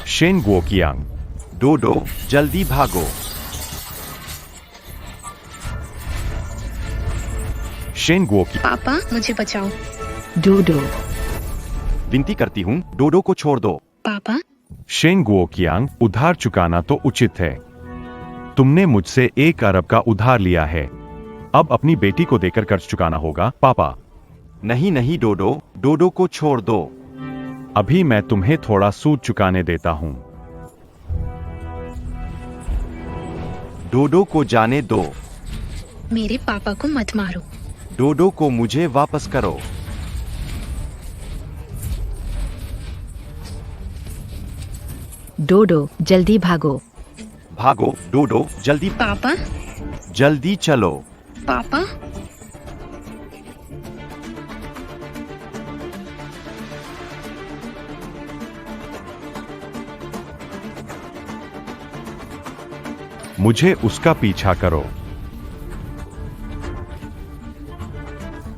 Shane गुओकियांग, डोडो जल्दी भागो। Shane गुओकी, पापा मुझे बचाओ। डोडो, विनती करती हूँ डोडो को छोड़ दो। पापा शेन गुओकियांग, उधार चुकाना तो उचित है। तुमने मुझसे 1 अरब का उधार लिया है, अब अपनी बेटी को देकर कर्ज चुकाना होगा। पापा नहीं नहीं डोडो, डोडो को छोड़ दो। अभी मैं तुम्हें थोड़ा सूद चुकाने देता हूं। डोडो को जाने दो। मेरे पापा को मत मारो। डोडो को मुझे वापस करो। डोडो जल्दी भागो। भागो डोडो जल्दी। पापा जल्दी चलो। पापा मुझे उसका पीछा करो।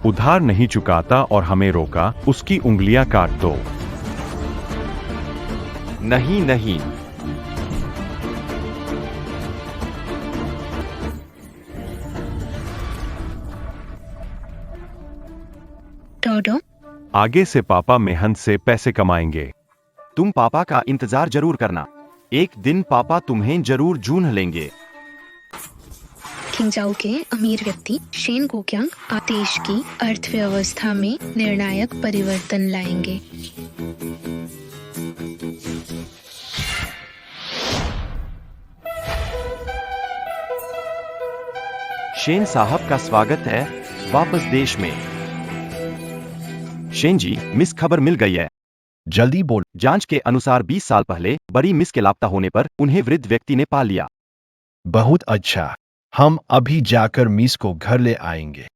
उधार नहीं चुकाता और हमें रोका, उसकी उंगलियां काट दो। नहीं नहीं। डोडो आगे से पापा मेहनत से पैसे कमाएंगे। तुम पापा का इंतजार जरूर करना, एक दिन पापा तुम्हें जरूर ढूंढ लेंगे। खिंजाओ के अमीर व्यक्ति शेन गुओकियांग देश की अर्थव्यवस्था में निर्णायक परिवर्तन लाएंगे। शेन साहब का स्वागत है वापस देश में। शेन जी, मिस खबर मिल गई है। जल्दी बोल। जांच के अनुसार 20 साल पहले बड़ी मिस के लापता होने पर उन्हें वृद्ध व्यक्ति ने पा लिया। बहुत अच्छा, हम अभी जाकर मिस को घर ले आएंगे।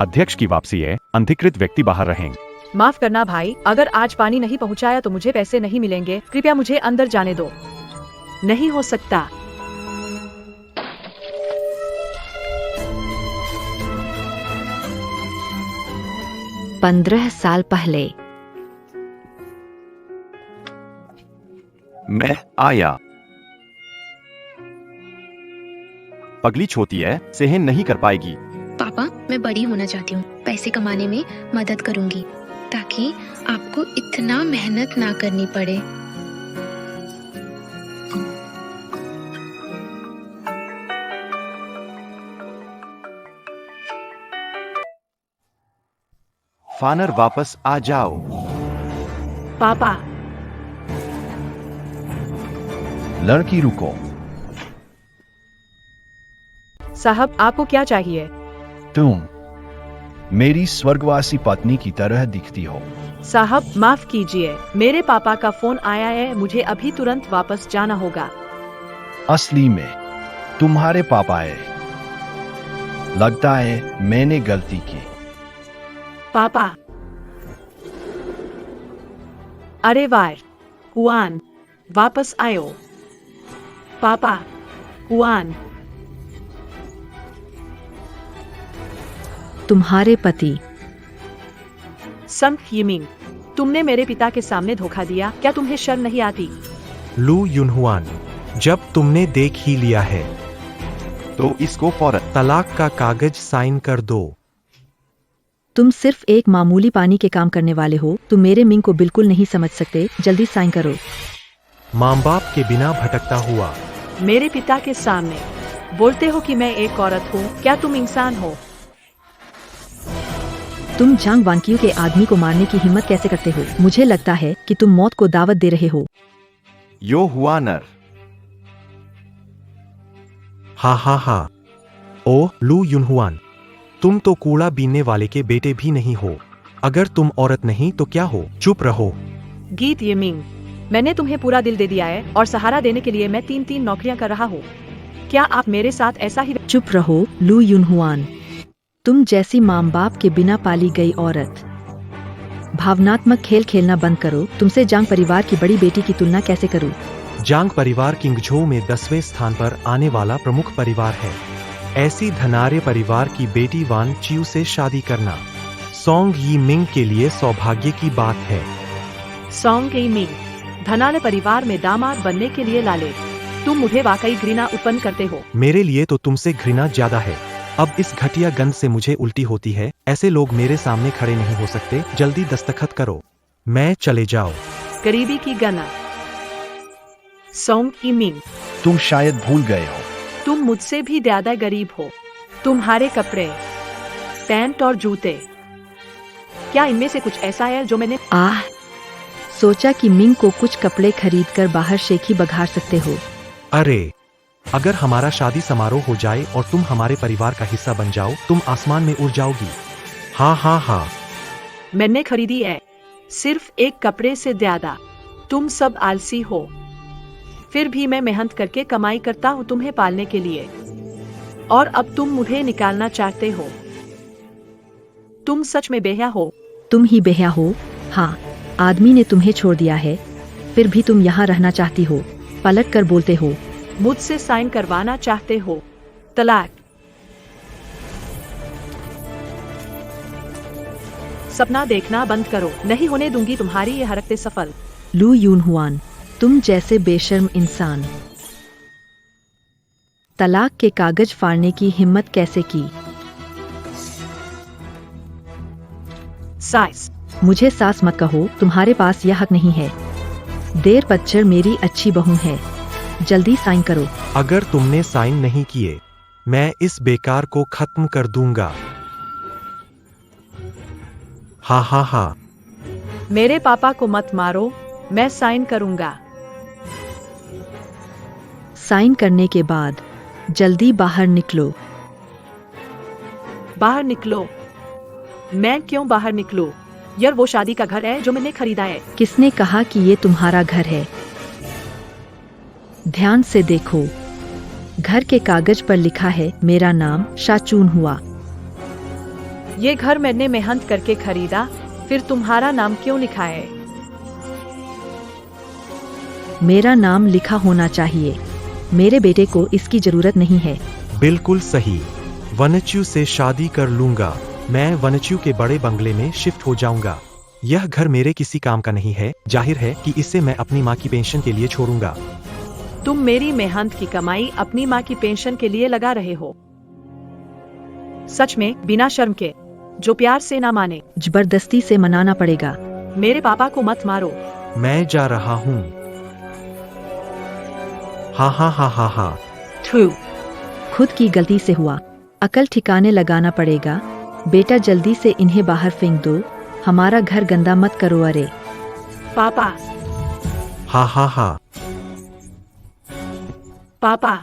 अध्यक्ष की वापसी है, अनधिकृत व्यक्ति बाहर रहेंगे। माफ करना भाई, अगर आज पानी नहीं पहुंचाया तो मुझे पैसे नहीं मिलेंगे। कृपया मुझे अंदर जाने दो। नहीं हो सकता। पंद्रह साल पहले। मैं आया। पगली छोटी है, सहन नहीं कर पाएगी। पापा मैं बड़ी होना चाहती हूँ, पैसे कमाने में मदद करूंगी ताकि आपको इतना मेहनत ना करनी पड़े। फानर वापस आ जाओ। पापा लड़की रुको। साहब आपको क्या चाहिए? तुम मेरी स्वर्गवासी पत्नी की तरह दिखती हो। साहब माफ कीजिए, मेरे पापा का फोन आया है, मुझे अभी तुरंत वापस जाना होगा। असली में तुम्हारे पापा है। लगता है मैंने गलती की। पापा अरे वाह, हुआन वापस आयो। पापा हुआन। तुम्हारे पति। सम यिमिंग, तुमने मेरे पिता के सामने धोखा दिया, क्या तुम्हें शर्म नहीं आती? लू युनहुआन, जब तुमने देख ही लिया है तो इसको फौरन तलाक का कागज साइन कर दो। तुम सिर्फ एक मामूली पानी के काम करने वाले हो, तुम मेरे मिंग को बिल्कुल नहीं समझ सकते। जल्दी साइन करो। माँ बाप के बिना भटकता हुआ मेरे पिता के सामने बोलते हो कि मैं एक औरत हूँ, क्या तुम इंसान हो? तुम जांग वानकियो के आदमी को मारने की हिम्मत कैसे करते हो? मुझे लगता है कि तुम मौत को दावत दे रहे हो। यो हुआनर। हा हा हा। ओ लू युनहुआन, तुम तो कूड़ा बीनने वाले के बेटे भी नहीं हो। अगर तुम औरत नहीं तो क्या हो? चुप रहो। गीत यिमिंग, मैंने तुम्हें पूरा दिल दे दिया है और सहारा देने के लिए मैं 3-3 नौकरियां कर रहा हूँ। क्या आप मेरे साथ ऐसा ही? चुप रहो लू युनहुआन, तुम जैसी माँ बाप के बिना पाली गई औरत। भावनात्मक खेल खेलना बंद करो। तुमसे जांग परिवार की बड़ी बेटी की तुलना कैसे करूं? जांग परिवार किंगझो में 10वें स्थान पर आने वाला प्रमुख परिवार है। ऐसी धनार्य परिवार की बेटी वान चियू से शादी करना सोंग यी मिंग के लिए सौभाग्य की बात है। सॉन्ग ई मी धनाढ्य परिवार में दामाद बनने के लिए लाले। तुम मुझे वाकई घृणा उत्पन्न करते हो। मेरे लिए तो तुमसे घृणा ज्यादा है। अब इस घटिया गंध से मुझे उल्टी होती है। ऐसे लोग मेरे सामने खड़े नहीं हो सकते। जल्दी दस्तखत करो। मैं चले जाओ। गरीबी की गना। सॉन्ग ई मी तुम शायद भूल गए हो। तुम मुझसे भी ज्यादा गरीब हो। तुम्हारे कपड़े, पैंट और जूते, क्या इनमें से कुछ ऐसा है जो मैंने आह, सोचा कि मिंग को कुछ कपड़े खरीद कर बाहर शेखी बघार सकते हो। अरे, अगर हमारा शादी समारोह हो जाए और तुम हमारे परिवार का हिस्सा बन जाओ, तुम आसमान में उड़ जाओगी। हाँ हाँ हाँ। मैंने खरीदी है, सिर्फ एक कपड़े से ज्यादा। तुम सब आलसी हो। फिर भी मैं मेहनत करके कमाई करता हूँ तुम्हें पालने के लिए, और अब तुम मुझे निकालना चाहते हो। तुम सच में बेहया हो। तुम ही बेहया हो। हाँ, आदमी ने तुम्हें छोड़ दिया है, फिर भी तुम यहाँ रहना चाहती हो। पलट कर बोलते हो। मुझसे साइन करवाना चाहते हो। तलाक। सपना देखना बंद करो। नहीं होने दूंगी तुम्हारी ये हरकतें सफल। लू यूनहुआन, तुम जैसे बेशर्म इंसान। तलाक के कागज फाड़ने की हिम्मत कैसे की? साइस। मुझे सास मत कहो, तुम्हारे पास यह हक नहीं है। देर पच्चर मेरी अच्छी बहू है, जल्दी साइन करो। अगर तुमने साइन नहीं किए, मैं इस बेकार को खत्म कर दूंगा। हाँ हाँ हाँ। मेरे पापा को मत मारो, मैं साइन करूंगा। साइन करने के बाद जल्दी बाहर निकलो। बाहर निकलो। मैं क्यों बाहर निकलूं? यार, वो शादी का घर है जो मैंने खरीदा है। किसने कहा कि ये तुम्हारा घर है? ध्यान से देखो, घर के कागज पर लिखा है मेरा नाम शाचून हुआ। ये घर मैंने मेहनत करके खरीदा, फिर तुम्हारा नाम क्यों लिखा है? मेरा नाम लिखा होना चाहिए। मेरे बेटे को इसकी जरूरत नहीं है। बिल्कुल सही। वनच्यू से शादी कर लूंगा। मैं वनच्यू के बड़े बंगले में शिफ्ट हो जाऊंगा। यह घर मेरे किसी काम का नहीं है। जाहिर है कि इसे मैं अपनी माँ की पेंशन के लिए छोड़ूंगा। तुम मेरी मेहनत की कमाई अपनी माँ की पेंशन के लिए लगा रहे हो। सच में बिना शर्म के, जो प्यार से ना माने। जबरदस्ती से मनाना पड़ेगा। मेरे पापा को मत मारो। मैं जा रहा हूँ। हाँ हाँ हाँ हाँ हाँ। थू। खुद की गलती से हुआ, अकल ठिकाने लगाना पड़ेगा। बेटा जल्दी से इन्हें बाहर फेंक दो। हमारा घर गंदा मत करो। अरे पापा। हाँ हाँ हाँ। पापा।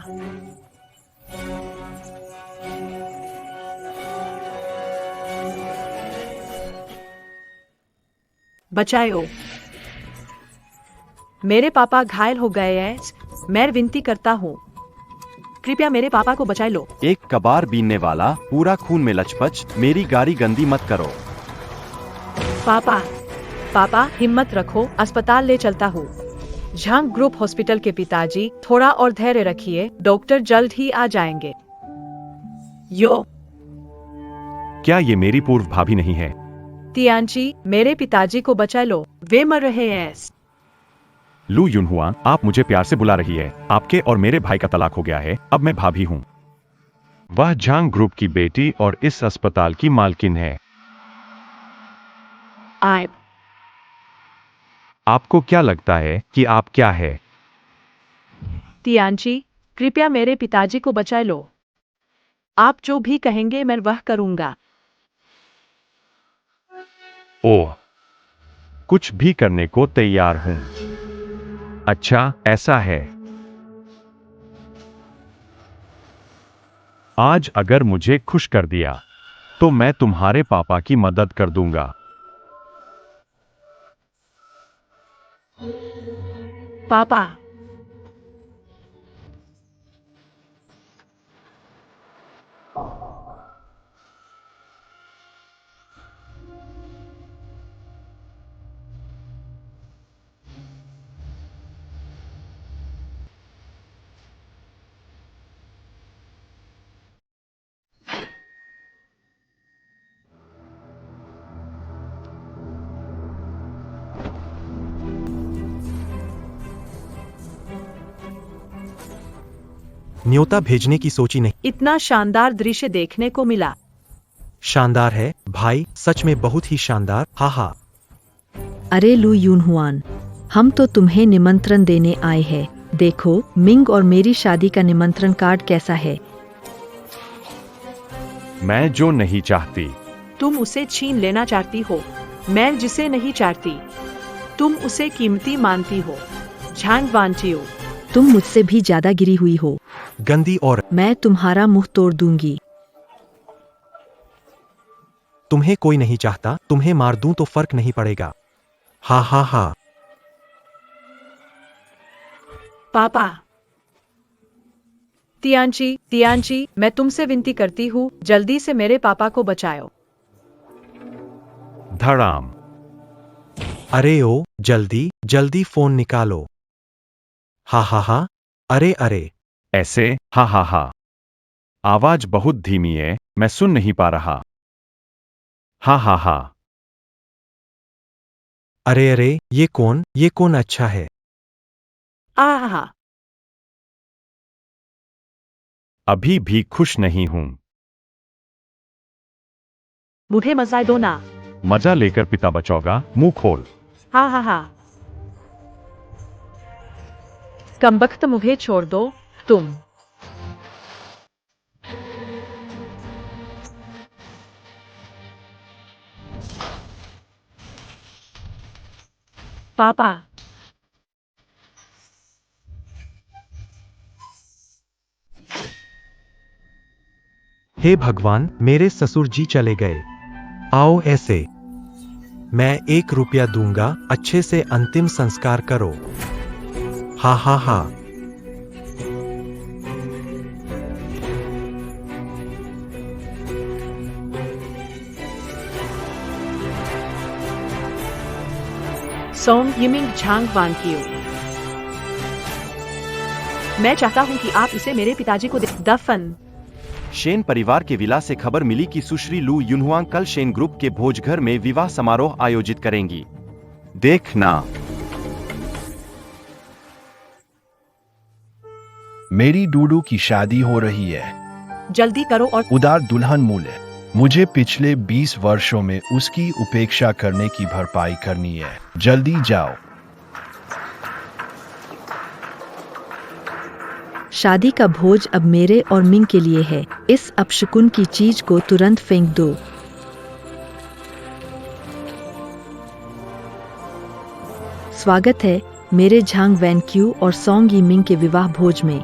बचाओ। मेरे पापा घायल हो गए हैं। मैं विनती करता हूँ, कृपया मेरे पापा को बचा लो। एक कबार बीनने वाला, पूरा खून में लचपच, मेरी गाड़ी गंदी मत करो। पापा। पापा, हिम्मत रखो, अस्पताल ले चलता हूँ। झांग ग्रुप हॉस्पिटल के पिताजी, थोड़ा और धैर्य रखिए, डॉक्टर जल्द ही आ जाएंगे। यो। क्या ये मेरी पूर्व भाभी नहीं है? तियानची, मेरे पिताजी को बचा लो, वे मर रहे हैं। लू यूनहुआन, आप मुझे प्यार से बुला रही है। आपके और मेरे भाई का तलाक हो गया है, अब मैं भाभी हूँ। वह झांग ग्रुप की बेटी और इस अस्पताल की मालकिन है। आपको क्या लगता है कि आप क्या है? तियानची, कृपया मेरे पिताजी को बचा लो। आप जो भी कहेंगे मैं वह करूंगा। ओह, कुछ भी करने को तैयार हूं। अच्छा, ऐसा है। आज अगर मुझे खुश कर दिया, तो मैं तुम्हारे पापा की मदद कर दूंगा। पापा। न्योता भेजने की सोची नहीं। इतना शानदार दृश्य देखने को मिला। शानदार है भाई, सच में बहुत ही शानदार। हा हा। अरे लू यूनहुआन, हम तो तुम्हें निमंत्रण देने आए हैं। देखो मिंग और मेरी शादी का निमंत्रण कार्ड कैसा है। मैं जो नहीं चाहती। तुम उसे छीन लेना चाहती हो। मैं जिसे नहीं चाहती, तुम उसे कीमती मानती हो। झांग वानचियो, तुम मुझसे भी ज्यादा गिरी हुई हो। गंदी और मैं तुम्हारा मुंह तोड़ दूंगी। तुम्हें कोई नहीं चाहता, तुम्हें मार दूं तो फर्क नहीं पड़ेगा। हा हा हा। पापा। तियांची, मैं तुमसे विनती करती हूँ, जल्दी से मेरे पापा को बचाओ। धड़ाम। अरे ओ, जल्दी जल्दी फोन निकालो। हा हा हा। अरे अरे। ऐसे हा हा हा। आवाज बहुत धीमी है, मैं सुन नहीं पा रहा। हा हा हा। अरे अरे, ये कौन अच्छा है। आहा। अभी भी खुश नहीं हूं। मुझे मजा दो ना। मजा लेकर पिता बचाओगा, मुंह खोल। हा हा हा। कमबख्त, मुझे छोड़ दो तुम। पापा। हे भगवान, मेरे ससुर जी चले गए। आओ ऐसे। मैं 1 रुपया दूंगा, अच्छे से अंतिम संस्कार करो। हा हा हा। सोंग यिमिंग झांग वानकियो, मैं चाहता हूं कि आप इसे मेरे पिताजी को दे। दफन। शेन परिवार के विला से खबर मिली कि सुश्री लू यूनहुआंग कल शेन ग्रुप के भोजघर में विवाह समारोह आयोजित करेंगी। देखना। मेरी डूडू की शादी हो रही है। जल्दी करो और उदार दुल्हन मूल्य। मुझे पिछले 20 वर्षों में उसकी उपेक्षा करने की भरपाई करनी है। जल्दी जाओ। शादी का भोज अब मेरे और मिंग के लिए है। इस अपशकुन की चीज को तुरंत फेंक दो। स्वागत है मेरे झांग वैनक्यू और सोंग यिमिंग के विवाह भोज में।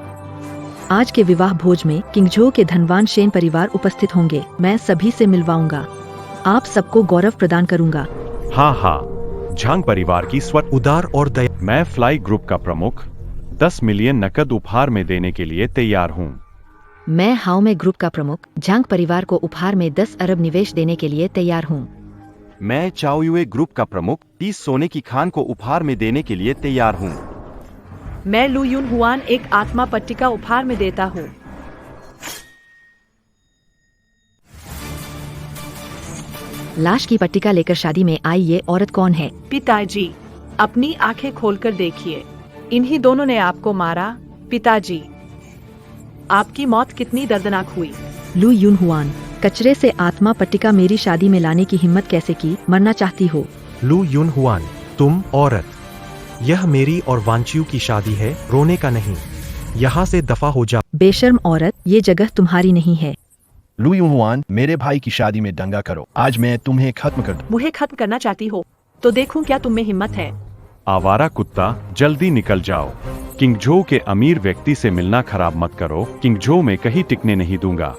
आज के विवाह भोज में किंगझो के धनवान शेन परिवार उपस्थित होंगे। मैं सभी से मिलवाऊंगा। आप सबको गौरव प्रदान करूंगा। हा हा। झांग परिवार की स्वर उदार और दया। मैं फ्लाई ग्रुप का प्रमुख 10 मिलियन नकद उपहार में देने के लिए तैयार हूं। मैं हाओमे ग्रुप का प्रमुख झांग परिवार को उपहार में 10 अरब निवेश देने के लिए तैयार हूं। मैं चाओयुए ग्रुप का प्रमुख 30 सोने की खान को उपहार में देने के लिए तैयार हूं। मैं लू यूनहुआन एक आत्मा पट्टिका उपहार में देता हूँ। लाश की पट्टिका लेकर शादी में आई ये औरत कौन है? पिताजी, अपनी आंखें खोलकर देखिए, इन्हीं दोनों ने आपको मारा। पिताजी, आपकी मौत कितनी दर्दनाक हुई। लू यूनहुआन, कचरे से आत्मा पट्टिका मेरी शादी में लाने की हिम्मत कैसे की? मरना चाहती हो? लू यूनहुआन, तुम औरत। यह मेरी और वांचियू की शादी है, रोने का नहीं। यहाँ से दफा हो जा। बेशर्म औरत, ये जगह तुम्हारी नहीं है। लू यूनहुआन, मेरे भाई की शादी में दंगा करो। आज मैं तुम्हें खत्म कर दूं। मुझे खत्म करना चाहती हो तो देखूं क्या तुम में हिम्मत है। आवारा कुत्ता, जल्दी निकल जाओ। किंगझो के अमीर व्यक्ति से मिलना खराब मत करो। किंगझो में कहीं टिकने नहीं दूंगा।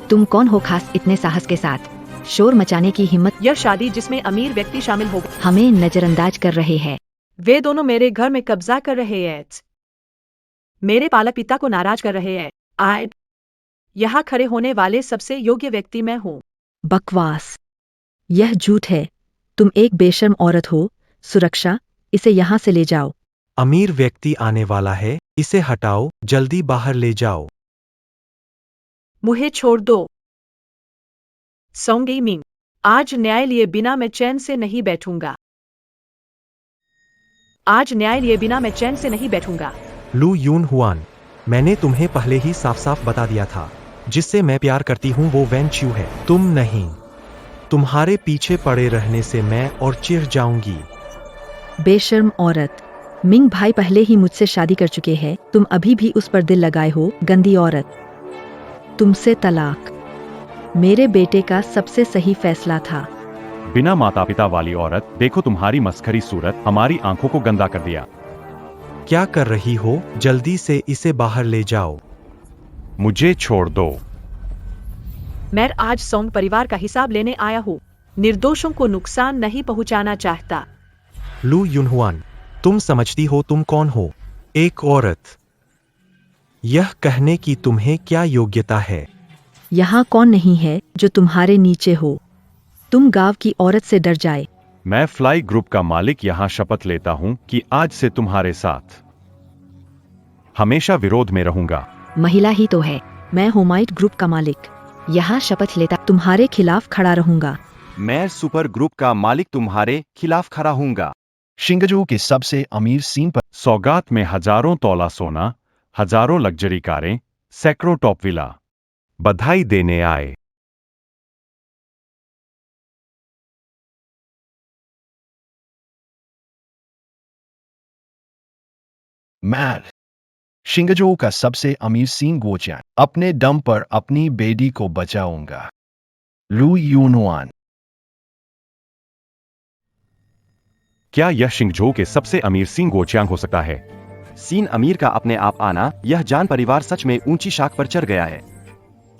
तुम कौन हो खास इतने साहस के साथ शोर मचाने की हिम्मत? यह शादी जिसमें अमीर व्यक्ति शामिल हो, हमें नजरअंदाज कर रहे हैं। वे दोनों मेरे घर में कब्जा कर रहे हैं। मेरे पालक पिता को नाराज कर रहे हैं। आए, यहाँ खड़े होने वाले सबसे योग्य व्यक्ति मैं हूँ। बकवास, यह झूठ है। तुम एक बेशर्म औरत हो। सुरक्षा, इसे यहाँ से ले जाओ। अमीर व्यक्ति आने वाला है, इसे हटाओ, जल्दी बाहर ले जाओ। मुझे छोड़ दो। सोंग यिमिंग, आज न्याय लिए बिना मैं चैन से नहीं बैठूंगा। आज न्याय लिए बिना मैं चैन से नहीं बैठूंगा। लू यूनहुआन, मैंने तुम्हें पहले ही साफ साफ बता दिया था, जिससे मैं प्यार करती हूँ वो वैन च्यू है, तुम नहीं। तुम्हारे पीछे पड़े रहने से मैं और चिढ़ जाऊंगी। बेशर्म औरत। मिंग भाई पहले ही मुझसे शादी कर चुके हैं, तुम अभी भी उस पर दिल लगाए हो, गंदी औरत। तुमसे तलाक मेरे बेटे का सबसे सही फैसला था। बिना माता पिता वाली औरत, देखो तुम्हारी मस्खरी सूरत हमारी आंखों को गंदा कर दिया। क्या कर रही हो? जल्दी से इसे बाहर ले जाओ। मुझे छोड़ दो। मैं आज सोंग परिवार का हिसाब लेने आया हूँ। निर्दोषों को नुकसान नहीं पहुँचाना चाहता। लू युनहुआन, तुम समझती हो तुम कौन हो? एक औरत। यह कहने की तुम्हें क्या योग्यता है? यहाँ कौन नहीं है जो तुम्हारे नीचे हो? तुम गांव की औरत से डर जाए। मैं फ्लाई ग्रुप का मालिक यहाँ शपथ लेता हूँ कि आज से तुम्हारे साथ हमेशा विरोध में रहूंगा। महिला ही तो है। मैं होमाइट ग्रुप का मालिक यहाँ शपथ लेता तुम्हारे खिलाफ खड़ा रहूंगा। मैं सुपर ग्रुप का मालिक तुम्हारे खिलाफ खड़ा हूंगा। शिंगजू के सबसे अमीर सीन पर सौगात में हजारों तोला सोना, हजारों लग्जरी कारें, सैकड़ों टॉप विला बधाई देने आए। मैड शिंगजू का सबसे अमीर सीन गोचान अपने दम पर अपनी बेटी को बचाऊंगा। लू यूनुआन। क्या यह शिंगझो के सबसे अमीर सीन गोचियांग हो सकता है? सीन अमीर का अपने आप आना, यह जान परिवार सच में ऊंची शाख पर चढ़ गया है।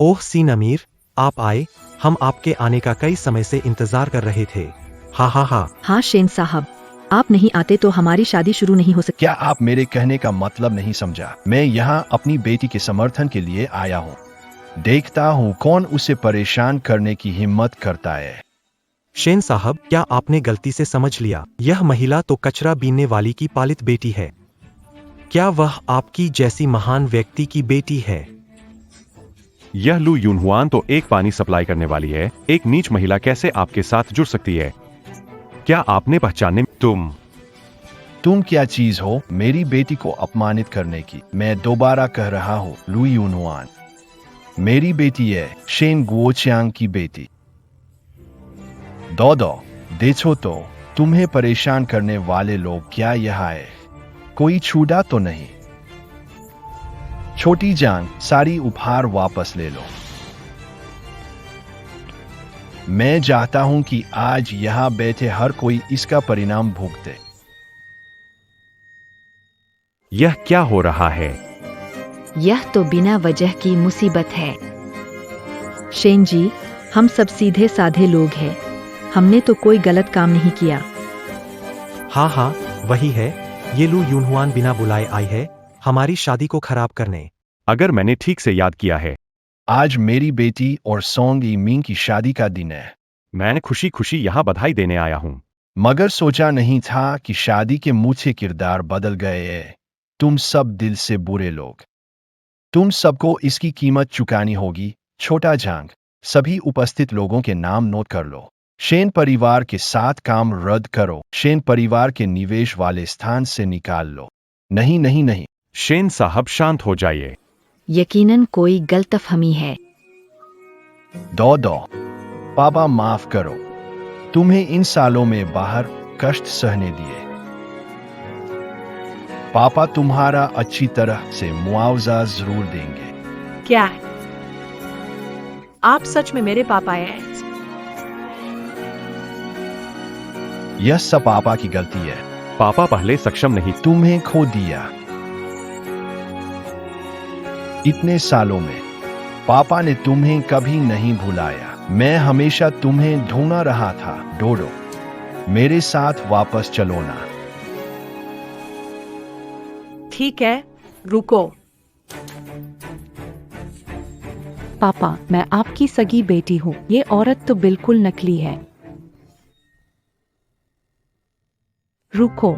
ओह सीन अमीर, आप आए। हम आपके आने का कई समय से इंतजार कर रहे थे। हा हा हा। हाँ शेन साहब, आप नहीं आते तो हमारी शादी शुरू नहीं हो सकती। क्या आप मेरे कहने का मतलब नहीं समझा? मैं यहाँ अपनी बेटी के समर्थन के लिए आया हूँ। देखता हूँ कौन उसे परेशान करने की हिम्मत करता है। शेन साहब, क्या आपने गलती से समझ लिया? यह महिला तो कचरा बीनने वाली की पालित बेटी है। क्या वह आपकी जैसी महान व्यक्ति की बेटी है? यह लू यूनहुआन तो एक पानी सप्लाई करने वाली है। एक नीच महिला कैसे आपके साथ जुड़ सकती है? क्या आपने पहचानने तुम क्या चीज हो मेरी बेटी को अपमानित करने की? मैं दोबारा कह रहा हूँ लू यूनहुआन मेरी बेटी है, शेन गुओचियांग की बेटी। दो देखो तो तुम्हें परेशान करने वाले लोग क्या यहाँ है? कोई छूटा तो नहीं? छोटी जान, सारी उपहार वापस ले लो। मैं चाहता हूं कि आज यहां बैठे हर कोई इसका परिणाम भुगते। यह क्या हो रहा है? यह तो बिना वजह की मुसीबत है। शेन जी, हम सब सीधे साधे लोग हैं। हमने तो कोई गलत काम नहीं किया। हाँ हाँ, वही है। ये लू यूनहुआन बिना बुलाए आई है, हमारी शादी को खराब करने। अगर मैंने ठीक से याद किया है, आज मेरी बेटी और सोंग यीमिंग की शादी का दिन है। मैं खुशी खुशी यहाँ बधाई देने आया हूँ। मगर सोचा नहीं था कि शादी के मुझे किरदार बदल गए हैं। तुम सब दिल से बुरे लोग। तुम सबको इसकी कीमत चुकानी होगी। छोटा झांग, सभी उपस्थित लोगों के नाम नोट कर लो। शेन परिवार के साथ काम रद्द करो। शेन परिवार के निवेश वाले स्थान से निकाल लो। नहीं नहीं नहीं। शेन साहब शांत हो जाइए। यकीनन कोई गलतफहमी है। दो पापा माफ करो, तुम्हें इन सालों में बाहर कष्ट सहने दिए। पापा तुम्हारा अच्छी तरह से मुआवजा जरूर देंगे। क्या आप सच में मेरे पापा हैं? यह सब पापा की गलती है। पापा पहले सक्षम नहीं। तुम्हें खो दिया। इतने सालों में पापा ने तुम्हें कभी नहीं भुलाया। मैं हमेशा तुम्हें ढूंढ रहा था। डोडो, मेरे साथ वापस चलो ना। ठीक है, रुको। पापा, मैं आपकी सगी बेटी हूँ। ये औरत तो बिल्कुल नकली है। रुको।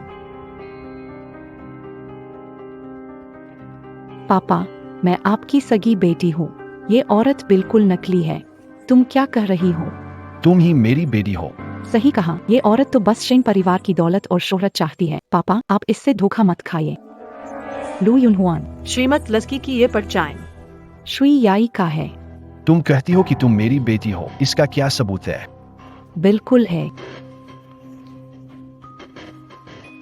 पापा, मैं आपकी सगी बेटी हूँ। ये औरत बिल्कुल नकली है। तुम क्या कह रही हो? तुम ही मेरी बेटी हो। सही कहा। ये औरत तो बस शेन परिवार की दौलत और शोहरत चाहती है। पापा, आप इससे धोखा मत खाइए। लू युनहुआन, श्रीमत लस्की की ये परचाएं। श्री याई का है। तुम कहती हो कि तुम मेरी बेटी हो, इसका क्या सबूत है? बिल्कुल है।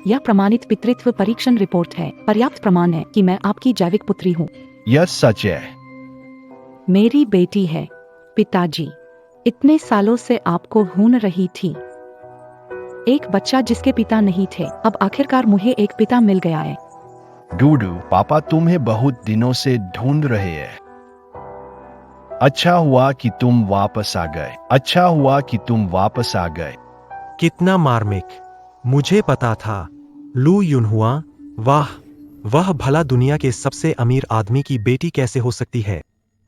यह प्रमाणित पितृत्व परीक्षण रिपोर्ट है। पर्याप्त प्रमाण है कि मैं आपकी जैविक पुत्री हूँ। यह सच है। मेरी बेटी है। पिताजी, इतने सालों से आपको ढूंढ रही थी। एक बच्चा जिसके पिता नहीं थे। अब आखिरकार मुझे एक पिता मिल गया है। डूडू, पापा तुम्हें बहुत दिनों से ढूंढ रहे हैं। अच्छा हुआ कि तुम वापस आ गए। अच्छा हुआ कि तुम वापस आ गए। कितना मार्मिक। मुझे पता था। लू युनहुआ, वाह, वह भला दुनिया के सबसे अमीर आदमी की बेटी कैसे हो सकती है?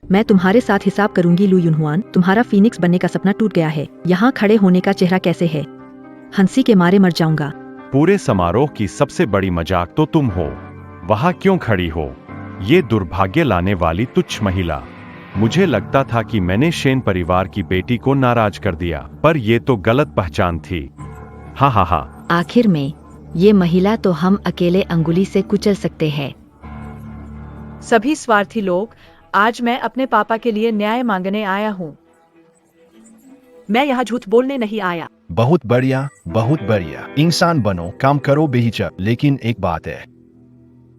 मैं तुम्हारे साथ हिसाब करूंगी लू युनहुआन। तुम्हारा फीनिक्स बनने का सपना टूट गया है। यहाँ खड़े होने का चेहरा कैसे है? हंसी के मारे मर जाऊंगा। पूरे समारोह की सबसे बड़ी मजाक तो तुम हो। वहां क्यों खड़ी हो? ये दुर्भाग्य लाने वाली तुच्छ महिला। मुझे लगता था कि मैंने शेन परिवार की बेटी को नाराज कर दिया, पर यह तो गलत पहचान थी। हा हा हा। आखिर में ये महिला तो हम अकेले अंगुली से कुचल सकते हैं। सभी स्वार्थी लोग, आज मैं अपने पापा के लिए न्याय मांगने आया हूँ। मैं यहाँ झूठ बोलने नहीं आया। बहुत बढ़िया, बहुत बढ़िया। इंसान बनो, काम करो बेहिचक। लेकिन एक बात है,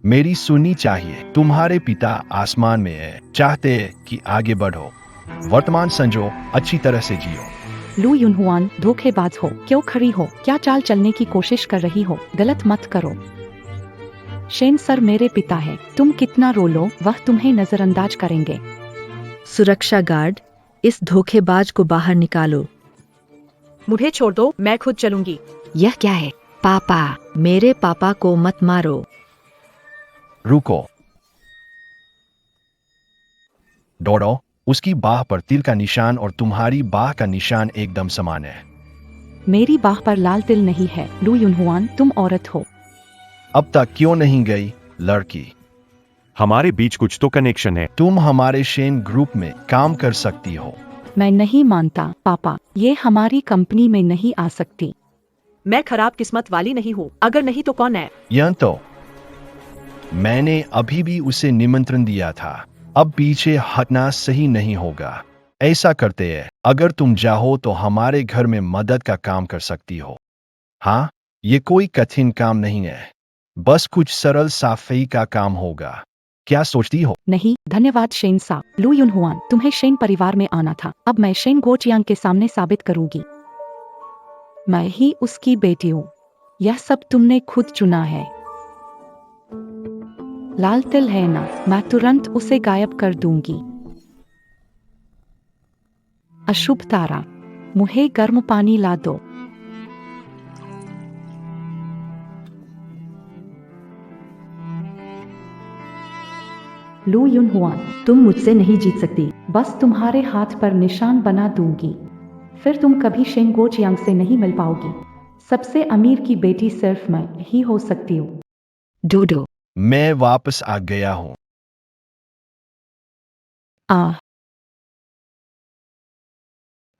मेरी सुननी चाहिए। तुम्हारे पिता आसमान में है, चाहते हैं कि आगे बढ़ो। वर्तमान संजो, अच्छी तरह से जियो। लू युनहुआन, धोखेबाज हो। क्यों खड़ी हो? क्या चाल चलने की कोशिश कर रही हो? गलत मत करो। शेन सर मेरे पिता है। तुम कितना रो लो, वह तुम्हें नजरअंदाज करेंगे। सुरक्षा गार्ड, इस धोखेबाज को बाहर निकालो। मुझे छोड़ दो, मैं खुद चलूंगी। यह क्या है? पापा, मेरे पापा को मत मारो। रुको। दौड़ो। उसकी बाह पर तिल का निशान और तुम्हारी बाह का निशान एकदम समान है। मेरी बाह पर लाल तिल नहीं है। लू युनहुआन, तुम औरत हो। अब तक क्यों नहीं गई लड़की? हमारे बीच कुछ तो कनेक्शन है। तुम हमारे शेन ग्रुप में काम कर सकती हो। मैं नहीं मानता पापा, ये हमारी कंपनी में नहीं आ सकती। मैं खराब किस्मत वाली नहीं हूँ। अगर नहीं तो कौन है? यह तो मैंने अभी भी उसे निमंत्रण दिया था। अब पीछे हटना सही नहीं होगा। ऐसा करते हैं, अगर तुम चाहो तो हमारे घर में मदद का काम कर सकती हो। हाँ, ये कोई कठिन काम नहीं है, बस कुछ सरल सफाई का काम होगा। क्या सोचती हो? नहीं धन्यवाद शेन सा। लू युनहुआन, तुम्हें शेन परिवार में आना था। अब मैं शेन गोचियांग के सामने साबित करूंगी मैं ही उसकी बेटी हूँ। यह सब तुमने खुद चुना है। लाल तिल है ना, मैं तुरंत उसे गायब कर दूंगी। अशुभ तारा, मुझे गर्म पानी ला दो। लू युनहुआन, तुम मुझसे नहीं जीत सकती। बस तुम्हारे हाथ पर निशान बना दूंगी, फिर तुम कभी शेन गोचियांग से नहीं मिल पाओगी। सबसे अमीर की बेटी सिर्फ मैं ही हो सकती हूँ। डोडो, मैं वापस आ गया हूँ।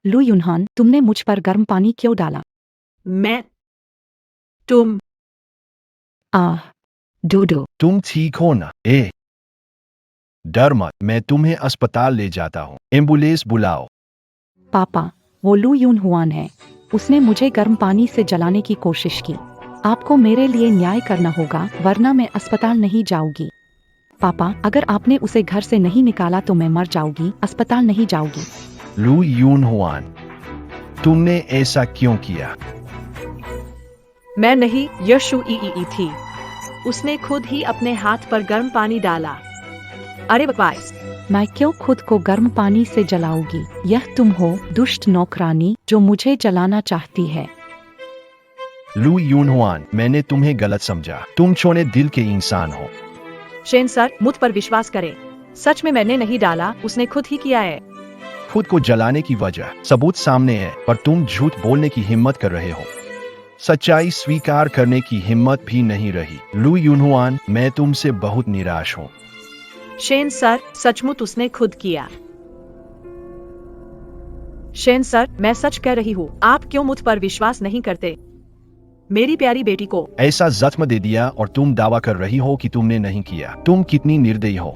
लू युनहान, तुमने मुझ पर गर्म पानी क्यों डाला? तुम डोडो, तुम ठीक हो ना? डर मत, मैं तुम्हें अस्पताल ले जाता हूँ। एम्बुलेंस बुलाओ। पापा, वो लू युनहुआन है। उसने मुझे गर्म पानी से जलाने की कोशिश की। आपको मेरे लिए न्याय करना होगा, वरना मैं अस्पताल नहीं जाऊंगी। पापा, अगर आपने उसे घर से नहीं निकाला तो मैं मर जाऊंगी, अस्पताल नहीं जाऊंगी। लू युनहुआन, तुमने ऐसा क्यों किया? मैं नहीं, यह शू ई थी। उसने खुद ही अपने हाथ पर गर्म पानी डाला। अरे बकवास। मैं क्यों खुद को गर्म पानी से जलाऊंगी? यह तुम हो, दुष्ट नौकरानी, जो मुझे जलाना चाहती है। लू युनहुआन, मैंने तुम्हें गलत समझा। तुम छोटे दिल के इंसान हो। शेन सर, मुझ पर विश्वास करें। सच में मैंने नहीं डाला, उसने खुद ही किया है। खुद को जलाने की वजह सबूत सामने है, पर तुम झूठ बोलने की हिम्मत कर रहे हो। सच्चाई स्वीकार करने की हिम्मत भी नहीं रही। लू युनहुआन, मैं तुमसे बहुत निराश हूँ। शेन सर, सचमुच उसने खुद किया। शेन सर, मैं सच कह रही हूँ। आप क्यों मुझ पर विश्वास नहीं करते? मेरी प्यारी बेटी को। ऐसा जख्म दे दिया और तुम दावा कर रही हो कि तुमने नहीं किया। तुम कितनी निर्दयी हो।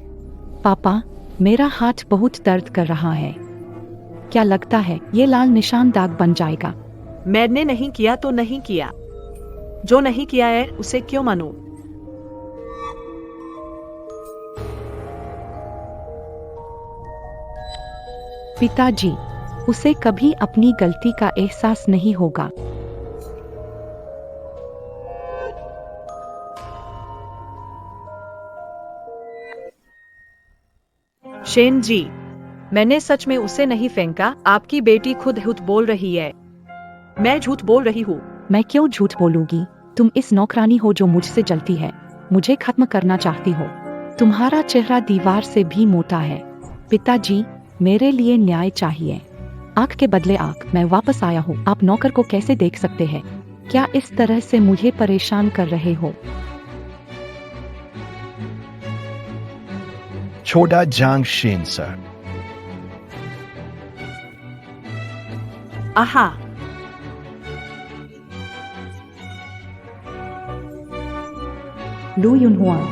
पापा, मेरा हाथ बहुत दर्द कर रहा है। क्या लगता है ये लाल निशान दाग बन जाएगा? मैंने नहीं किया तो नहीं किया। जो नहीं किया है उसे क्यों मानूं? पिताजी, उसे कभी अपनी गलती का एहसास नहीं होगा। शेन जी, मैंने सच में उसे नहीं फेंका। आपकी बेटी खुद झूठ बोल रही है। मैं झूठ बोल रही हूँ। मैं क्यों झूठ बोलूंगी? तुम इस नौकरानी हो जो मुझसे जलती है, मुझे खत्म करना चाहती हो। तुम्हारा चेहरा दीवार से भी मोटा है। पिताजी, मेरे लिए न्याय चाहिए। आंख के बदले आंख। मैं वापस आया हूँ। आप नौकर को कैसे देख सकते हैं? क्या इस तरह से मुझे परेशान कर रहे हो? छोटा जांग शेन सर। आहा, लू युनहुआन,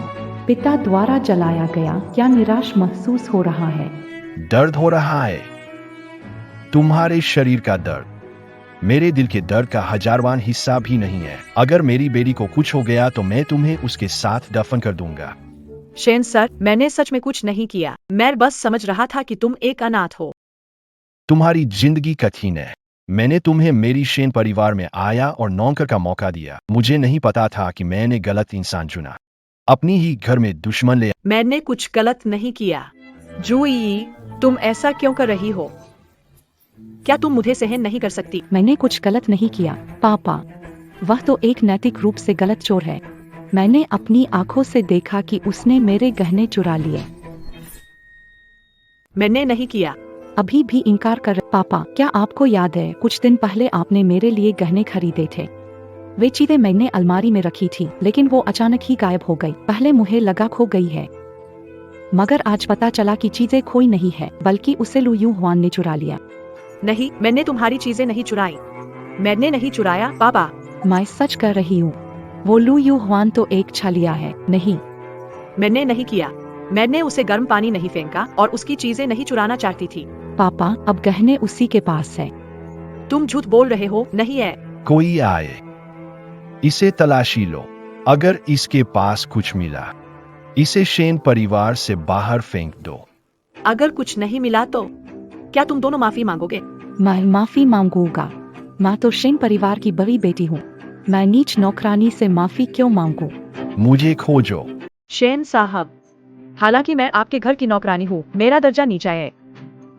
पिता द्वारा जलाया गया। क्या निराश महसूस हो रहा है? दर्द हो रहा है। तुम्हारे शरीर का दर्द मेरे दिल के दर्द का हजारवां हिस्सा भी नहीं है। अगर मेरी बेटी को कुछ हो गया तो मैं तुम्हें उसके साथ दफन कर दूंगा। शेन सर, मैंने सच में कुछ नहीं किया। मैं बस समझ रहा था कि तुम एक अनाथ हो। तुम्हारी जिंदगी कठिन है। मैंने तुम्हें मेरी शेन परिवार में आया और नौकर का मौका दिया। मुझे नहीं पता था कि मैंने गलत इंसान चुना। अपनी ही घर में दुश्मन ले। मैंने कुछ गलत नहीं किया। जूई, तुम ऐसा क्यों कर रही हो? क्या तुम मुझे सहन नहीं कर सकती? मैंने कुछ गलत नहीं किया पापा। वह तो एक नैतिक रूप से गलत चोर है। मैंने अपनी आंखों से देखा कि उसने मेरे गहने चुरा लिए। मैंने नहीं किया। अभी भी इनकार कर। पापा, क्या आपको याद है कुछ दिन पहले आपने मेरे लिए गहने खरीदे थे? वे चीजें मैंने अलमारी में रखी थी, लेकिन वो अचानक ही गायब हो गई। पहले मुझे लगा खो गई है, मगर आज पता चला कि चीजें खोई नहीं है, बल्कि उसे लू युनहुआन ने चुरा लिया। नहीं, मैंने तुम्हारी चीजें नहीं चुराई। मैंने नहीं चुराया पापा। मैं सच कर रही हूँ। वो लू युनहुआन तो एक छलिया है। नहीं, मैंने नहीं किया। मैंने उसे गर्म पानी नहीं फेंका और उसकी चीजें नहीं चुराना चाहती थी। पापा, अब गहने उसी के पास है। तुम झूठ बोल रहे हो। नहीं है। कोई आए, इसे तलाशी लो। अगर इसके पास कुछ मिला, इसे शेन परिवार से बाहर फेंक दो। अगर कुछ नहीं मिला तो क्या तुम दोनों माफी मांगोगे? मैं माफी मांगूंगा। मैं तो शेन परिवार की बड़ी बेटी हूँ। मैं नीच नौकरानी से माफी क्यों मांगू? मुझे खोजो। शेन साहब, हालांकि मैं आपके घर की नौकरानी हूँ, मेरा दर्जा नीचा है,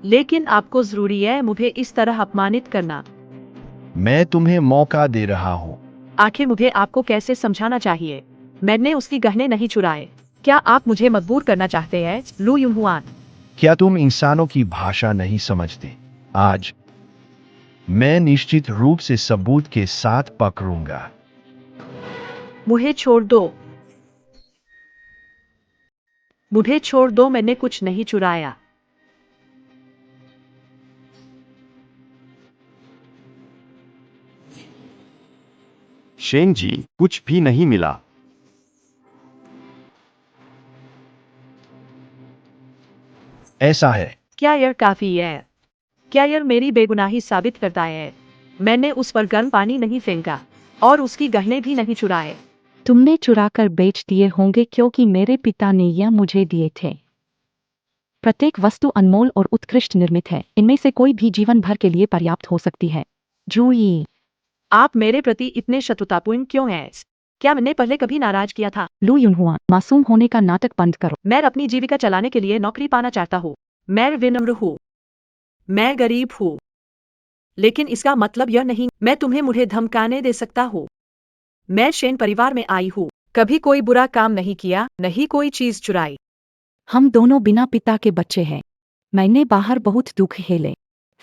लेकिन आपको जरूरी है मुझे इस तरह अपमानित करना। मैं तुम्हें मौका दे रहा हूँ। आखिर मुझे आपको कैसे समझाना चाहिए? मैंने उसकी गहने नहीं चुराए। क्या आप मुझे मजबूर करना चाहते हैं, लू युनहुआन? क्या तुम इंसानों की भाषा नहीं समझते? आज मैं निश्चित रूप से सबूत के साथ पकड़ूंगा। मुझे छोड़ दो। मुझे छोड़ दो। मैंने कुछ नहीं चुराया। शेन जी, कुछ भी नहीं मिला। ऐसा है। क्या यह काफी है? क्या यह मेरी बेगुनाही साबित करता है? मैंने उस पर गर्म पानी नहीं फेंका और उसकी गहने भी नहीं चुराए। तुमने चुरा कर बेच दिए होंगे, क्योंकि मेरे पिता ने यह मुझे दिए थे। प्रत्येक वस्तु अनमोल और उत्कृष्ट निर्मित है। इनमें से कोई भी जीवन भर के लिए पर्याप्त हो सकती है। जूई, आप मेरे प्रति इतने शत्रुतापूर्ण क्यों हैं? क्या मैंने पहले कभी नाराज किया था? लू युनहुआन, मासूम होने का नाटक बंद करो। मैं अपनी जीविका चलाने के लिए नौकरी पाना चाहता हूँ। मैं विनम्र हूँ। मैं गरीब हूँ, लेकिन इसका मतलब यह नहीं मैं तुम्हें मुझे धमकाने दे सकता हूँ। मैं शेन परिवार में आई हूँ, कभी कोई बुरा काम नहीं किया, नहीं कोई चीज चुराई। हम दोनों बिना पिता के बच्चे हैं। मैंने बाहर बहुत दुख झेले,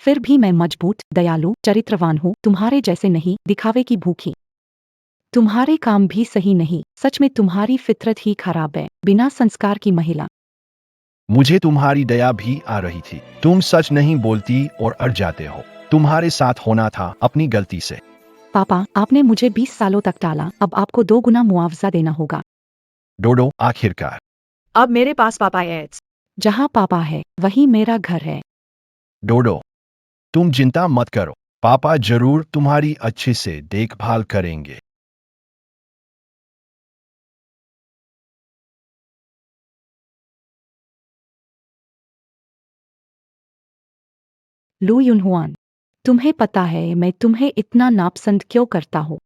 फिर भी मैं मजबूत, दयालु, चरित्रवान हूँ। तुम्हारे जैसे नहीं, दिखावे की भूखी। तुम्हारे काम भी सही नहीं। सच में तुम्हारी फितरत ही खराब है, बिना संस्कार की महिला। मुझे तुम्हारी दया भी आ रही थी। तुम सच नहीं बोलती और अड़ जाते हो। तुम्हारे साथ होना था अपनी गलती से। पापा, आपने मुझे 20 सालों तक टाला, अब आपको 2 गुना मुआवजा देना होगा। डोडो, आखिरकार। अब मेरे पास पापा है। जहाँ पापा है, वहीं मेरा घर है। डोडो, तुम चिंता मत करो, पापा जरूर तुम्हारी अच्छे से देखभाल करेंगे। लू यूनहुआन, तुम्हें पता है मैं तुम्हें इतना नापसंद क्यों करता हूँ?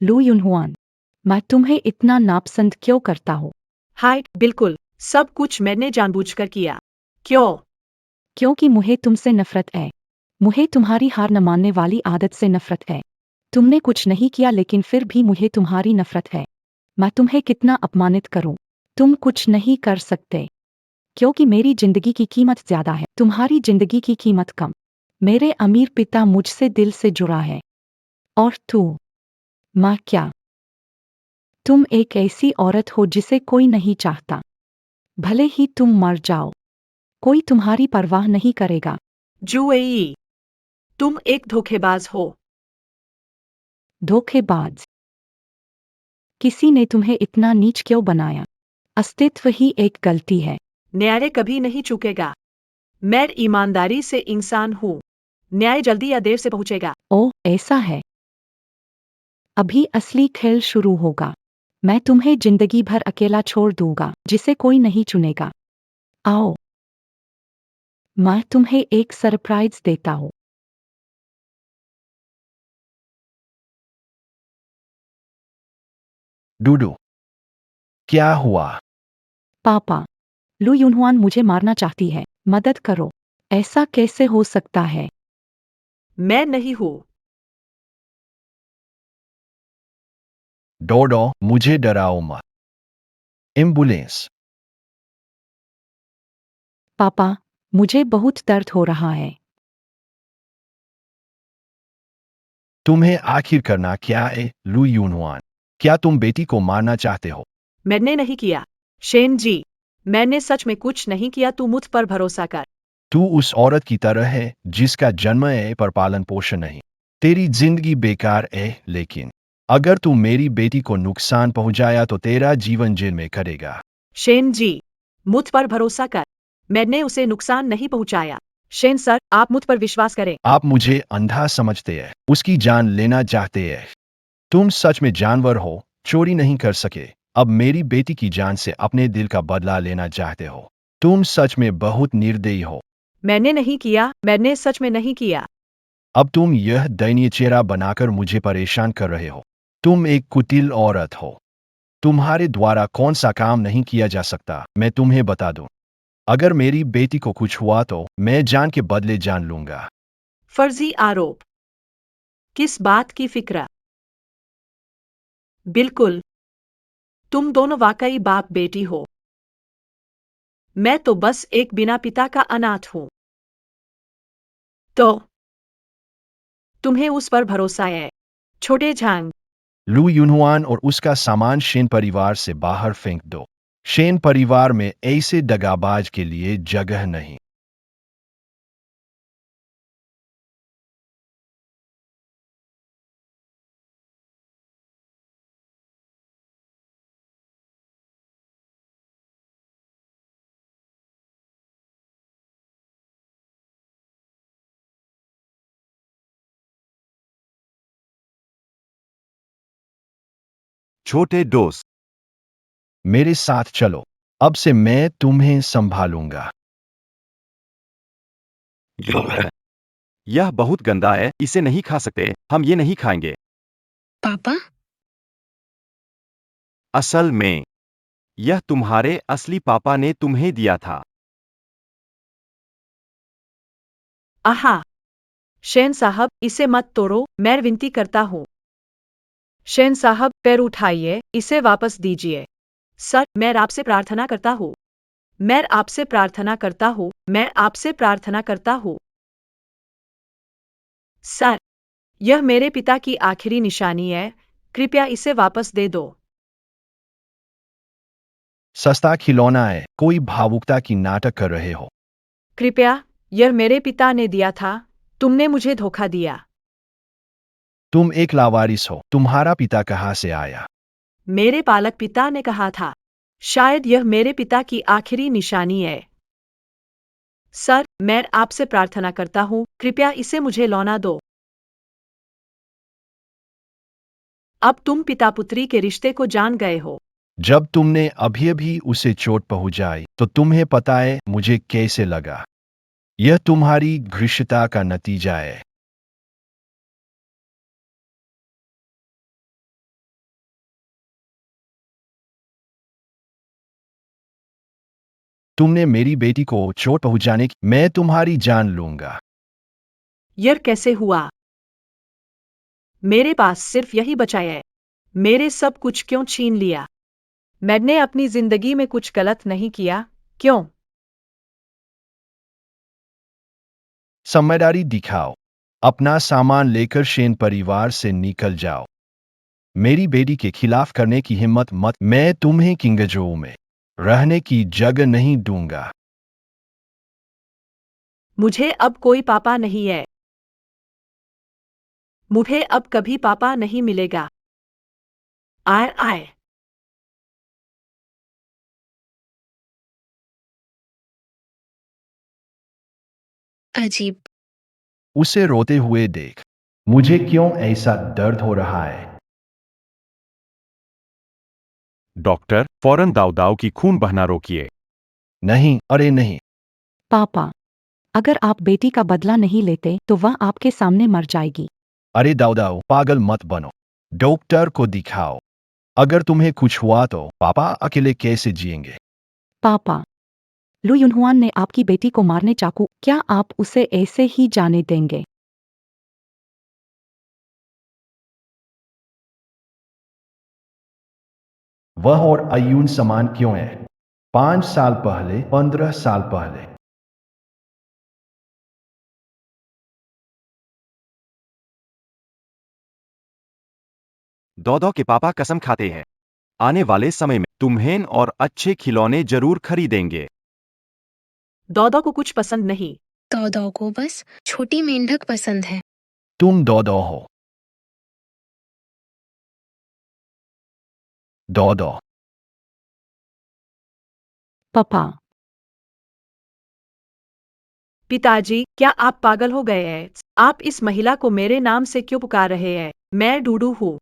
लू यूनहुआन, मैं तुम्हें इतना नापसंद क्यों करता हूँ? हाय, बिल्कुल, सब कुछ मैंने जानबूझकर किया। क्यों? क्योंकि मुझे तुमसे नफरत है। मुझे तुम्हारी हार न मानने वाली आदत से नफरत है। तुमने कुछ नहीं किया लेकिन फिर भी मुझे तुम्हारी नफरत है। मैं तुम्हें कितना अपमानित करूं? तुम कुछ नहीं कर सकते। क्योंकि मेरी जिंदगी की कीमत ज्यादा है, तुम्हारी जिंदगी की कीमत कम। मेरे अमीर पिता मुझसे दिल से जुड़ा है। और तू? मैं क्या? तुम एक ऐसी औरत हो जिसे कोई नहीं चाहता। भले ही तुम मर जाओ, कोई तुम्हारी परवाह नहीं करेगा। जुएई, तुम एक धोखेबाज हो। धोखेबाज? किसी ने तुम्हें इतना नीच क्यों बनाया? अस्तित्व ही एक गलती है। न्याय कभी नहीं चुकेगा। मैं ईमानदारी से इंसान हूँ। न्याय जल्दी या देर से पहुँचेगा। ओह, ऐसा है। अभी असली खेल शुरू होगा। मैं तुम्हें जिंदगी भर अकेला छोड़ दूंगा, जिसे कोई नहीं चुनेगा। आओ, मैं तुम्हें एक सरप्राइज देता हूँ। डूडू, क्या हुआ? पापा, लू यूनहुआन मुझे मारना चाहती है। मदद करो। ऐसा कैसे हो सकता है? मैं नहीं हूँ। डोडो, मुझे डराओ मत। एम्बुलेंस। पापा, मुझे बहुत दर्द हो रहा है। तुम्हें आखिर करना क्या है, लू यूनहुआन? क्या तुम बेटी को मारना चाहते हो? मैंने नहीं किया। शेन जी, मैंने सच में कुछ नहीं किया। तू मुझ पर भरोसा कर। तू उस औरत की तरह है जिसका जन्म है पर पालन पोषण नहीं। तेरी जिंदगी बेकार है, लेकिन अगर तू मेरी बेटी को नुकसान पहुंचाया तो तेरा जीवन जेल में करेगा। शेन जी, मुझ पर भरोसा कर। मैंने उसे नुकसान नहीं पहुँचाया। शेन सर, आप मुझ पर विश्वास करें। आप मुझे अंधा समझते हैं, उसकी जान लेना चाहते हैं। तुम सच में जानवर हो, चोरी नहीं कर सके, अब मेरी बेटी की जान से अपने दिल का बदला लेना चाहते हो। तुम सच में बहुत निर्दयी हो। मैंने नहीं किया। मैंने सच में नहीं किया। अब तुम यह दयनीय चेहरा बनाकर मुझे परेशान कर रहे हो। तुम एक कुटिल औरत हो। तुम्हारे द्वारा कौन सा काम नहीं किया जा सकता, मैं तुम्हें बता दूं। अगर मेरी बेटी को कुछ हुआ तो मैं जान के बदले जान लूंगा। फर्जी आरोप। किस बात की फिक्र? बिल्कुल, तुम दोनों वाकई बाप बेटी हो। मैं तो बस एक बिना पिता का अनाथ हूं। तो तुम्हें उस पर भरोसा है? छोटे झांग, लू यूनहुआन और उसका सामान शेन परिवार से बाहर फेंक दो। शेन परिवार में ऐसे दगाबाज के लिए जगह नहीं। छोटे दोस्त, मेरे साथ चलो, अब से मैं तुम्हें संभालूंगा। यह बहुत गंदा है, इसे नहीं खा सकते, हम ये नहीं खाएंगे। पापा, असल में यह तुम्हारे असली पापा ने तुम्हें दिया था। आहा। शेन साहब, इसे मत तोड़ो, मैं विनती करता हूँ। शेन साहब, पैर उठाइए, इसे वापस दीजिए। सर, मैं आपसे प्रार्थना करता हूँ। मैं आपसे प्रार्थना करता हूँ। मैं आपसे प्रार्थना करता हूँ। सर, यह मेरे पिता की आखिरी निशानी है। कृपया इसे वापस दे दो। सस्ता खिलौना है, कोई भावुकता की नाटक कर रहे हो। कृपया, यह मेरे पिता ने दिया था। तुमने मुझे धोखा दिया। तुम एक लावारिस हो। तुम्हारा पिता कहाँ से आया? मेरे पालक पिता ने कहा था। शायद यह मेरे पिता की आखिरी निशानी है। सर, मैं आपसे प्रार्थना करता हूँ, कृपया इसे मुझे लौटा दो। अब तुम पिता पुत्री के रिश्ते को जान गए हो। जब तुमने अभी अभी उसे चोट पहुंचाई तो तुम्हें पता है मुझे कैसे लगा। यह तुम्हारी घृष्टता का नतीजा है। तुमने मेरी बेटी को चोट पहुंचाने की, मैं तुम्हारी जान लूंगा। यह कैसे हुआ? मेरे पास सिर्फ यही बचा है। मेरे सब कुछ क्यों छीन लिया? मैंने अपनी जिंदगी में कुछ गलत नहीं किया, क्यों? समझदारी दिखाओ। अपना सामान लेकर शेन परिवार से निकल जाओ। मेरी बेटी के खिलाफ करने की हिम्मत मत। मैं तुम्हें किंगजो में रहने की जगह नहीं दूंगा। मुझे अब कोई पापा नहीं है। मुझे अब कभी पापा नहीं मिलेगा। आए आए। अजीब। उसे रोते हुए देख। मुझे क्यों ऐसा दर्द हो रहा है? डॉक्टर, फौरन दाऊ दाऊ की खून बहना रोकिए। नहीं, अरे नहीं। पापा, अगर आप बेटी का बदला नहीं लेते तो वह आपके सामने मर जाएगी। अरे दाऊदाऊ, पागल मत बनो। डॉक्टर को दिखाओ। अगर तुम्हें कुछ हुआ तो पापा अकेले कैसे जिएंगे? पापा, लू युनहुआन ने आपकी बेटी को मारने चाकू, क्या आप उसे ऐसे ही जाने देंगे? वह और अयून समान क्यों है? 5 साल पहले, 15 साल पहले। दौदौ के पापा कसम खाते हैं, आने वाले समय में तुम्हें और अच्छे खिलौने जरूर खरीदेंगे। दौदौ को कुछ पसंद नहीं। दौदौ को बस छोटी मेंढक पसंद है। तुम दौदौ हो। दौदौ। पापा, पिताजी, क्या आप पागल हो गए हैं? आप इस महिला को मेरे नाम से क्यों पुकार रहे हैं? मैं डूडू हूँ।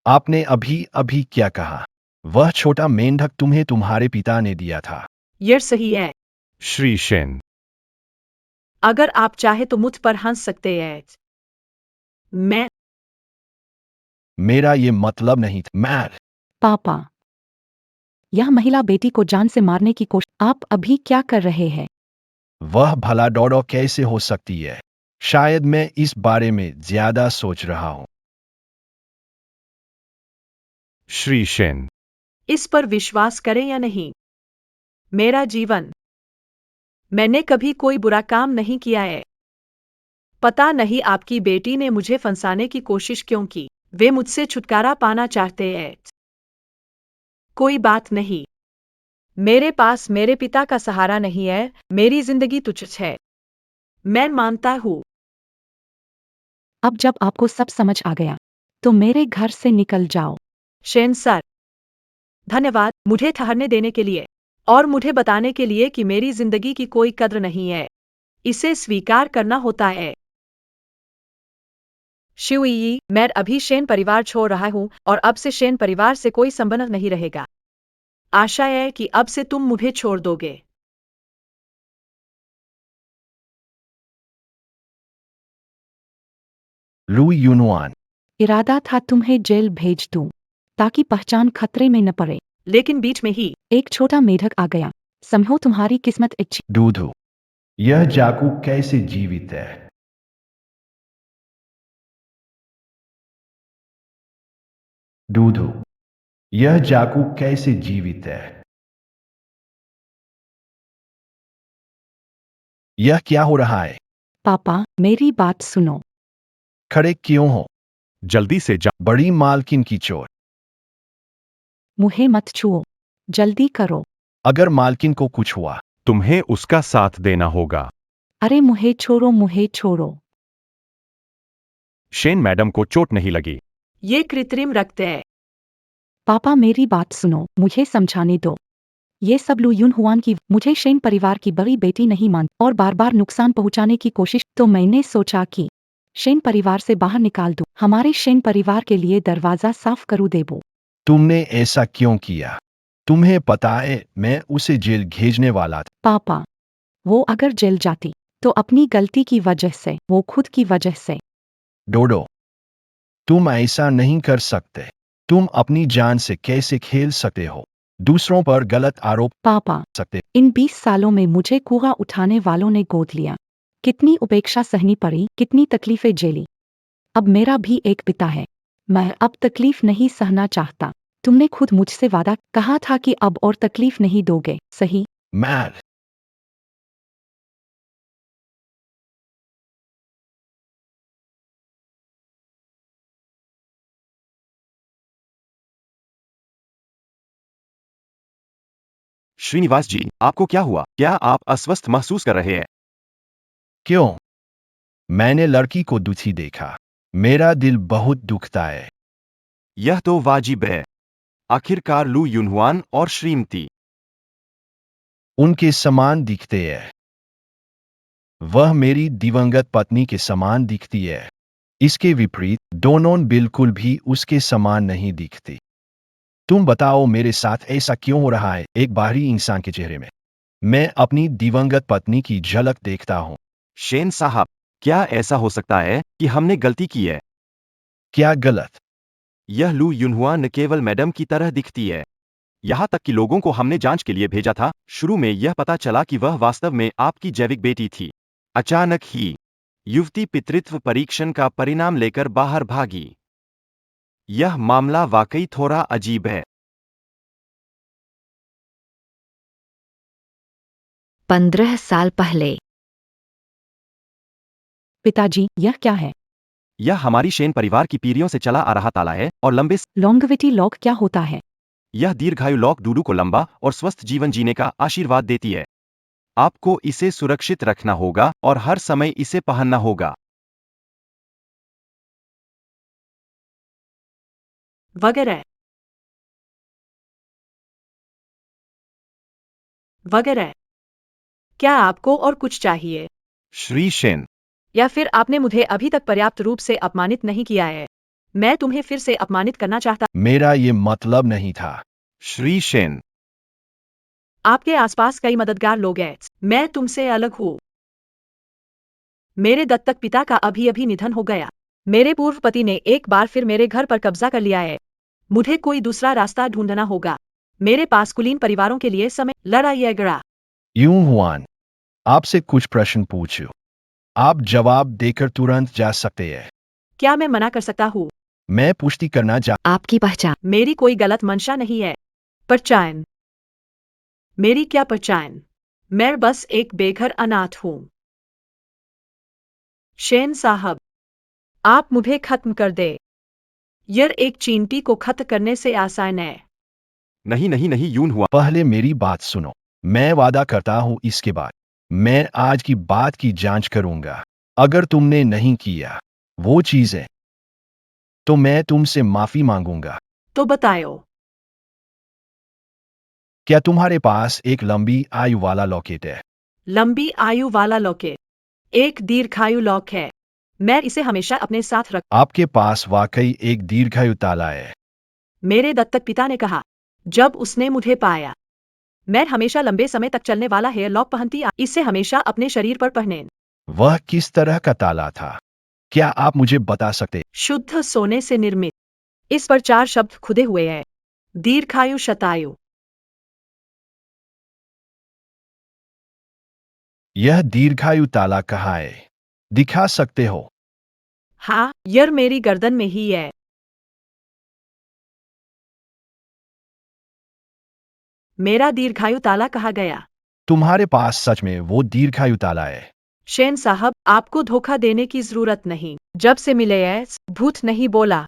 आपने अभी अभी क्या कहा? वह छोटा मेंढक तुम्हें तुम्हारे पिता ने दिया था। यह सही है। श्री शेन, अगर आप चाहे तो मुझ पर हंस सकते हैं। मैं मेरा ये मतलब नहीं था। मैं पापा, यह महिला बेटी को जान से मारने की कोशिश, आप अभी क्या कर रहे हैं? वह भला डौडौ कैसे हो सकती है? शायद मैं इस बारे में ज्यादा सोच रहा हूं। श्री शेन, इस पर विश्वास करें या नहीं, मेरा जीवन, मैंने कभी कोई बुरा काम नहीं किया है। पता नहीं आपकी बेटी ने मुझे फंसाने की कोशिश क्यों की। वे मुझसे छुटकारा पाना चाहते हैं। कोई बात नहीं। मेरे पास मेरे पिता का सहारा नहीं है। मेरी जिंदगी तुच्छ है। मैं मानता हूँ। अब जब आपको सब समझ आ गया, तो मेरे घर से निकल जाओ। शेन सर, धन्यवाद मुझे ठहरने देने के लिए और मुझे बताने के लिए कि मेरी जिंदगी की कोई कद्र नहीं है। इसे स्वीकार करना होता है। शिवई, मैं अभी शेन परिवार छोड़ रहा हूँ और अब से शेन परिवार से कोई संबंध नहीं रहेगा। आशा है कि अब से तुम मुझे छोड़ दोगे। लू यूनुआन। इरादा था तुम्हें जेल भेज दूं, ताकि पहचान खतरे में न पड़े। लेकिन बीच में ही एक छोटा मेढक आ गया। समझो तुम्हारी किस्मत अच्छी। दूधू। यह जाकू कैसे जीवित है? दूधू। यह जाकू कैसे जीवित है? यह क्या हो रहा है? पापा, मेरी बात सुनो। खड़े क्यों हो? जल्दी से जा। बड़ी मालकिन की चोट। मुझे मत छुओ, जल्दी करो। अगर मालकिन को कुछ हुआ? तुम्हें उसका साथ देना होगा। अरे मुझे छोड़ो, मुझे छोड़ो। शेन मैडम को चोट नहीं लगी। ये कृत्रिम रक्त है। पापा मेरी बात सुनो, मुझे समझाने दो। ये सब लू यून हुआन की, मुझे शेन परिवार की बड़ी बेटी नहीं मान और बार बार नुकसान पहुंचाने की कोशिश, तो मैंने सोचा कि शेन परिवार से बाहर निकाल दूं, हमारे शेन परिवार के लिए दरवाजा साफ करूं देबो। तुमने ऐसा क्यों किया? तुम्हें पता है मैं उसे जेल भेजने वाला था। पापा, वो अगर जेल जाती तो अपनी गलती की वजह से, वो खुद की वजह से। डोडो, तुम ऐसा नहीं कर सकते। तुम अपनी जान से कैसे खेल सकते हो? दूसरों पर गलत आरोप पापा, सकते। इन 20 सालों में मुझे कूड़ा उठाने वालों ने गोद लिया, कितनी उपेक्षा सहनी पड़ी, कितनी तकलीफें झेली। अब मेरा भी एक पिता है, मैं अब तकलीफ नहीं सहना चाहता। तुमने खुद मुझसे वादा कहा था कि अब और तकलीफ नहीं दोगे, सही? मैड, श्रीनिवास जी, आपको क्या हुआ? क्या आप अस्वस्थ महसूस कर रहे हैं? क्यों? मैंने लड़की को दुखी देखा। मेरा दिल बहुत दुखता है। यह तो वाजिब है। आखिरकार लू यूनहुआन और श्रीमती उनके समान दिखते हैं। वह मेरी दिवंगत पत्नी के समान दिखती है। इसके विपरीत दोनों बिल्कुल भी उसके समान नहीं दिखती। तुम बताओ मेरे साथ ऐसा क्यों हो रहा है? एक बाहरी इंसान के चेहरे में मैं अपनी दिवंगत पत्नी की झलक देखता हूं। शेन साहब, क्या ऐसा हो सकता है कि हमने गलती की है? क्या गलत? यह लू यूनहुआ न केवल मैडम की तरह दिखती है। यहाँ तक कि लोगों को हमने जांच के लिए भेजा था, शुरू में यह पता चला कि वह वास्तव में आपकी जैविक बेटी थी। अचानक ही युवती पितृत्व परीक्षण का परिणाम लेकर बाहर भागी। यह मामला वाकई थोड़ा अजीब है। 15 साल पहले। पिताजी, यह क्या है? यह हमारी शेन परिवार की पीढ़ियों से चला आ रहा ताला है और लंबे लॉन्गविटी लॉक क्या होता है? यह दीर्घायु लॉक डूडू को लंबा और स्वस्थ जीवन जीने का आशीर्वाद देती है। आपको इसे सुरक्षित रखना होगा और हर समय इसे पहनना होगा। वगैरह वगैरह। क्या आपको और कुछ चाहिए? श्री शेन, या फिर आपने मुझे अभी तक पर्याप्त रूप से अपमानित नहीं किया है? मैं तुम्हें फिर से अपमानित करना चाहता। मेरा ये मतलब नहीं था। श्री शेन, आपके आसपास कई मददगार लोग हैं। मैं तुमसे अलग हूँ। मेरे दत्तक पिता का अभी अभी निधन हो गया। मेरे पूर्व पति ने एक बार फिर मेरे घर पर कब्जा कर लिया है। मुझे कोई दूसरा रास्ता ढूंढना होगा। मेरे पास कुलीन परिवारों के लिए समय लड़ाइएगा। यूं हुआन, आपसे कुछ प्रश्न पूछूं। आप जवाब देकर तुरंत जा सकते हैं। क्या मैं मना कर सकता हूँ? मैं पुष्टि करना आपकी पहचान। मेरी कोई गलत मंशा नहीं है। पहचान? मेरी क्या पहचान? मैं बस एक बेघर अनाथ हूँ। शेन साहब, आप मुझे खत्म कर दे। यह एक चींटी को खत्म करने से आसान है। नहीं नहीं नहीं यूनहुआ। पहले मेरी बात सुनो। मैं वादा करता हूं इसके बाद मैं आज की बात की जांच करूंगा। अगर तुमने नहीं किया वो चीजें तो मैं तुमसे माफी मांगूंगा। तो बताओ। क्या तुम्हारे पास एक लंबी आयु वाला लॉकेट है? लंबी आयु वाला लॉकेट एक दीर्घायु लॉक है। मैं इसे हमेशा अपने साथ रख। आपके पास वाकई एक दीर्घायु ताला है। मेरे दत्तक पिता ने कहा जब उसने मुझे पाया। मैं हमेशा लंबे समय तक चलने वाला हेयर लॉक पहनती। इसे हमेशा अपने शरीर पर पहने। वह किस तरह का ताला था? क्या आप मुझे बता सकते? शुद्ध सोने से निर्मित। इस पर 4 शब्द खुदे हुए हैं। दीर्घायु शतायु। यह दीर्घायु ताला कहाँ है? दिखा सकते हो? हाँ, यह मेरी गर्दन में ही है। मेरा दीर्घायु ताला कहा गया। तुम्हारे पास सच में वो दीर्घायु ताला है? शेन साहब, आपको धोखा देने की जरूरत नहीं। जब से मिले हैं, भूत नहीं बोला।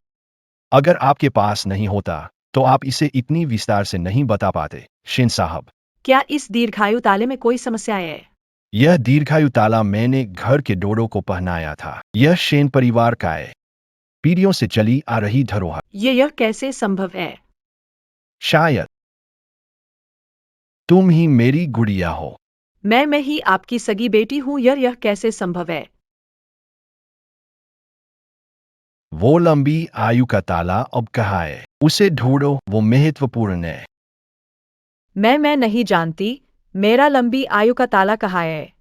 अगर आपके पास नहीं होता तो आप इसे इतनी विस्तार से नहीं बता पाते, शेन साहब। क्या इस दीर्घायु ताले में कोई समस्या है? यह दीर्घायु ताला मैंने घर के डोडो को पहनाया था। यह शेन परिवार का है। पीढ़ियों से चली आ रही धरोहर। यह कैसे संभव है? शायद तुम ही मेरी गुड़िया हो। मैं ही आपकी सगी बेटी हूँ। यह कैसे संभव है? वो लंबी आयु का ताला अब कहाँ है? उसे ढूंढो, वो महत्वपूर्ण है। मैं नहीं जानती। मेरा लंबी आयु का ताला कहाँ है?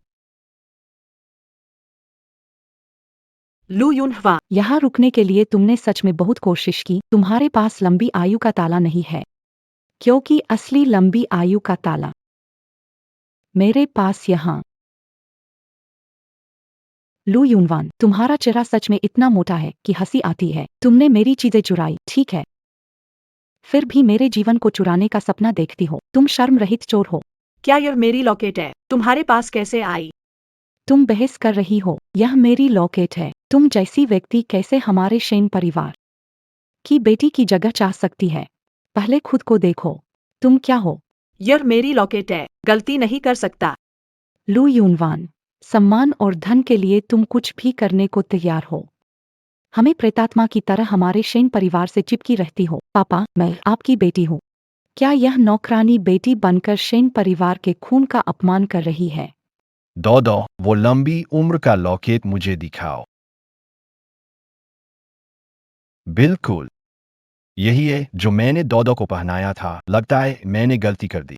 लू यूनहवा। यहाँ रुकने के लिए तुमने सच में बहुत कोशिश की। तुम्हारे पास लंबी आयु का ताला नहीं है, क्योंकि असली लंबी आयु का ताला मेरे पास यहाँ। लू यूनवान, तुम्हारा चेहरा सच में इतना मोटा है कि हंसी आती है। तुमने मेरी चीजें चुराई, ठीक है, फिर भी मेरे जीवन को चुराने का सपना देखती हो। तुम शर्म रहित चोर हो। क्या यह मेरी लॉकेट है? तुम्हारे पास कैसे आई? तुम बहस कर रही हो। यह मेरी लॉकेट है। तुम जैसी व्यक्ति कैसे हमारे शेन परिवार की बेटी की जगह चाह सकती है? पहले खुद को देखो, तुम क्या हो? यह मेरी लॉकेट है। गलती नहीं कर सकता। लू यूनवान, सम्मान और धन के लिए तुम कुछ भी करने को तैयार हो। हमें प्रेतात्मा की तरह हमारे शेन परिवार से चिपकी रहती हो। पापा, मैं आपकी बेटी हूँ। क्या यह नौकरानी बेटी बनकर शेन परिवार के खून का अपमान कर रही है? दो वो लंबी उम्र का लॉकेट मुझे दिखाओ। बिल्कुल यही है जो मैंने दो को पहनाया था। लगता है मैंने गलती कर दी।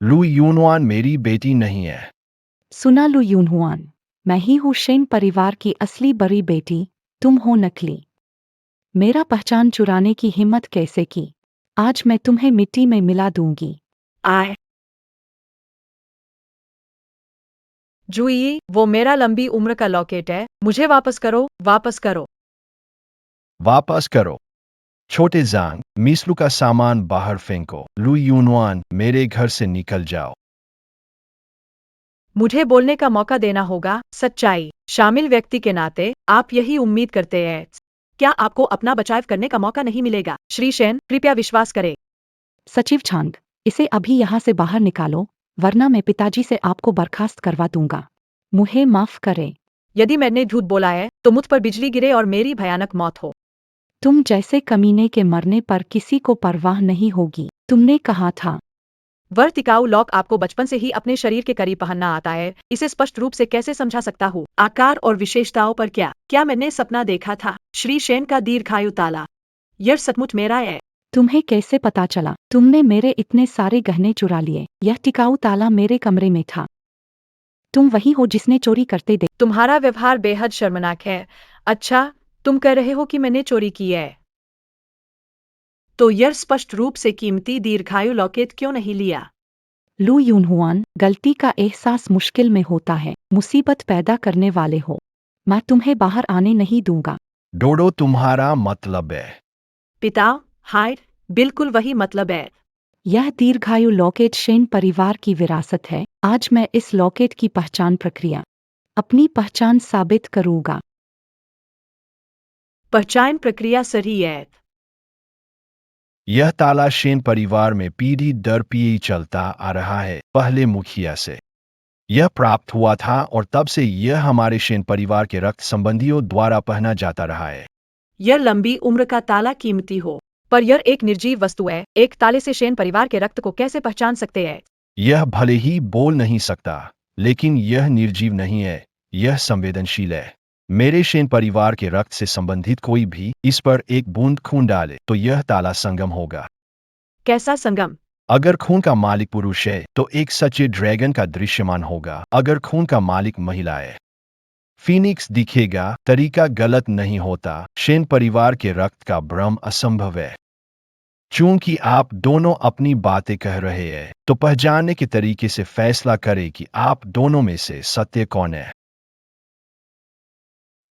लू यूनवान मेरी बेटी नहीं है। सुना लू यूनहुआन, मैं ही हूँ शेन परिवार की असली बड़ी बेटी। तुम हो नकली। मेरा पहचान चुराने की हिम्मत कैसे की? आज मैं तुम्हें मिट्टी में मिला दूंगी। आए जूई, वो मेरा लंबी उम्र का लॉकेट है। मुझे वापस करो, वापस करो। वापस करो। छोटे जांग, मिसलू का सामान बाहर फेंको। लू यूनवान, मेरे घर से निकल जाओ। मुझे बोलने का मौका देना होगा। सच्चाई शामिल व्यक्ति के नाते आप यही उम्मीद करते हैं। क्या आपको अपना बचाव करने का मौका नहीं मिलेगा? श्री शेन, कृपया विश्वास करें। सचिव छांग, इसे अभी यहाँ से बाहर निकालो, वरना मैं पिताजी से आपको बर्खास्त करवा दूंगा। मुझे माफ करें। यदि मैंने झूठ बोला है तो मुझ पर बिजली गिरे और मेरी भयानक मौत हो। तुम जैसे कमीने के मरने पर किसी को परवाह नहीं होगी। तुमने कहा था। वह टिकाऊ लॉक आपको बचपन से ही अपने शरीर के करीब पहनना आता है। इसे स्पष्ट रूप से कैसे समझा सकता हूँ? आकार और विशेषताओं पर क्या मैंने सपना देखा था? श्री शेन का दीर्घायु ताला। यह सचमुच मेरा है। तुम्हें कैसे पता चला? तुमने मेरे इतने सारे गहने चुरा लिए। यह टिकाऊ ताला मेरे कमरे में था। तुम वही हो जिसने चोरी करते दे। तुम्हारा व्यवहार बेहद शर्मनाक है। अच्छा, तुम कह रहे हो कि मैंने चोरी की है, तो यह स्पष्ट रूप से कीमती दीर्घायु लॉकेट क्यों नहीं लिया? लू यूनहुआन, गलती का एहसास मुश्किल में होता है। मुसीबत पैदा करने वाले हो। मैं तुम्हें बाहर आने नहीं दूंगा। डोडो तुम्हारा मतलब है? पिता, हाय, बिल्कुल वही मतलब है। यह दीर्घायु लॉकेट शेन परिवार की विरासत है। आज मैं इस लॉकेट की पहचान प्रक्रिया अपनी पहचान साबित करूंगा। पहचान प्रक्रिया सही है। यह ताला शेन परिवार में पीढ़ी दर पीढ़ी चलता आ रहा है। पहले मुखिया से यह प्राप्त हुआ था और तब से यह हमारे शेन परिवार के रक्त संबंधियों द्वारा पहना जाता रहा है। यह लंबी उम्र का ताला कीमती हो, पर यह एक निर्जीव वस्तु है। एक ताले से शेन परिवार के रक्त को कैसे पहचान सकते हैं? यह भले ही बोल नहीं सकता, लेकिन यह निर्जीव नहीं है, यह संवेदनशील है। मेरे शेन परिवार के रक्त से संबंधित कोई भी इस पर एक बूंद खून डाले तो यह ताला संगम होगा। कैसा संगम? अगर खून का मालिक पुरुष है तो एक सच्चे ड्रैगन का दृश्यमान होगा। अगर खून का मालिक महिला है, फीनिक्स दिखेगा। तरीका गलत नहीं होता। शेन परिवार के रक्त का भ्रम असंभव है। चूंकि आप दोनों अपनी बातें कह रहे हैं, तो पहचानने के तरीके से फैसला करें कि आप दोनों में से सत्य कौन है।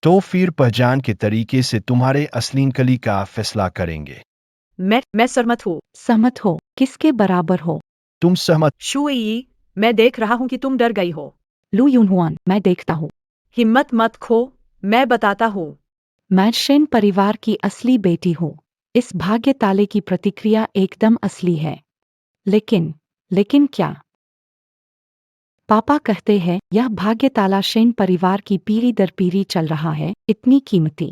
तो फिर पहचान के तरीके से तुम्हारे असली नकली का फैसला करेंगे। मैं सहमत हूँ। सहमत हो? किसके बराबर हो? तुम सहमत? शुई, मैं देख रहा हूँ कि तुम डर गई हो। लू यूनहुआन, मैं देखता हूँ। हिम्मत मत खो, मैं बताता हूँ। मैं शेन परिवार की असली बेटी हूँ। इस भाग्य ताले की प्रतिक्रिया एकदम असली है। लेकिन क्या? पापा कहते हैं यह भाग्य ताला शेन परिवार की पीढ़ी दर पीढ़ी चल रहा है। इतनी कीमती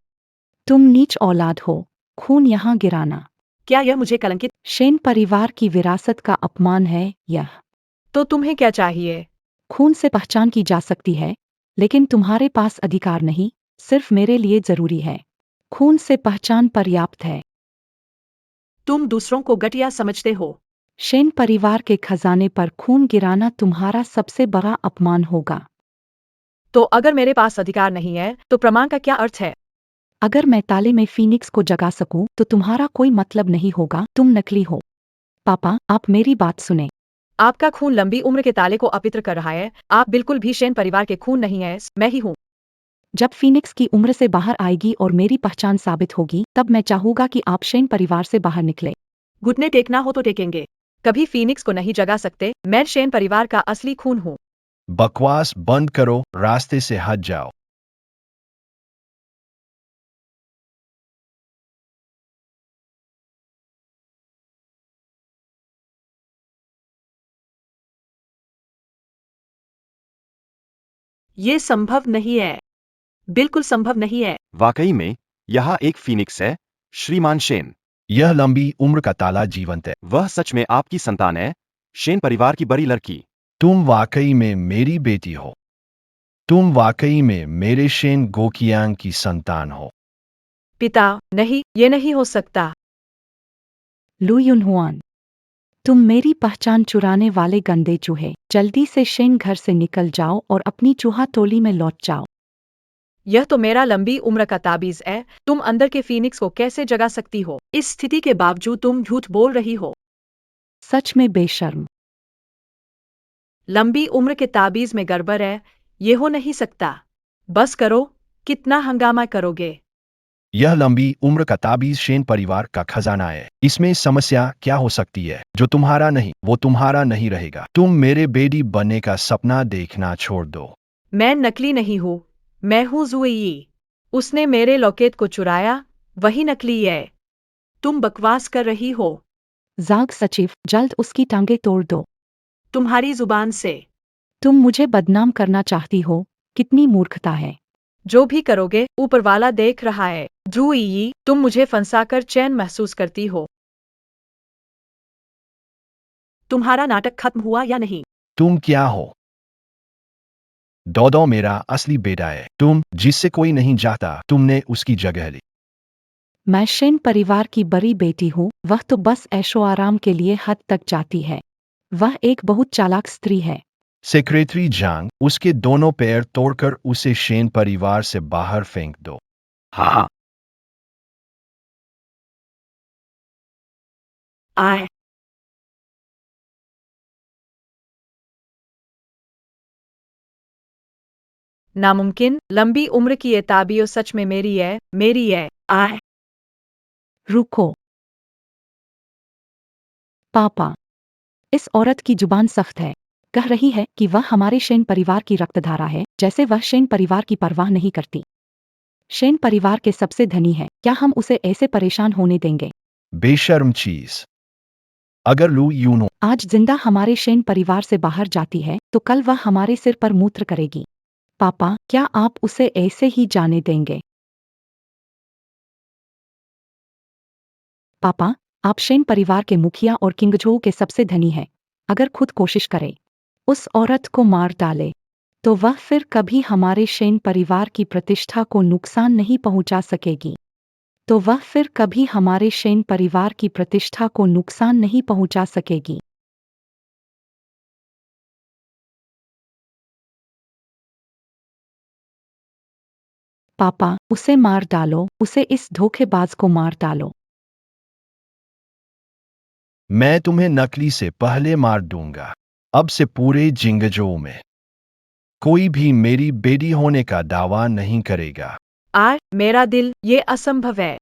तुम नीच औलाद हो, खून यहाँ गिराना। क्या यह मुझे कलंकित? शेन परिवार की विरासत का अपमान है यह। तो तुम्हें क्या चाहिए? खून से पहचान की जा सकती है, लेकिन तुम्हारे पास अधिकार नहीं, सिर्फ मेरे लिए जरूरी है। खून से पहचान पर्याप्त है। तुम दूसरों को घटिया समझते हो। शेन परिवार के खजाने पर खून गिराना तुम्हारा सबसे बड़ा अपमान होगा। तो अगर मेरे पास अधिकार नहीं है तो प्रमाण का क्या अर्थ है? अगर मैं ताले में फीनिक्स को जगा सकूं तो तुम्हारा कोई मतलब नहीं होगा, तुम नकली हो। पापा, आप मेरी बात सुने। आपका खून लंबी उम्र के ताले को अपवित्र कर रहा है। आप बिल्कुल भी शेन परिवार के खून नहीं है, मैं ही हूँ। जब फीनिक्स की उम्र से बाहर आएगी और मेरी पहचान साबित होगी, तब मैं चाहूंगा कि आप शेन परिवार से बाहर निकले। घुटने टेकना हो तो टेकेंगे। कभी फीनिक्स को नहीं जगा सकते। मैं शेन परिवार का असली खून हूँ। बकवास बंद करो, रास्ते से हट जाओ। ये संभव नहीं है। बिल्कुल संभव नहीं है। वाकई में यहाँ एक फीनिक्स है, श्रीमान शेन। यह लंबी उम्र का ताला जीवंत है। वह सच में आपकी संतान है, शेन परिवार की बड़ी लड़की। तुम वाकई में मेरी बेटी हो। तुम वाकई में मेरे शेन गोकियांग की संतान हो। पिता, नहीं, ये नहीं हो सकता। लू युनहुआन, तुम मेरी पहचान चुराने वाले गंदे चूहे, जल्दी से शेन घर से निकल जाओ और अपनी चूहा टोली में लौट जाओ। यह तो मेरा लंबी उम्र का ताबीज है। तुम अंदर के फीनिक्स को कैसे जगा सकती हो? इस स्थिति के बावजूद तुम झूठ बोल रही हो। सच में बेशर्म। लंबी उम्र के ताबीज में गड़बड़ है। ये हो नहीं सकता। बस करो। कितना हंगामा करोगे? यह लंबी उम्र का ताबीज शेन परिवार का खजाना है। इसमें समस्या क्या हो सकती है? जो तुम्हारा नहीं वो तुम्हारा नहीं रहेगा। तुम मेरे बेटी बनने का सपना देखना छोड़ दो। मैं नकली नहीं हूँ। मैं हूँ जुई। उसने मेरे लॉकेट को चुराया। वही नकली है। तुम बकवास कर रही हो। जाग सचिव, जल्द उसकी टांगे तोड़ दो। तुम्हारी जुबान से। तुम मुझे बदनाम करना चाहती हो, कितनी मूर्खता है। जो भी करोगे ऊपर वाला देख रहा है। जुई, तुम मुझे फंसाकर चैन महसूस करती हो। तुम्हारा नाटक खत्म हुआ या नहीं? तुम क्या हो? डोडो मेरा असली बेटा है। तुम जिससे कोई नहीं जाता, तुमने उसकी जगह ली। मैं शेन परिवार की बड़ी बेटी हूँ, वह तो बस ऐशो आराम के लिए हद तक जाती है। वह एक बहुत चालाक स्त्री है। सेक्रेटरी जांग, उसके दोनों पैर तोड़कर उसे शेन परिवार से बाहर फेंक दो। हाँ, आए। नामुमकिन। लंबी उम्र की ये ताबियो सच में मेरी है। मेरी है। आए। रुको। पापा, इस औरत की जुबान सख्त है। कह रही है कि वह हमारे शेन परिवार की रक्तधारा है, जैसे वह शेन परिवार की परवाह नहीं करती। शेन परिवार के सबसे धनी है, क्या हम उसे ऐसे परेशान होने देंगे? बेशर्म चीज। अगर लू यूनो आज जिंदा हमारे शेन परिवार से बाहर जाती है तो कल वह हमारे सिर पर मूत्र करेगी। पापा, क्या आप उसे ऐसे ही जाने देंगे? पापा, आप शेन परिवार के मुखिया और किंगजोऊ के सबसे धनी हैं। अगर खुद कोशिश करे, उस औरत को मार डाले, तो वह फिर कभी हमारे शेन परिवार की प्रतिष्ठा को नुकसान नहीं पहुंचा सकेगी। तो वह फिर कभी हमारे शेन परिवार की प्रतिष्ठा को नुकसान नहीं पहुंचा सकेगी। पापा, उसे मार डालो, उसे इस धोखेबाज को मार डालो। मैं तुम्हें नकली से पहले मार दूंगा। अब से पूरे जिंगजो में कोई भी मेरी बेटी होने का दावा नहीं करेगा। आए। मेरा दिल, ये असंभव है।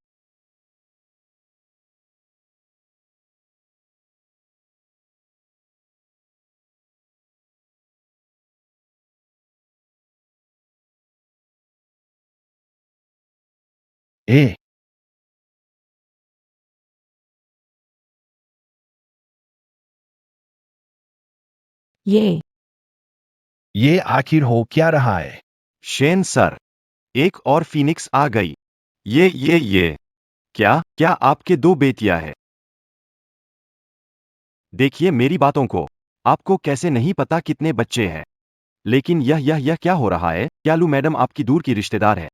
ए, ये आखिर हो क्या रहा है? शेन सर, एक और फीनिक्स आ गई। ये क्या क्या आपके दो बेटियां हैं? देखिए मेरी बातों को। आपको कैसे नहीं पता कितने बच्चे हैं? लेकिन यह क्या हो रहा है? क्या लू मैडम आपकी दूर की रिश्तेदार है?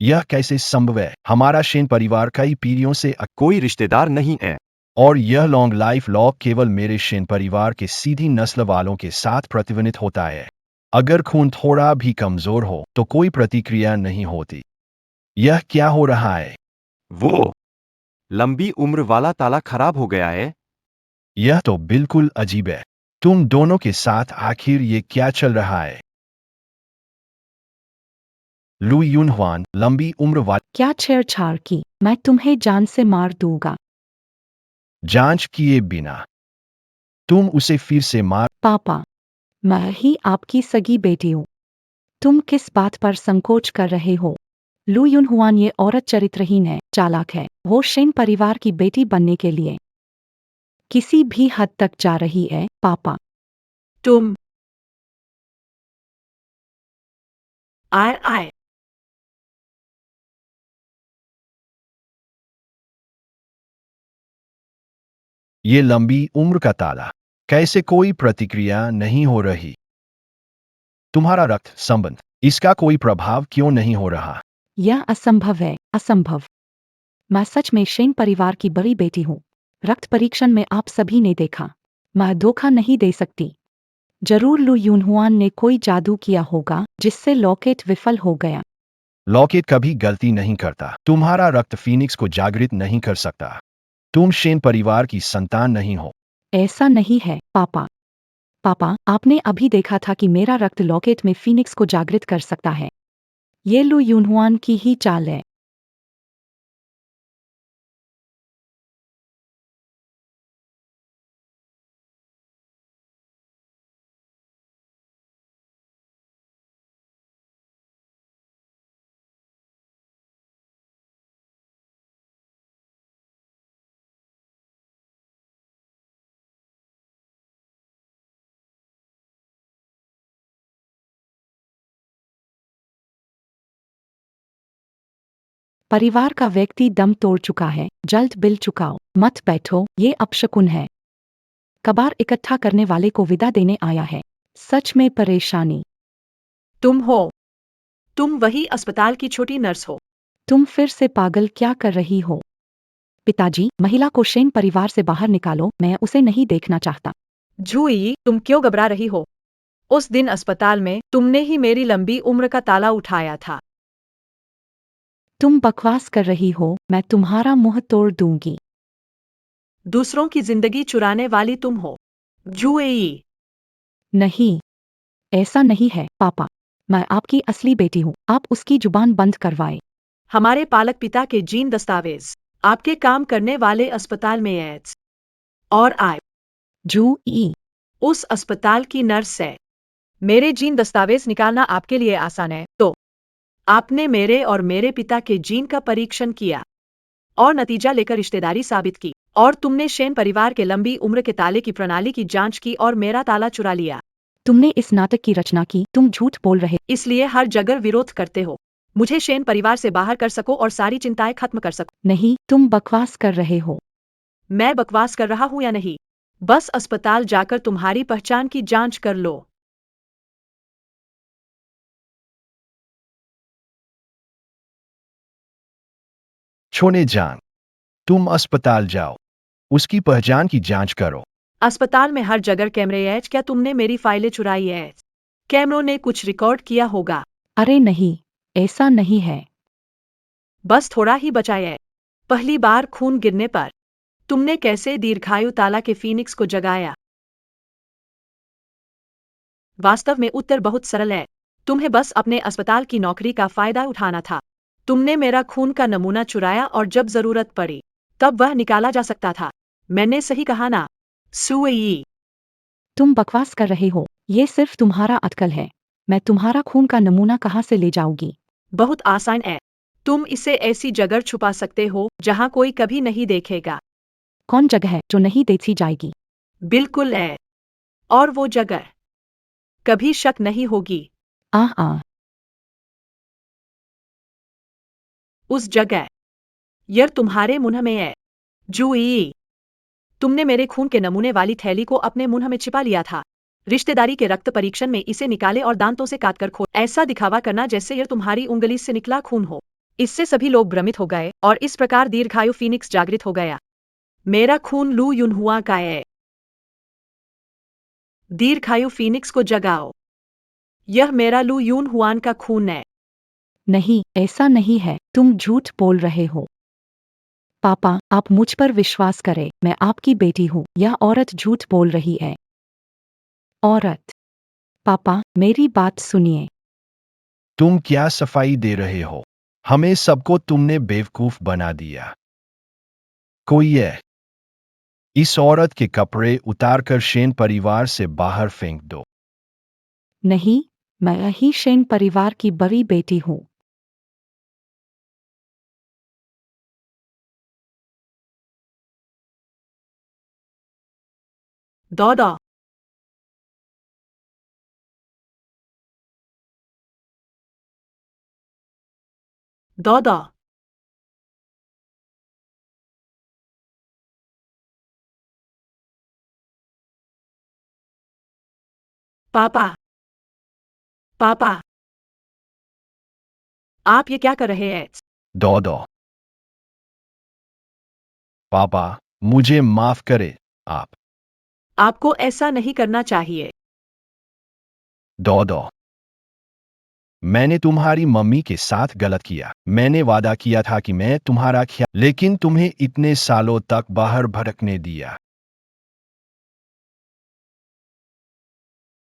यह कैसे संभव है? हमारा शेन परिवार कई पीढ़ियों से कोई रिश्तेदार नहीं है। और यह लॉन्ग लाइफ लॉ केवल मेरे शेन परिवार के सीधी नस्ल वालों के साथ प्रतिध्वनित होता है। अगर खून थोड़ा भी कमजोर हो तो कोई प्रतिक्रिया नहीं होती। यह क्या हो रहा है? वो लंबी उम्र वाला ताला खराब हो गया है। यह तो बिल्कुल अजीब है। तुम दोनों के साथ आखिर ये क्या चल रहा है? लू यूनहुआन, लंबी उम्र वाले। क्या छेड़छाड़ की? मैं तुम्हें जान से मार दूंगा। जांच किए बिना तुम उसे फिर से मार। पापा, मैं ही आपकी सगी बेटी हूँ। तुम किस बात पर संकोच कर रहे हो? लू यूनहुआन ये औरत चरित्रहीन है, चालाक है। वो शेन परिवार की बेटी बनने के लिए किसी भी हद तक जा रही है। पापा, तुम आए। ये लंबी उम्र का ताला। कैसे कोई प्रतिक्रिया नहीं हो रही? तुम्हारा रक्त संबंध, इसका कोई प्रभाव क्यों नहीं हो रहा? यह असंभव है, असंभव। मैं सच में शेन परिवार की बड़ी बेटी हूँ। रक्त परीक्षण में आप सभी ने देखा। मैं धोखा नहीं दे सकती। जरूर लू यूनहुआन ने कोई जादू किया होगा जिससे लॉकेट विफल हो गया। लॉकेट कभी गलती नहीं करता। तुम्हारा रक्त फीनिक्स को जागृत नहीं कर सकता। तुम शेन परिवार की संतान नहीं हो। ऐसा नहीं है, पापा। पापा, आपने अभी देखा था कि मेरा रक्त लॉकेट में फीनिक्स को जागृत कर सकता है। ये लू यूनहुआन की ही चाल है। परिवार का व्यक्ति दम तोड़ चुका है। जल्द बिल चुकाओ। मत बैठो, ये अपशकुन है। कबार इकट्ठा करने वाले को विदा देने आया है। सच में परेशानी। तुम वही अस्पताल की छोटी नर्स हो। तुम फिर से पागल क्या कर रही हो? पिताजी, महिला को शेन परिवार से बाहर निकालो। मैं उसे नहीं देखना चाहता। जूई, तुम क्यों घबरा रही हो? उस दिन अस्पताल में तुमने ही मेरी लंबी उम्र का ताला उठाया था। तुम बकवास कर रही हो। मैं तुम्हारा मुंह तोड़ दूंगी। दूसरों की जिंदगी चुराने वाली तुम हो। जूई, नहीं, ऐसा नहीं है, पापा। मैं आपकी असली बेटी हूँ। आप उसकी जुबान बंद करवाए। हमारे पालक पिता के जीन दस्तावेज आपके काम करने वाले अस्पताल में एड्स और आय जूई, उस अस्पताल की नर्स है। मेरे जीन दस्तावेज निकालना आपके लिए आसान है, तो आपने मेरे और मेरे पिता के जीन का परीक्षण किया और नतीजा लेकर रिश्तेदारी साबित की, और तुमने शेन परिवार के लंबी उम्र के ताले की प्रणाली की जांच की और मेरा ताला चुरा लिया। तुमने इस नाटक की रचना की। तुम झूठ बोल रहे। इसलिए हर जगह विरोध करते हो। मुझे शेन परिवार से बाहर कर सको और सारी चिंताएं खत्म कर सको। नहीं, तुम बकवास कर रहे हो। मैं बकवास कर रहा हूं या नहीं? बस अस्पताल जाकर तुम्हारी पहचान की जांच कर लो। छोने जान, तुम अस्पताल जाओ। उसकी पहचान की जांच करो। अस्पताल में हर जगह कैमरे हैं। क्या तुमने मेरी फाइलें चुराई है? कैमरों ने कुछ रिकॉर्ड किया होगा। अरे नहीं, ऐसा नहीं है। बस थोड़ा ही बचा है। पहली बार खून गिरने पर तुमने कैसे दीर्घायु ताला के फीनिक्स को जगाया? वास्तव में उत्तर बहुत सरल है। तुम्हें बस अपने अस्पताल की नौकरी का फायदा उठाना था। तुमने मेरा खून का नमूना चुराया और जब जरूरत पड़ी तब वह निकाला जा सकता था। मैंने सही कहा ना, सुई? तुम बकवास कर रहे हो। ये सिर्फ तुम्हारा अटकल है। मैं तुम्हारा खून का नमूना कहाँ से ले जाऊंगी? बहुत आसान है। तुम इसे ऐसी जगह छुपा सकते हो जहां कोई कभी नहीं देखेगा। कौन जगह है जो नहीं देखी जाएगी? बिल्कुल है। और वो जगह कभी शक नहीं होगी। आ उस जगह। यह तुम्हारे मुंह में है। जूई, तुमने मेरे खून के नमूने वाली थैली को अपने मुंह में छिपा लिया था। रिश्तेदारी के रक्त परीक्षण में इसे निकाले और दांतों से काटकर खो, ऐसा दिखावा करना जैसे यह तुम्हारी उंगली से निकला खून हो। इससे सभी लोग भ्रमित हो गए और इस प्रकार दीर्घायु फीनिक्स जागृत हो गया। मेरा खून लू युनहुआ का है। दीर्घायु फीनिक्स को जगाओ। यह मेरा लू यून हुआन का खून है। नहीं, ऐसा नहीं है, तुम झूठ बोल रहे हो। पापा, आप मुझ पर विश्वास करें, मैं आपकी बेटी हूँ। यह औरत झूठ बोल रही है। औरत। पापा, मेरी बात सुनिए। तुम क्या सफाई दे रहे हो? हमें सबको तुमने बेवकूफ बना दिया। कोई है? इस औरत के कपड़े उतारकर शेन परिवार से बाहर फेंक दो। नहीं, मैं ही शेन परिवार की बड़ी बेटी हूँ। दौड़ा। दौड़ा। पापा, पापा, आप ये क्या कर रहे हैं? दो दो। पापा, मुझे माफ करे। आप। आपको ऐसा नहीं करना चाहिए। दो दो। मैंने तुम्हारी मम्मी के साथ गलत किया। मैंने वादा किया था कि मैं तुम्हारा ख्याल, लेकिन तुम्हें इतने सालों तक बाहर भटकने दिया।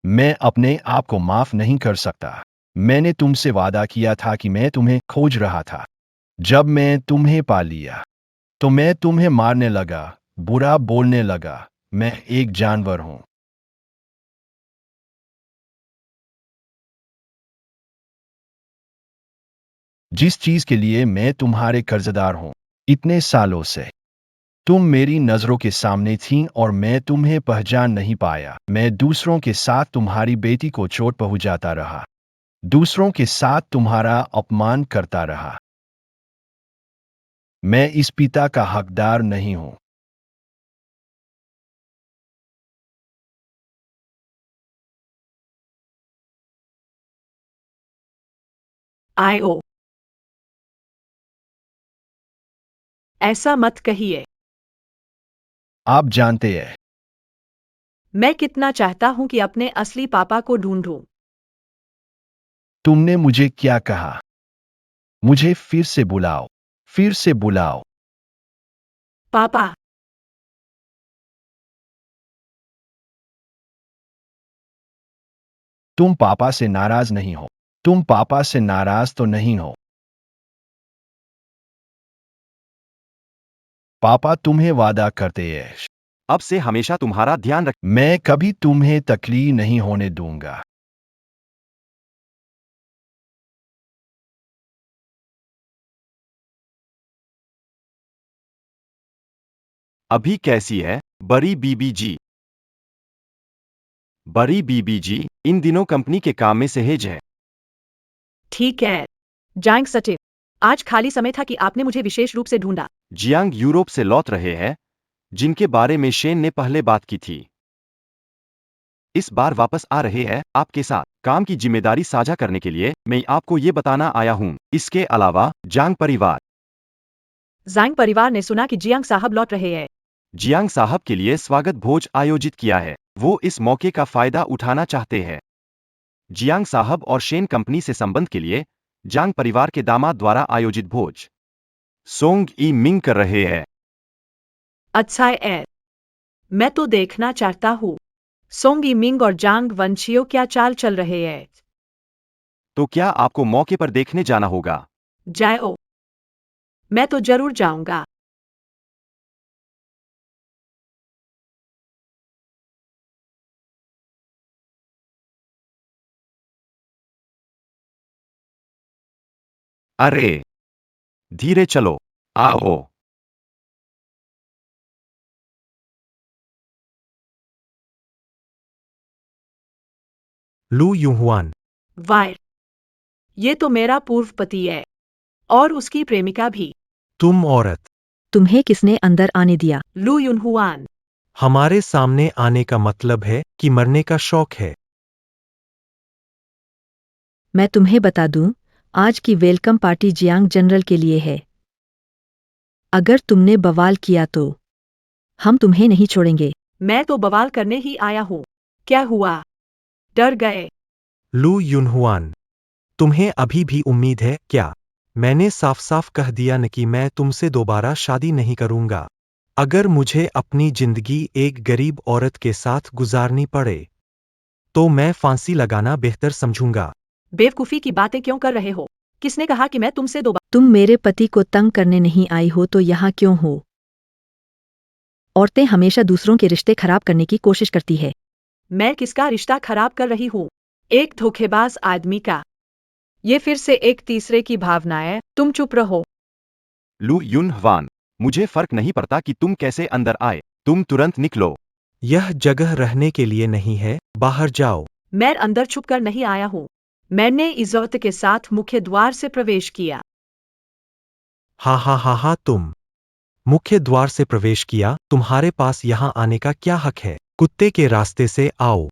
मैं अपने आप को माफ नहीं कर सकता। मैंने तुमसे वादा किया था कि मैं तुम्हें खोज रहा था। जब मैं तुम्हें पा लिया तो मैं तुम्हें मारने लगा, बुरा बोलने लगा। मैं एक जानवर हूं। जिस चीज के लिए मैं तुम्हारे कर्जदार हूं इतने सालों से। तुम मेरी नजरों के सामने थीं और मैं तुम्हें पहचान नहीं पाया। मैं दूसरों के साथ तुम्हारी बेटी को चोट पहुंचाता रहा, दूसरों के साथ तुम्हारा अपमान करता रहा। मैं इस पिता का हकदार नहीं हूं। आयो, ऐसा मत कहिए। आप जानते हैं मैं कितना चाहता हूं कि अपने असली पापा को ढूंढूं। तुमने मुझे क्या कहा? मुझे फिर से बुलाओ, फिर से बुलाओ। पापा, तुम पापा से नाराज नहीं हो? तुम पापा से नाराज तो नहीं हो? पापा तुम्हें वादा करते हैं अब से हमेशा तुम्हारा ध्यान रख। मैं कभी तुम्हें तकलीफ नहीं होने दूंगा। अभी कैसी है बड़ी बीबी जी? बड़ी बीबी जी इन दिनों कंपनी के काम में सहेज है। ठीक है। जांग सचिव, आज खाली समय था कि आपने मुझे विशेष रूप से ढूंढा। जियांग यूरोप से लौट रहे हैं, जिनके बारे में शेन ने पहले बात की थी। इस बार वापस आ रहे हैं आपके साथ काम की जिम्मेदारी साझा करने के लिए। मैं आपको ये बताना आया हूँ। इसके अलावा जांग परिवार। जांग परिवार ने सुना कि जियांग साहब लौट रहे हैं। जियांग साहब के लिए स्वागत भोज आयोजित किया है। वो इस मौके का फायदा उठाना चाहते हैं। जियांग साहब और शेन कंपनी से संबंध के लिए जांग परिवार के दामाद द्वारा आयोजित भोज सोंग ई मिंग कर रहे हैं। अच्छा है। मैं तो देखना चाहता हूँ सोंग यिमिंग और जांग वंशियों क्या चाल चल रहे हैं। तो क्या आपको मौके पर देखने जाना होगा? जाओ। मैं तो जरूर जाऊंगा। अरे धीरे चलो, आओ। लू यूहुआन। वाह, ये तो मेरा पूर्व पति है। और उसकी प्रेमिका भी। तुम औरत, तुम्हें किसने अंदर आने दिया? लू यूनहुआन। हमारे सामने आने का मतलब है कि मरने का शौक है। मैं तुम्हें बता दूं, आज की वेलकम पार्टी जियांग जनरल के लिए है। अगर तुमने बवाल किया तो हम तुम्हें नहीं छोड़ेंगे। मैं तो बवाल करने ही आया हूँ। क्या हुआ? डर गए? लू यूनहुआन, तुम्हें अभी भी उम्मीद है क्या? मैंने साफ साफ कह दिया न कि मैं तुमसे दोबारा शादी नहीं करूंगा। अगर मुझे अपनी जिंदगी एक गरीब औरत के साथ गुजारनी पड़े तो मैं फांसी लगाना बेहतर समझूंगा। बेवकूफी की बातें क्यों कर रहे हो? किसने कहा कि मैं तुमसे दोबारा? तुम मेरे पति को तंग करने नहीं आई हो तो यहाँ क्यों हो? औरतें हमेशा दूसरों के रिश्ते खराब करने की कोशिश करती है। मैं किसका रिश्ता खराब कर रही हूँ? एक धोखेबाज आदमी का। ये फिर से एक तीसरे की भावना है। तुम चुप रहो। लू युनह्वान, मुझे फर्क नहीं पड़ता कि तुम कैसे अंदर आए, तुम तुरंत निकलो। यह जगह रहने के लिए नहीं है, बाहर जाओ। मैं अंदर छुप कर नहीं आया हूँ। मैंने इज्जत के साथ मुख्य द्वार से प्रवेश किया। हा, तुम मुख्य द्वार से प्रवेश किया, तुम्हारे पास यहाँ आने का क्या हक है? कुत्ते के रास्ते से आओ।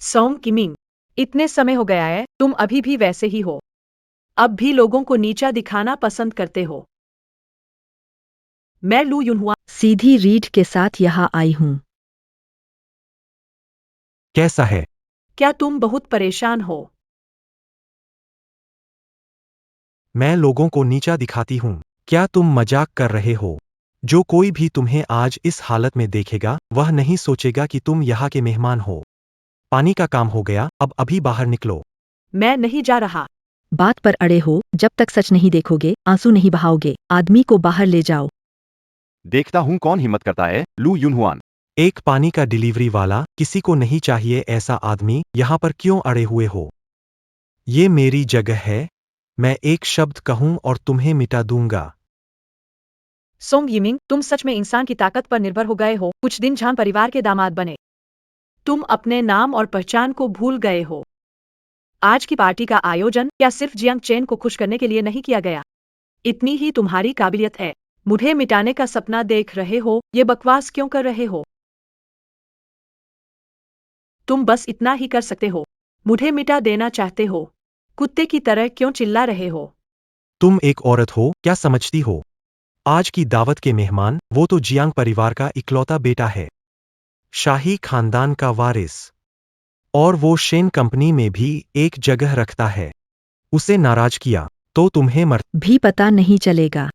सोंग किमिंग, इतने समय हो गया है, तुम अभी भी वैसे ही हो। अब भी लोगों को नीचा दिखाना पसंद करते हो। मैं लू यूनहुआ। सीधी रीढ़ के साथ यहाँ आई हूँ। कैसा है? क्या तुम बहुत परेशान हो? मैं लोगों को नीचा दिखाती हूँ? क्या तुम मजाक कर रहे हो? जो कोई भी तुम्हें आज इस हालत में देखेगा वह नहीं सोचेगा कि तुम यहाँ के मेहमान हो। पानी का काम हो गया, अब अभी बाहर निकलो। मैं नहीं जा रहा। बात पर अड़े हो, जब तक सच नहीं देखोगे, आंसू नहीं बहाओगे। आदमी को बाहर ले जाओ। देखता हूँ कौन हिम्मत करता है, लू युनह्वान। एक पानी का डिलीवरी वाला, किसी को नहीं चाहिए ऐसा आदमी, यहाँ पर क्यों अड़े हुए हो? ये मेरी जगह है, मैं एक शब्द कहूँ और तुम्हें मिटा दूंगा। सोंग यिमिंग, तुम सच में इंसान की ताकत पर निर्भर हो गए हो। कुछ दिन झांग परिवार के दामाद बने। तुम अपने नाम और पहचान को भूल गए हो। आज की पार्टी का आयोजन क्या सिर्फ जियांग चेन को खुश करने के लिए नहीं किया गया? इतनी ही तुम्हारी काबिलियत है। मुझे मिटाने का सपना देख रहे हो, ये बकवास क्यों कर रहे हो? तुम बस इतना ही कर सकते हो। मुझे मिटा देना चाहते हो। कुत्ते की तरह क्यों चिल्ला रहे हो? तुम एक औरत हो, क्या समझती हो? आज की दावत के मेहमान, वो तो जियांग परिवार का इकलौता बेटा है, शाही खानदान का वारिस। और वो शेन कंपनी में भी एक जगह रखता है। उसे नाराज किया तो तुम्हें मर। भी पता नहीं चलेगा।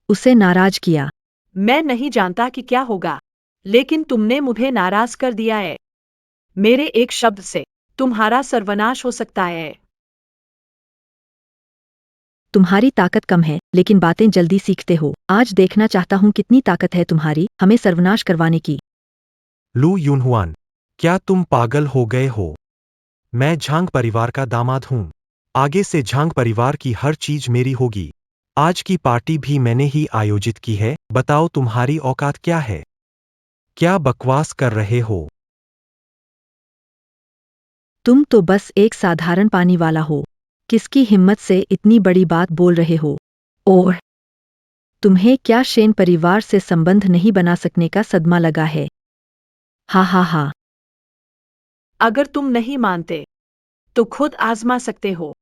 उसे नाराज किया। मैं नहीं जानता कि क्या होगा, लेकिन तुमने मुझे नाराज कर दिया है। मेरे एक शब्द से तुम्हारा सर्वनाश हो सकता है। तुम्हारी ताकत कम है, लेकिन बातें जल्दी सीखते हो। आज देखना चाहता हूँ कितनी ताकत है तुम्हारी, हमें सर्वनाश करवाने की। लू यूनहुआन, क्या तुम पागल हो गए हो? मैं झांग परिवार का दामाद हूँ। आगे से झांग परिवार की हर चीज मेरी होगी। आज की पार्टी भी मैंने ही आयोजित की है। बताओ तुम्हारी औकात क्या है? क्या बकवास कर रहे हो? तुम तो बस एक साधारण पानी वाला हो। किसकी हिम्मत से इतनी बड़ी बात बोल रहे हो? और तुम्हें क्या शेन परिवार से संबंध नहीं बना सकने का सदमा लगा है? हा। अगर तुम नहीं मानते तो खुद आजमा सकते हो।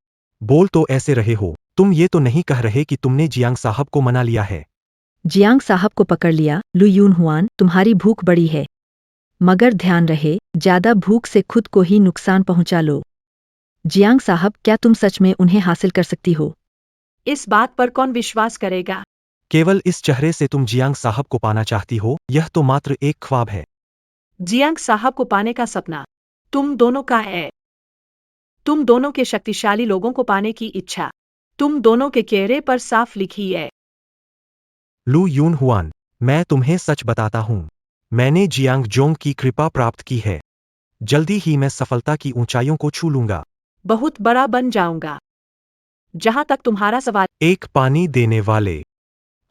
बोल तो ऐसे रहे हो, तुम ये तो नहीं कह रहे कि तुमने जियांग साहब को मना लिया है? जियांग साहब को पकड़ लिया। लू यूनहुआन, तुम्हारी भूख बड़ी है, मगर ध्यान रहे, ज्यादा भूख से खुद को ही नुकसान पहुंचा लो। जियांग साहब, क्या तुम सच में उन्हें हासिल कर सकती हो? इस बात पर कौन विश्वास करेगा? केवल इस चेहरे से तुम जियांग साहब को पाना चाहती हो? यह तो मात्र एक ख्वाब है। जियांग साहब को पाने का सपना तुम दोनों का है। तुम दोनों के शक्तिशाली लोगों को पाने की इच्छा तुम दोनों के चेहरे पर साफ लिखी है। लू यूनहुआन, मैं तुम्हें सच बताता हूँ, मैंने जियांग जोंग की कृपा प्राप्त की है। जल्दी ही मैं सफलता की ऊंचाइयों को छू लूंगा। बहुत बड़ा बन जाऊंगा। जहां तक तुम्हारा सवाल, एक पानी देने वाले,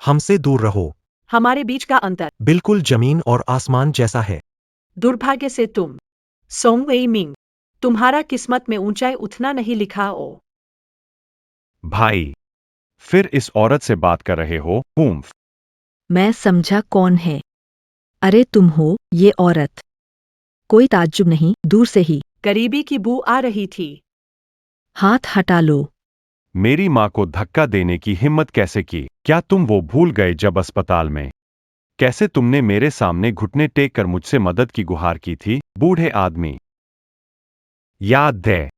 हमसे दूर रहो। हमारे बीच का अंतर बिल्कुल जमीन और आसमान जैसा है। दुर्भाग्य से तुम सोंग वेई मिंग, तुम्हारा किस्मत में ऊंचाई उतना नहीं लिखा हो। भाई, फिर इस औरत से बात कर रहे हो, हुम्फ। मैं समझा कौन है। अरे तुम हो ये औरत। कोई ताज्जुब नहीं, दूर से ही। करीबी की बू आ रही थी। हाथ हटा लो। मेरी माँ को धक्का देने की हिम्मत कैसे की? क्या तुम वो भूल गए जब अस्पताल में कैसे तुमने मेरे सामने घुटने टेक कर मुझसे मदद की गुहार की थी, बूढ़े आदमी? याद है?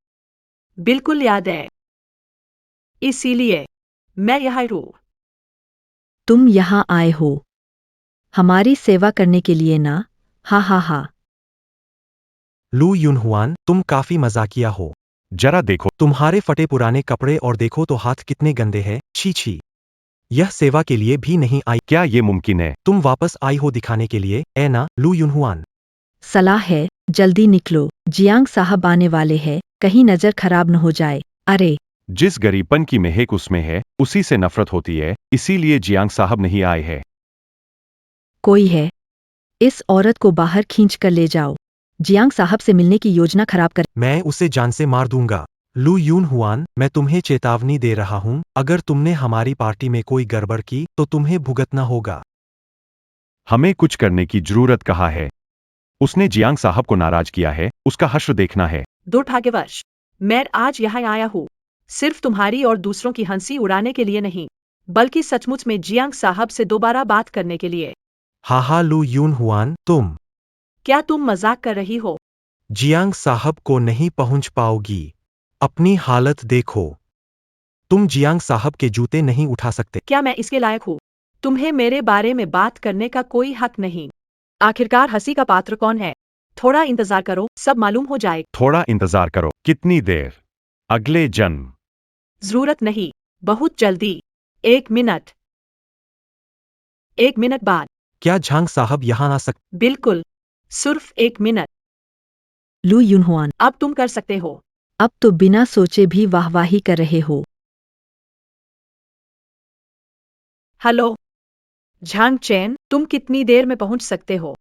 बिल्कुल याद है। इसीलिए मैं यहाँ हूँ। तुम यहाँ आए हो हमारी सेवा करने के लिए ना? हा हा हा। लू यूनहुआन, तुम काफी मजाकिया हो। जरा देखो, तुम्हारे फटे पुराने कपड़े और देखो तो हाथ कितने गंदे हैं, छी छी। यह सेवा के लिए भी नहीं आई। क्या ये मुमकिन है? तुम वापस आई हो दिखाने के लिए, ए ना, लू यूनहुआन। सलाह है जल्दी निकलो, जियांग साहब आने वाले हैं, कहीं नजर खराब न हो जाए। अरे जिस गरीबपन की महक उसमें है, उसी से नफरत होती है, इसीलिए जियांग साहब नहीं आए हैं। कोई है? इस औरत को बाहर खींच कर ले जाओ। जियांग साहब से मिलने की योजना खराब कर। मैं उसे जान से मार दूंगा। लू यूनहुआन, मैं तुम्हें चेतावनी दे रहा हूं, अगर तुमने हमारी पार्टी में कोई गड़बड़ की तो तुम्हें भुगतना होगा। हमें कुछ करने की जरूरत कहाँ है? उसने जियांग साहब को नाराज किया है, उसका हश्र देखना है। दुर्भाग्यवश मैं आज यहाँ आया हूँ सिर्फ तुम्हारी और दूसरों की हंसी उड़ाने के लिए नहीं, बल्कि सचमुच में जियांग साहब से दोबारा बात करने के लिए। हाहा लू यूनहुआन, तुम क्या तुम मजाक कर रही हो? जियांग साहब को नहीं पहुंच पाओगी। अपनी हालत देखो। तुम जियांग साहब के जूते नहीं उठा सकते। क्या मैं इसके लायक हूँ? तुम्हें मेरे बारे में बात करने का कोई हक नहीं। आखिरकार हंसी का पात्र कौन है? थोड़ा इंतजार करो, सब मालूम हो जाए। थोड़ा इंतजार करो। कितनी देर? अगले जन्म। जरूरत नहीं, बहुत जल्दी। 1 मिनट। 1 मिनट बाद। क्या झांग साहब यहाँ आ सकते? बिल्कुल, सिर्फ 1 मिनट। लू यूनहुआन, अब तुम कर सकते हो। अब तो बिना सोचे भी वाहवाही कर रहे हो। हेलो झांग चैन, तुम कितनी देर में पहुंच सकते हो?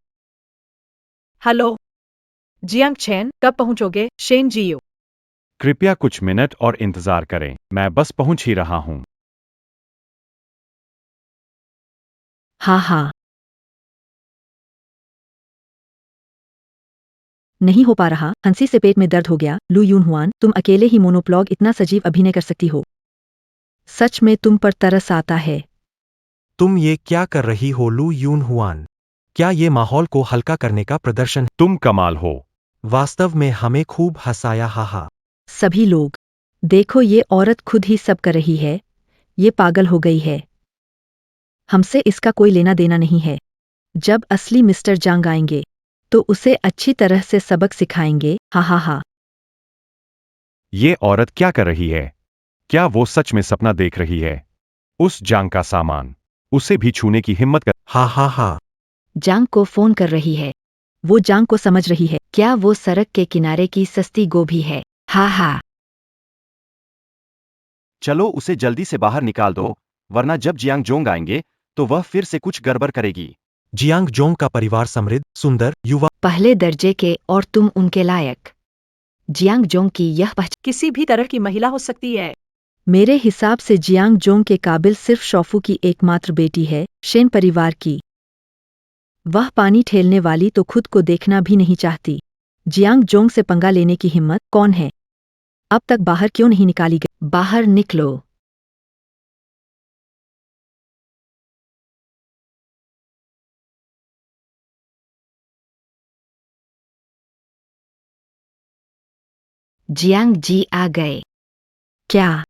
हेलो जियांग चैन, कब पहुंचोगे? शेन जियो। कृपया कुछ मिनट और इंतजार करें, मैं बस पहुंच ही रहा हूं। हा हा। नहीं हो पा रहा, हंसी से पेट में दर्द हो गया। लू यूनहुआन, तुम अकेले ही मोनोप्लॉग इतना सजीव अभिनय कर सकती हो। सच में तुम पर तरस आता है। तुम ये क्या कर रही हो लू यूनहुआन? क्या ये माहौल को हल्का करने का प्रदर्शन है? तुम कमाल हो। वास्तव में हमें खूब हंसाया, हाहा। सभी लोग देखो, ये औरत खुद ही सब कर रही है। ये पागल हो गई है। हमसे इसका कोई लेना देना नहीं है। जब असली मिस्टर जांग आएंगे तो उसे अच्छी तरह से सबक सिखाएंगे। हा हा हा। ये औरत क्या कर रही है? क्या वो सच में सपना देख रही है? उस जांग का सामान, उसे भी छूने की हिम्मत कर। हा हा हा। जांग को फोन कर रही है। वो जांग को समझ रही है। क्या वो सड़क के किनारे की सस्ती गोभी है? हा हा। चलो उसे जल्दी से बाहर निकाल दो, वरना जब जियांग जोंग आएंगे तो वह फिर से कुछ गड़बड़ करेगी। जियांग जोंग का परिवार समृद्ध, सुंदर, युवा। पहले दर्जे के और तुम उनके लायक। जियांग जोंग की यह पहचान। किसी भी तरह की महिला हो सकती है। मेरे हिसाब से जियांग जोंग के काबिल सिर्फ शोफू की एकमात्र बेटी है, शेन परिवार की। वह पानी ठेलने वाली तो खुद को देखना भी नहीं चाहती। जियांग जोंग से पंगा लेने की हिम्मत कौन है? अब तक बाहर क्यों नहीं निकाली गई? बाहर निकलो। जियांग जी आ गए। क्या?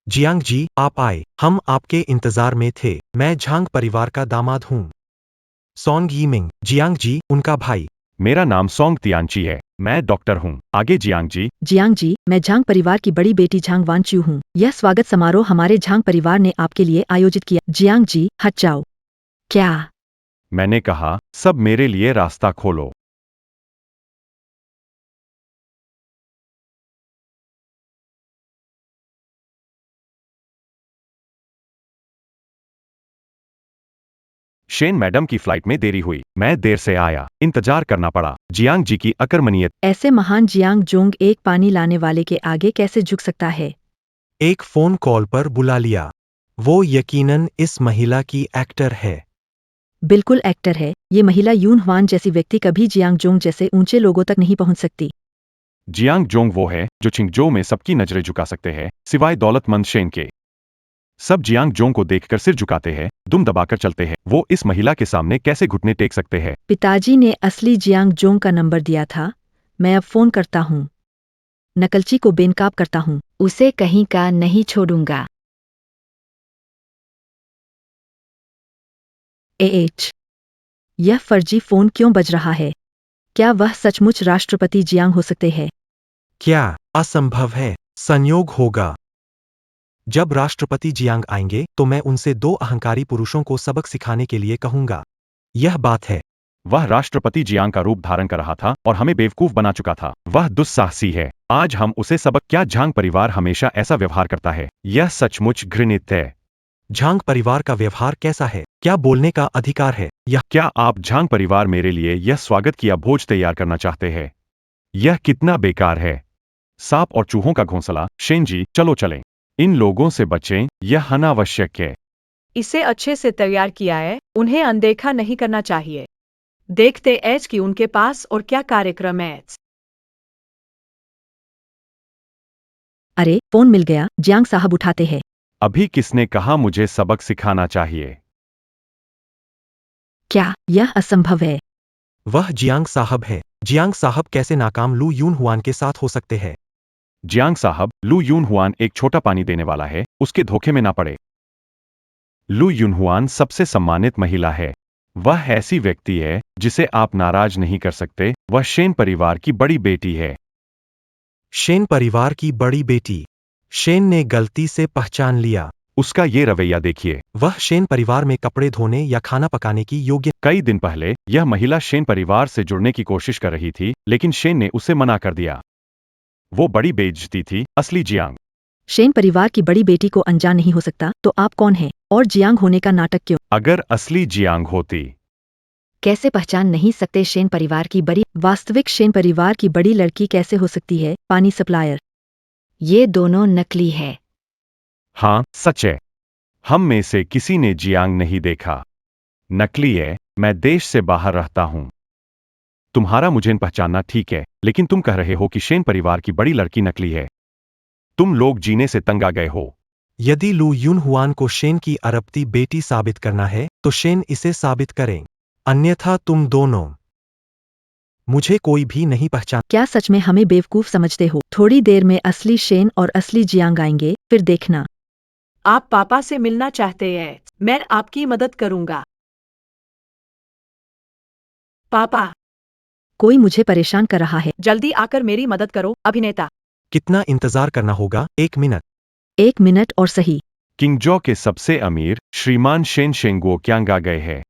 जियांग जी, आप आए, हम आपके इंतजार में थे। मैं झांग परिवार का दामाद हूँ, सॉन्ग यीमिंग। जियांग जी, उनका भाई। मेरा नाम सोंग तियानची है, मैं डॉक्टर हूं। आगे जियांग जी। जियांग जी, मैं झांग परिवार की बड़ी बेटी झांग वानच्यू हूँ। यह स्वागत समारोह हमारे झांग परिवार ने आपके लिए आयोजित किया। जियांग जी, हट जाओ। क्या? मैंने कहा, सब मेरे लिए रास्ता खोलो। शेन मैडम की फ्लाइट में देरी हुई, मैं देर से आया, इंतजार करना पड़ा। जियांग जी की अकर्मण्यता। ऐसे महान जियांग जोंग एक पानी लाने वाले के आगे कैसे झुक सकता है? एक फोन कॉल पर बुला लिया। वो यकीनन इस महिला की एक्टर है। बिल्कुल एक्टर है। ये महिला यून हुआन जैसी व्यक्ति कभी जियांग जोंग जैसे ऊंचे लोगों तक नहीं पहुंच सकती। जियांग जोंग वो है जो छिंगजो में सबकी नजरें झुका सकते हैं, सिवाय दौलतमंद शेन के। सब जियांग जोंग को देखकर सिर झुकाते हैं, दुम दबाकर चलते हैं। वो इस महिला के सामने कैसे घुटने टेक सकते हैं? पिताजी ने असली जियांग जोंग का नंबर दिया था। मैं अब फोन करता हूँ। नकलची को बेनकाब करता हूँ। उसे कहीं का नहीं छोड़ूंगा। एएच। यह फर्जी फोन क्यों बज रहा है? क्या वह सचमुच राष्ट्रपति जियांग हो सकते हैं? क्या असंभव है? संयोग होगा। जब राष्ट्रपति जियांग आएंगे तो मैं उनसे 2 अहंकारी पुरुषों को सबक सिखाने के लिए कहूंगा। यह बात है। वह राष्ट्रपति जियांग का रूप धारण कर रहा था और हमें बेवकूफ बना चुका था। वह दुस्साहसी है। आज हम उसे सबक। क्या झांग परिवार हमेशा ऐसा व्यवहार करता है? यह सचमुच घृणित है। झांग परिवार का व्यवहार कैसा है? क्या बोलने का अधिकार है? यह क्या आप झांग परिवार मेरे लिए यह स्वागत किया भोज तैयार करना चाहते हैं? यह कितना बेकार है। सांप और चूहों का घोंसला। शेन जी, चलो चलें। इन लोगों से बचें, यह अनावश्यक है। इसे अच्छे से तैयार किया है, उन्हें अनदेखा नहीं करना चाहिए। देखते एच कि उनके पास और क्या कार्यक्रम है। अरे, फोन मिल गया। जियांग साहब उठाते हैं। अभी किसने कहा मुझे सबक सिखाना चाहिए? क्या यह असंभव है? वह जियांग साहब है। जियांग साहब कैसे नाकाम लू यून हुआन के साथ हो सकते हैं? जियांग साहब, लू यून हुआन एक छोटा पानी देने वाला है, उसके धोखे में ना पड़े। लू यून हुआन सबसे सम्मानित महिला है। वह ऐसी व्यक्ति है जिसे आप नाराज नहीं कर सकते। वह शेन परिवार की बड़ी बेटी है। शेन परिवार की बड़ी बेटी। शेन ने गलती से पहचान लिया। उसका ये रवैया देखिए। वह शेन परिवार में कपड़े धोने या खाना पकाने की योग्य। कई दिन पहले यह महिला शेन परिवार से जुड़ने की कोशिश कर रही थी, लेकिन शेन ने उसे मना कर दिया। वो बड़ी बेइज्जती थी। असली जियांग। शेन परिवार की बड़ी बेटी को अनजान नहीं हो सकता, तो आप कौन हैं? और जियांग होने का नाटक क्यों? अगर असली जियांग होती। कैसे पहचान नहीं सकते शेन परिवार की बड़ी? वास्तविक शेन परिवार की बड़ी लड़की कैसे हो सकती है? पानी सप्लायर। ये दोनों नकली है। हाँ, सच है। हम में से किसी ने जियांग नहीं देखा। नकली है। मैं देश से बाहर रहता हूं। तुम्हारा मुझे पहचानना ठीक है, लेकिन तुम कह रहे हो कि शेन परिवार की बड़ी लड़की नकली है। तुम लोग जीने से तंग आ गए हो। यदि लू यून हुआन को शेन की अरबती बेटी साबित करना है तो शेन इसे साबित करें, अन्यथा तुम दोनों। मुझे कोई भी नहीं पहचान। क्या सच में हमें बेवकूफ समझते हो? थोड़ी देर में असली शेन और असली जियांग आएंगे, फिर देखना। आप पापा से मिलना चाहते हैं? मैं आपकी मदद करूंगा। पापा, कोई मुझे परेशान कर रहा है। जल्दी आकर मेरी मदद करो। अभिनेता। कितना इंतजार करना होगा? 1 मिनट। 1 मिनट और सही। किंगजो के सबसे अमीर श्रीमान शेन शेंगुओ क्यांग आ गए हैं।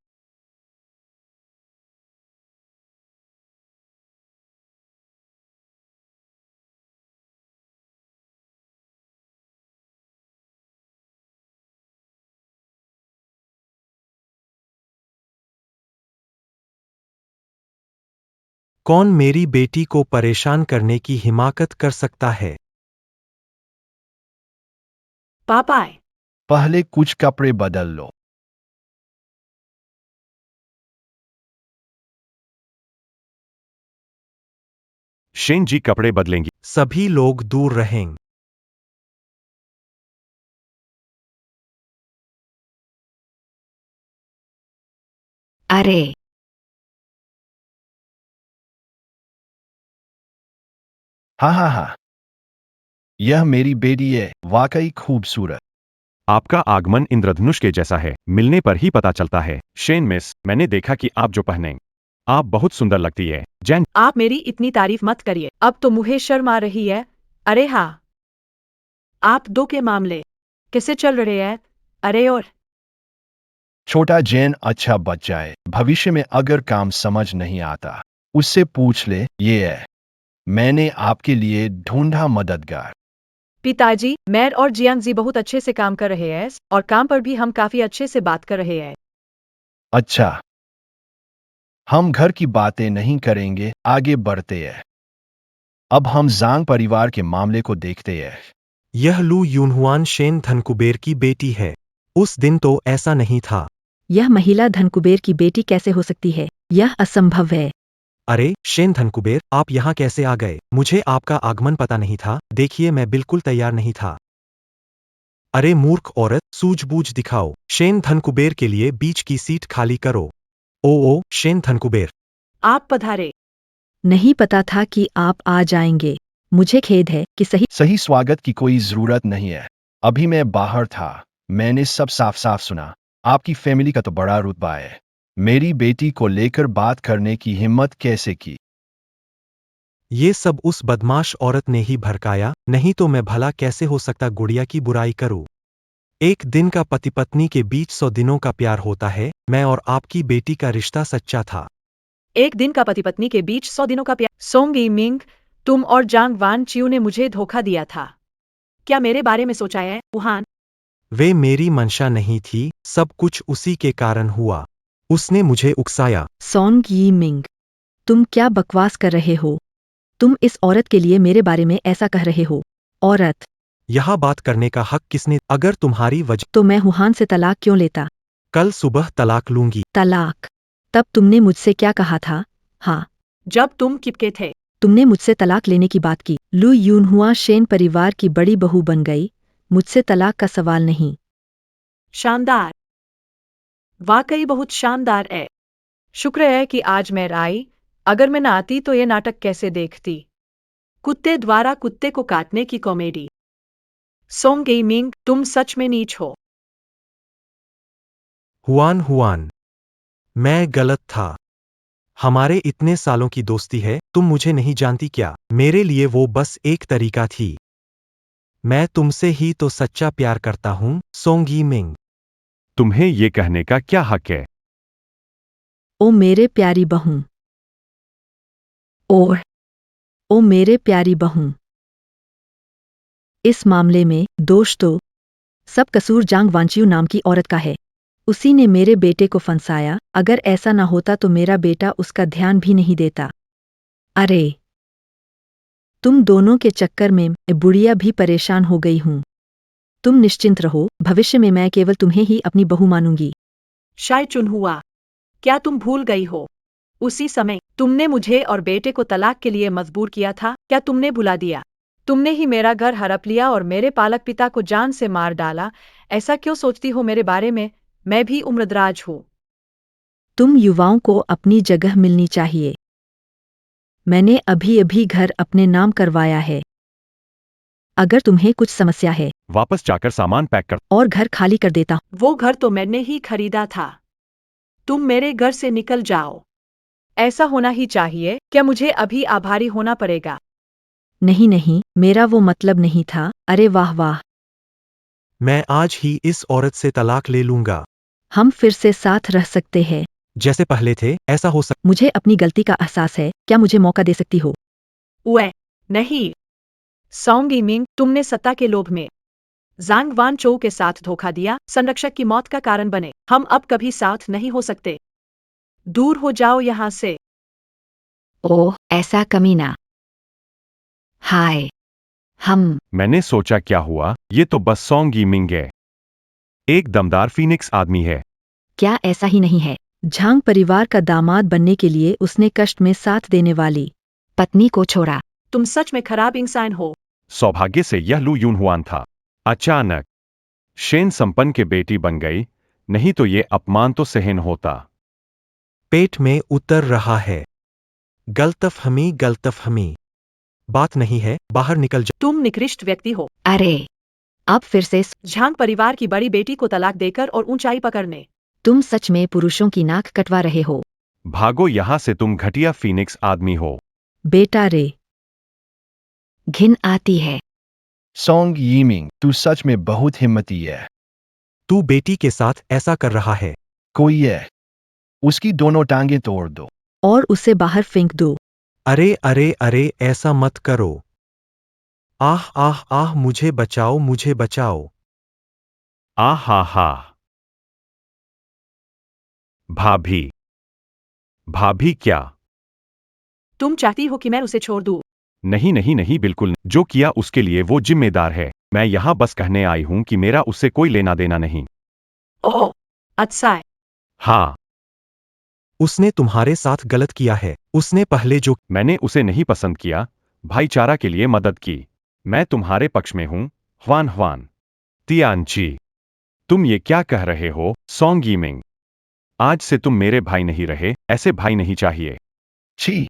कौन मेरी बेटी को परेशान करने की हिमाकत कर सकता है? पापा, पहले कुछ कपड़े बदल लो। शेन जी कपड़े बदलेंगी। सभी लोग दूर रहें। अरे, हाँ हाँ हाँ, यह मेरी बेटी है, वाकई खूबसूरत। आपका आगमन इंद्रधनुष के जैसा है, मिलने पर ही पता चलता है। शेन मिस, मैंने देखा कि आप जो पहने, आप बहुत सुंदर लगती है। जैन। आप मेरी इतनी तारीफ मत करिए, अब तो मुझे शर्म आ रही है। अरे हाँ, आप दो के मामले कैसे चल रहे हैं? अरे और छोटा जैन अच्छा बच्चा है। भविष्य में अगर काम समझ नहीं आता, उससे पूछ ले। ये है, मैंने आपके लिए ढूंढा मददगार। पिताजी, मैं और जियांग जी बहुत अच्छे से काम कर रहे हैं और काम पर भी हम काफी अच्छे से बात कर रहे हैं। अच्छा, हम घर की बातें नहीं करेंगे, आगे बढ़ते हैं। अब हम जांग परिवार के मामले को देखते हैं। यह लू यूनहुआन शेन धनकुबेर की बेटी है। उस दिन तो ऐसा नहीं था। यह महिला धनकुबेर की बेटी कैसे हो सकती है? यह असंभव है। अरे शेन धनकुबेर, आप यहाँ कैसे आ गए? मुझे आपका आगमन पता नहीं था। देखिए, मैं बिल्कुल तैयार नहीं था। अरे मूर्ख औरत, सूझबूझ दिखाओ। शेन धनकुबेर के लिए बीच की सीट खाली करो। ओ शेन धनकुबेर। आप पधारे। नहीं पता था कि आप आ जाएंगे। मुझे खेद है कि सही स्वागत की कोई जरूरत नहीं है। अभी मैं बाहर था, मैंने सब साफ साफ सुना। आपकी फैमिली का तो बड़ा रुतबा है। मेरी बेटी को लेकर बात करने की हिम्मत कैसे की? ये सब उस बदमाश औरत ने ही भड़काया, नहीं तो मैं भला कैसे हो सकता गुड़िया की बुराई करूं। एक दिन का पति पत्नी के बीच 100 दिनों का प्यार होता है। मैं और आपकी बेटी का रिश्ता सच्चा था। एक दिन का पति पत्नी के बीच 100 दिनों का प्यार। सोंग यीमिंग, तुम और जांग वान चिऊ ने मुझे धोखा दिया था। क्या मेरे बारे में सोचा है, वुहान? वे मेरी मंशा नहीं थी, सब कुछ उसी के कारण हुआ। उसने मुझे उकसाया। सॉन्ग यी मिंग, तुम क्या बकवास कर रहे हो? तुम इस औरत के लिए मेरे बारे में ऐसा कह रहे हो? औरत, यह बात करने का हक किसने? अगर तुम्हारी वजह तो मैं हुहान से तलाक क्यों लेता? कल सुबह तलाक लूंगी। तलाक? तब तुमने मुझसे क्या कहा था? हाँ, जब तुम किपके थे। तुमने मुझसे तलाक लेने की बात की। लू यूनहुआ शेन परिवार की बड़ी बहू बन गई। मुझसे तलाक का सवाल नहीं। शानदार, वाकई बहुत शानदार है। शुक्र है कि आज मैं आई। अगर मैं ना आती तो ये नाटक कैसे देखती। कुत्ते द्वारा कुत्ते को काटने की कॉमेडी। सोंग गेमिंग, तुम सच में नीच हो। हुआन, मैं गलत था। हमारे इतने सालों की दोस्ती है, तुम मुझे नहीं जानती क्या? मेरे लिए वो बस एक तरीका थी। मैं तुमसे ही तो सच्चा प्यार करता हूँ, सोंग यी मिंग। तुम्हें ये कहने का क्या हक है? ओ मेरे प्यारी बहू। और ओ मेरे प्यारी बहू, इस मामले में दोष तो सब कसूर जांग वांचियू नाम की औरत का है। उसी ने मेरे बेटे को फंसाया। अगर ऐसा ना होता तो मेरा बेटा उसका ध्यान भी नहीं देता। अरे, तुम दोनों के चक्कर में मैं बुढ़िया भी परेशान हो गई हूं। तुम निश्चिंत रहो, भविष्य में मैं केवल तुम्हें ही अपनी बहू मानूंगी। शाय चुन हुआ, क्या तुम भूल गई हो? उसी समय तुमने मुझे और बेटे को तलाक के लिए मजबूर किया था। क्या तुमने भुला दिया? तुमने ही मेरा घर हड़प लिया और मेरे पालक पिता को जान से मार डाला। ऐसा क्यों सोचती हो मेरे बारे में? मैं भी उम्रदराज हूँ। तुम युवाओं को अपनी जगह मिलनी चाहिए। मैंने अभी अभी घर अपने नाम करवाया है। अगर तुम्हें कुछ समस्या है वापस जाकर सामान पैक कर। और घर खाली कर देता हूं। वो घर तो मैंने ही खरीदा था। तुम मेरे घर से निकल जाओ। ऐसा होना ही चाहिए। क्या मुझे अभी आभारी होना पड़ेगा? नहीं नहीं, मेरा वो मतलब नहीं था। अरे वाह वाह, मैं आज ही इस औरत से तलाक ले लूंगा। हम फिर से साथ रह सकते हैं। जैसे पहले थे, ऐसा हो सकता। मुझे अपनी गलती का एहसास है। क्या मुझे मौका दे सकती हो? वे नहीं। सोंग यीमिंग, तुमने सत्ता के लोभ में जांग वान चो के साथ धोखा दिया, संरक्षक की मौत का कारण बने। हम अब कभी साथ नहीं हो सकते। दूर हो जाओ यहाँ से। ओह, ऐसा कमीना। हाय, हम मैंने सोचा क्या हुआ, ये तो बस सॉन्ग यीमिंग है। एक दमदार फीनिक्स आदमी है। क्या ऐसा ही नहीं है? झांग परिवार का दामाद बनने के लिए उसने कष्ट में साथ देने वाली पत्नी को छोड़ा। तुम सच में खराब इंसान हो। सौभाग्य से यह लू यूनहुआन था। अचानक शेन संपन्न के बेटी बन गई, नहीं तो ये अपमान तो सहन होता। पेट में उतर रहा है। गलतफहमी। बात नहीं है, बाहर निकल जा। तुम निकृष्ट व्यक्ति हो। अरे, अब फिर से झांग परिवार की बड़ी बेटी को तलाक देकर और ऊंचाई पकड़ने। तुम सच में पुरुषों की नाक कटवा रहे हो। भागो यहां से, तुम घटिया फीनिक्स आदमी हो। बेटा रे, घिन आती है। सॉन्ग यीमिंग, तू सच में बहुत हिम्मती है। तू बेटी के साथ ऐसा कर रहा है। कोई है, उसकी दोनों टांगें तोड़ दो। और उसे बाहर फेंक दो। अरे, ऐसा मत करो। आह, मुझे बचाओ। आ हा हा। भाभी। भाभी क्या? तुम चाहती हो कि मैं उसे छोड़ दूं? नहीं नहीं नहीं, बिल्कुल नहीं। जो किया उसके लिए वो जिम्मेदार है। मैं यहाँ बस कहने आई हूँ कि मेरा उससे कोई लेना देना नहीं। ओह, अच्छा है। हाँ, उसने तुम्हारे साथ गलत किया है। उसने पहले जो मैंने उसे नहीं पसंद किया, भाईचारा के लिए मदद की। मैं तुम्हारे पक्ष में हूँ, ह्वान ह्वान। तियानची, तुम ये क्या कह रहे हो, सॉन्ग यीमिंग? आज से तुम मेरे भाई नहीं रहे, ऐसे भाई नहीं चाहिए। छी।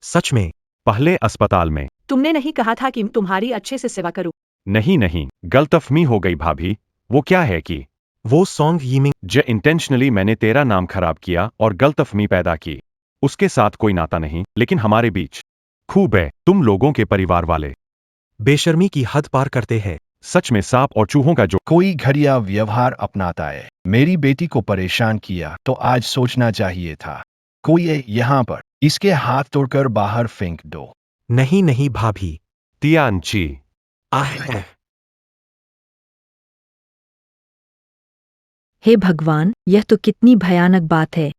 सच में पहले अस्पताल में। तुमने नहीं कहा था कि तुम्हारी अच्छे से सेवा करूं? नहीं नहीं, गलतफहमी हो गई भाभी। वो क्या है कि वो सॉन्ग यीमिंग इंटेंशनली मैंने तेरा नाम खराब किया और गलतफहमी पैदा की। उसके साथ कोई नाता नहीं, लेकिन हमारे बीच खूब है। तुम लोगों के परिवार वाले बेशर्मी की हद पार करते हैं। सच में सांप और चूहों का जो कोई घटिया व्यवहार अपनाता है। मेरी बेटी को परेशान किया तो आज सोचना चाहिए था। कोई है यहाँ पर, इसके हाथ तोड़कर बाहर फेंक दो। नहीं नहीं भाभी। तियानची। आह, हे भगवान, यह तो कितनी भयानक बात है।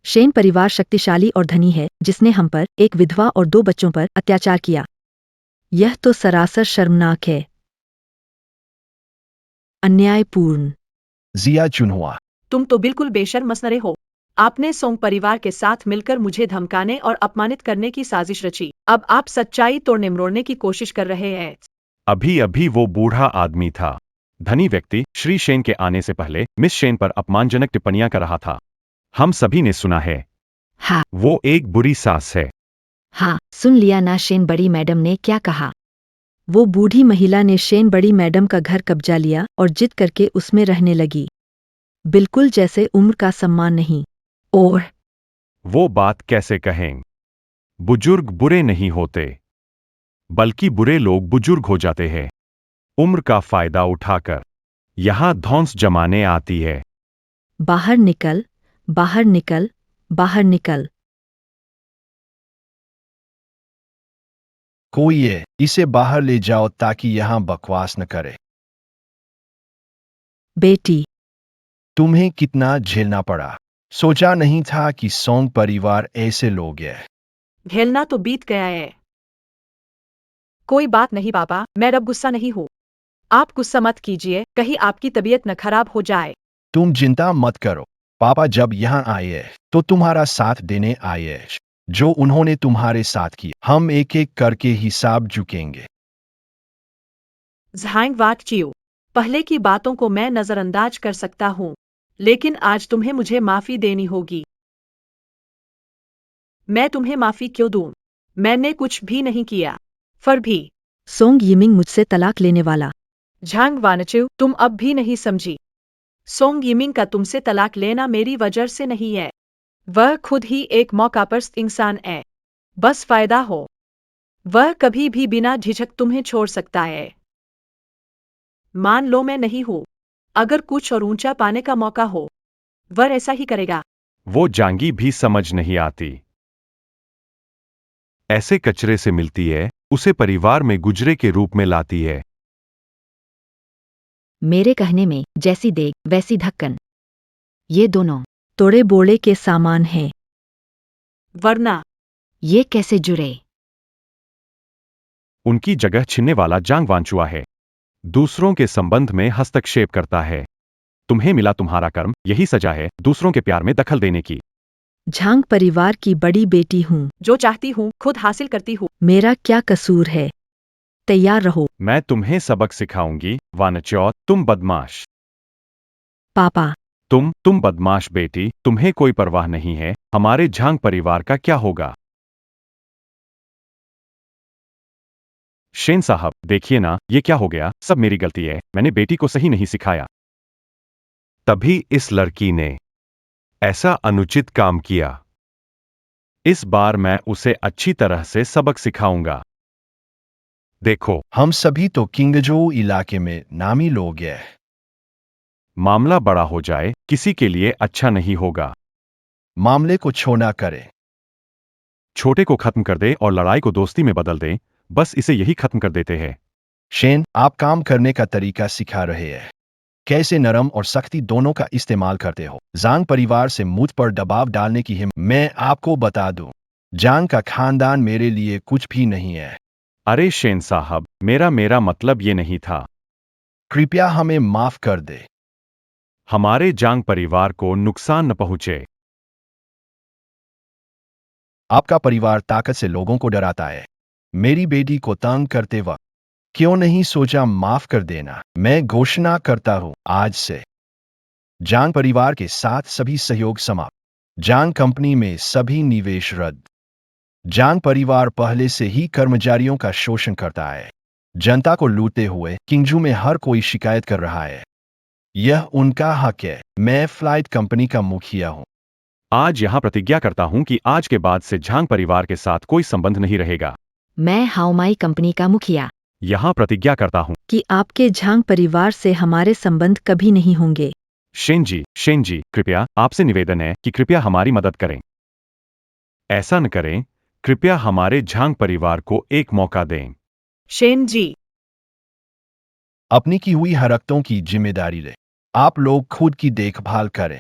शेन परिवार शक्तिशाली और धनी है, जिसने हम पर, एक विधवा और 2 बच्चों पर अत्याचार किया। यह तो सरासर शर्मनाक है, अन्यायपूर्ण। जिया चुनहुआ। तुम तो बिल्कुल बेशर्म मसनरे हो। आपने सोंग परिवार के साथ मिलकर मुझे धमकाने और अपमानित करने की साजिश रची। अब आप सच्चाई तोड़ने मरोड़ने की कोशिश कर रहे हैं। अभी अभी वो बूढ़ा आदमी था, धनी व्यक्ति, श्री शेन के आने से पहले मिस शेन पर अपमानजनक टिप्पणियां कर रहा था। हम सभी ने सुना है। हाँ वो एक बुरी सास है। हाँ, सुन लिया ना शेन बड़ी मैडम ने क्या कहा। वो बूढ़ी महिला ने शेन बड़ी मैडम का घर कब्जा लिया और जिद करके उसमें रहने लगी, बिल्कुल जैसे उम्र का सम्मान नहीं। और वो बात कैसे कहें? बुजुर्ग बुरे नहीं होते, बल्कि बुरे लोग बुजुर्ग हो जाते हैं, उम्र का फायदा उठाकर। यहां धौंस जमाने आती है। बाहर निकल, बाहर निकल, बाहर निकल। कोई है, इसे बाहर ले जाओ ताकि यहाँ बकवास न करे। बेटी, तुम्हें कितना झेलना पड़ा। सोचा नहीं था कि सोंग परिवार ऐसे लोग हैं। झेलना तो बीत गया है। कोई बात नहीं पापा, मैं अब गुस्सा नहीं हूँ। आप गुस्सा मत कीजिए, कहीं आपकी तबीयत न खराब हो जाए। तुम चिंता मत करो। पापा जब यहाँ आए तो तुम्हारा साथ देने आए। जो उन्होंने तुम्हारे साथ किया, हम एक एक करके हिसाब चुकेंगे। ज़हांग वाट चियो। पहले की बातों को मैं नजरअंदाज कर सकता हूँ, लेकिन आज तुम्हें मुझे माफी देनी होगी। मैं तुम्हें माफी क्यों दूं? मैंने कुछ भी नहीं किया। फिर भी सोंग यिमिंग मुझसे तलाक लेने वाला। झांग वानचु, तुम अब भी नहीं समझी। सोंग यिमिंग का तुमसे तलाक लेना मेरी वजह से नहीं है। वह खुद ही एक मौकापरस्त इंसान है। बस फायदा हो, वह कभी भी बिना झिझक तुम्हें छोड़ सकता है। मान लो मैं नहीं हूं, अगर कुछ और ऊंचा पाने का मौका हो, वह ऐसा ही करेगा। वो जांगी भी समझ नहीं आती। ऐसे कचरे से मिलती है, उसे परिवार में गुजरे के रूप में लाती है। मेरे कहने में जैसी देग वैसी ढक्कन। ये दोनों तोड़े बोड़े के सामान हैं। वरना ये कैसे जुड़े? उनकी जगह छीनने वाला जांग वांचुआ है। दूसरों के संबंध में हस्तक्षेप करता है। तुम्हें मिला तुम्हारा कर्म, यही सजा है दूसरों के प्यार में दखल देने की। झांग परिवार की बड़ी बेटी हूँ। जो चाहती हूँ खुद हासिल करती हूँ। मेरा क्या कसूर है? तैयार रहो। मैं तुम्हें सबक सिखाऊंगी, वानचौत, तुम बदमाश। पापा, तुम बदमाश बेटी, तुम्हें कोई परवाह नहीं है, हमारे झांग परिवार का क्या होगा। शेन साहब, देखिए ना, ये क्या हो गया, सब मेरी गलती है, मैंने बेटी को सही नहीं सिखाया। तभी इस लड़की ने ऐसा अनुचित काम किया। इस बार मैं उसे अच्छी तरह से सबक सिखाऊंगा। देखो, हम सभी तो किंगजो इलाके में नामी लोग हैं। मामला बड़ा हो जाए, किसी के लिए अच्छा नहीं होगा। मामले को छोड़ा करें। छोटे को खत्म कर दे और लड़ाई को दोस्ती में बदल दें, बस इसे यही खत्म कर देते हैं। शेन, आप काम करने का तरीका सिखा रहे हैं। कैसे नरम और सख्ती दोनों का इस्तेमाल करते हो। जांग परिवार से मुझ पर दबाव डालने की हिम्मत। मैं आपको बता दूं, जांग का खानदान मेरे लिए कुछ भी नहीं है। अरे शेन साहब, मेरा मतलब ये नहीं था। कृपया हमें माफ कर दे। हमारे जांग परिवार को नुकसान न पहुंचे। आपका परिवार ताकत से लोगों को डराता है। मेरी बेटी को तंग करते वक्त क्यों नहीं सोचा माफ कर देना। मैं घोषणा करता हूं, आज से जांग परिवार के साथ सभी सहयोग समाप्त। जांग कंपनी में सभी निवेश रद्द। जांग परिवार पहले से ही कर्मचारियों का शोषण करता है। जनता को लूटते हुए किंगजू में हर कोई शिकायत कर रहा है। यह उनका हक है। मैं फ्लाइट कंपनी का मुखिया हूं। आज यहां प्रतिज्ञा करता हूं कि आज के बाद से झांग परिवार के साथ कोई संबंध नहीं रहेगा। मैं हाउमाई कंपनी का मुखिया यहां प्रतिज्ञा करता हूं। कि आपके झांग परिवार से हमारे संबंध कभी नहीं होंगे। शेन जी, कृपया आपसे निवेदन है कि कृपया हमारी मदद करें। ऐसा न करें। कृपया हमारे झांग परिवार को एक मौका दें। शेन जी, अपनी की हुई हरकतों की जिम्मेदारी ले। आप लोग खुद की देखभाल करें।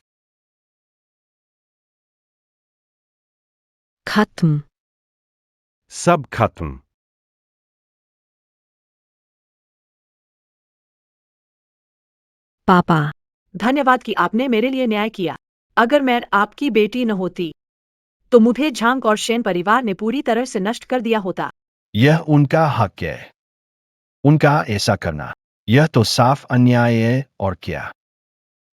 खत्म। सब खत्म। पापा, धन्यवाद कि आपने मेरे लिए न्याय किया। अगर मैं आपकी बेटी न होती तो मुझे झांग और शेन परिवार ने पूरी तरह से नष्ट कर दिया होता। यह उनका हक है। उनका ऐसा करना, यह तो साफ अन्याय है। और क्या,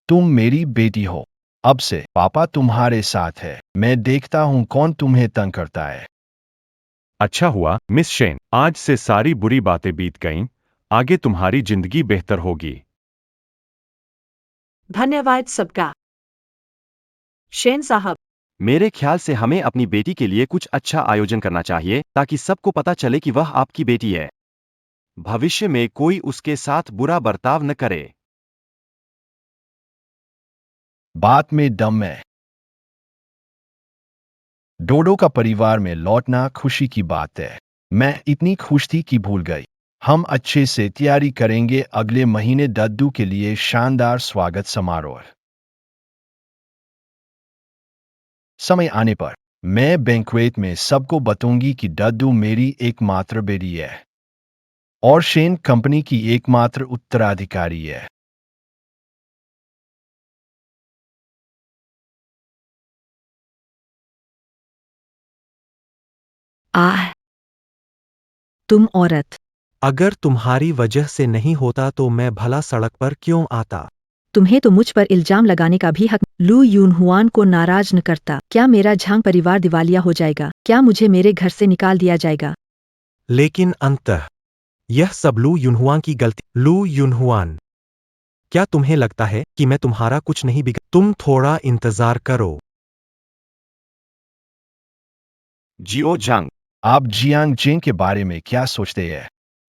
तुम मेरी बेटी हो। अब से पापा तुम्हारे साथ है। मैं देखता हूं कौन तुम्हें तंग करता है। अच्छा हुआ मिस शेन, आज से सारी बुरी बातें बीत गईं। आगे तुम्हारी जिंदगी बेहतर होगी। धन्यवाद सबका। शेन साहब, मेरे ख्याल से हमें अपनी बेटी के लिए कुछ अच्छा आयोजन करना चाहिए ताकि सबको पता चले कि वह आपकी बेटी है। भविष्य में कोई उसके साथ बुरा बर्ताव न करे। बात में दम है। डोडो का परिवार में लौटना खुशी की बात है। मैं इतनी खुश थी कि भूल गई। हम अच्छे से तैयारी करेंगे अगले महीने दद्दू के लिए शानदार स्वागत समारोह। समय आने पर मैं बैंक्वेट में सबको बताऊंगी कि दद्दू मेरी एकमात्र बेटी है और शेन कंपनी की एकमात्र उत्तराधिकारी है। आह, तुम औरत। अगर तुम्हारी वजह से नहीं होता तो मैं भला सड़क पर क्यों आता। तुम्हें तो मुझ पर इल्जाम लगाने का भी हक। लू यूनहुआन को नाराज न करता, क्या मेरा झांग परिवार दिवालिया हो जाएगा? क्या मुझे मेरे घर से निकाल दिया जाएगा? लेकिन अंततः यह सब लू युनहुआन की गलती। लू युनहुआन, क्या तुम्हें लगता है कि मैं तुम्हारा कुछ नहीं बिगाड़? तुम थोड़ा इंतजार करो। जियो जांग, आप जियांग जेंग के बारे में क्या सोचते हैं?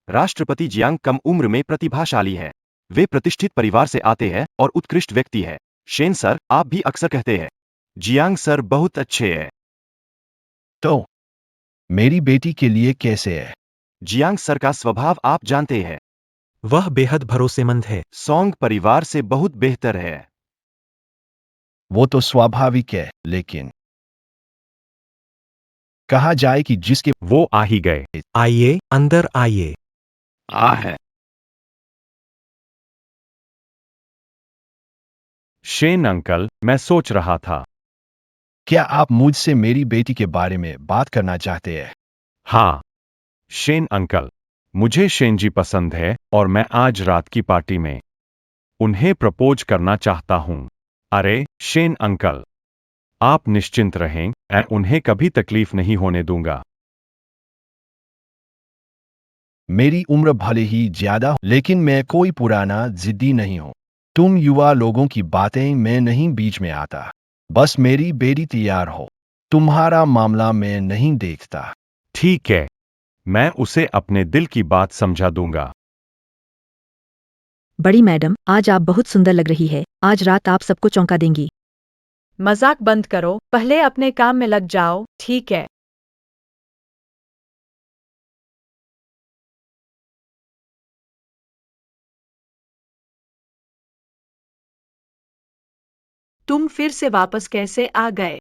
राष्ट्रपति जियांग कम उम्र में प्रतिभाशाली है। वे प्रतिष्ठित परिवार से आते हैं और उत्कृष्ट व्यक्ति है। शेन सर, आप भी अक्सर कहते हैं जियांग सर बहुत अच्छे हैं। तो मेरी बेटी के लिए कैसे है? जियांग सर का स्वभाव आप जानते हैं। वह बेहद भरोसेमंद है। सोंग परिवार से बहुत बेहतर है। वो तो स्वाभाविक है, लेकिन कहा जाए कि जिसके वो आ ही गए। आइए, अंदर आइए। है। शेन अंकल, मैं सोच रहा था। क्या आप मुझसे मेरी बेटी के बारे में बात करना चाहते हैं? हाँ शेन अंकल, मुझे शेन जी पसंद है और मैं आज रात की पार्टी में उन्हें प्रपोज करना चाहता हूं। अरे शेन अंकल, आप निश्चिंत रहें, मैं उन्हें कभी तकलीफ नहीं होने दूंगा। मेरी उम्र भले ही ज्यादा हो, लेकिन मैं कोई पुराना जिद्दी नहीं हूं। तुम युवा लोगों की बातें मैं नहीं बीच में आता। बस मेरी बेटी तैयार हो। तुम्हारा मामला मैं नहीं देखता। ठीक है, मैं उसे अपने दिल की बात समझा दूंगा। बड़ी मैडम, आज आप बहुत सुंदर लग रही है। आज रात आप सबको चौंका देंगी। मजाक बंद करो, पहले अपने काम में लग जाओ, ठीक है? तुम फिर से वापस कैसे आ गए?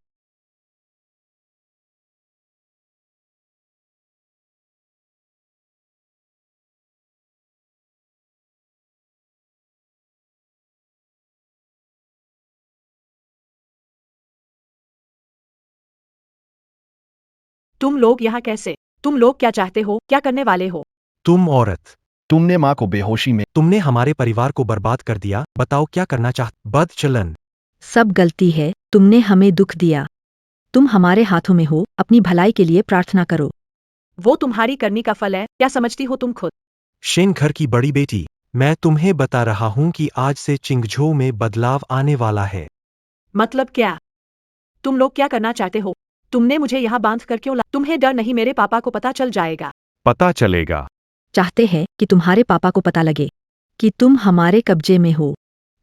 तुम लोग यहाँ कैसे? तुम लोग क्या चाहते हो? क्या करने वाले हो? तुम औरत, तुमने माँ को बेहोशी में तुमने हमारे परिवार को बर्बाद कर दिया। बताओ क्या करना बदचलन। सब गलती है, तुमने हमें दुख दिया। तुम हमारे हाथों में हो, अपनी भलाई के लिए प्रार्थना करो। वो तुम्हारी करनी का फल है, क्या समझती हो तुम खुद? शेन घर की बड़ी बेटी, मैं तुम्हें बता रहा हूँ कि आज से चिंगझो में बदलाव आने वाला है। मतलब क्या? तुम लोग क्या करना चाहते हो? तुमने मुझे यहाँ बांध कर क्यों ला? तुम्हें डर नहीं मेरे पापा को पता चल जाएगा? पता चलेगा। चाहते हैं कि तुम्हारे पापा को पता लगे कि तुम हमारे कब्जे में हो।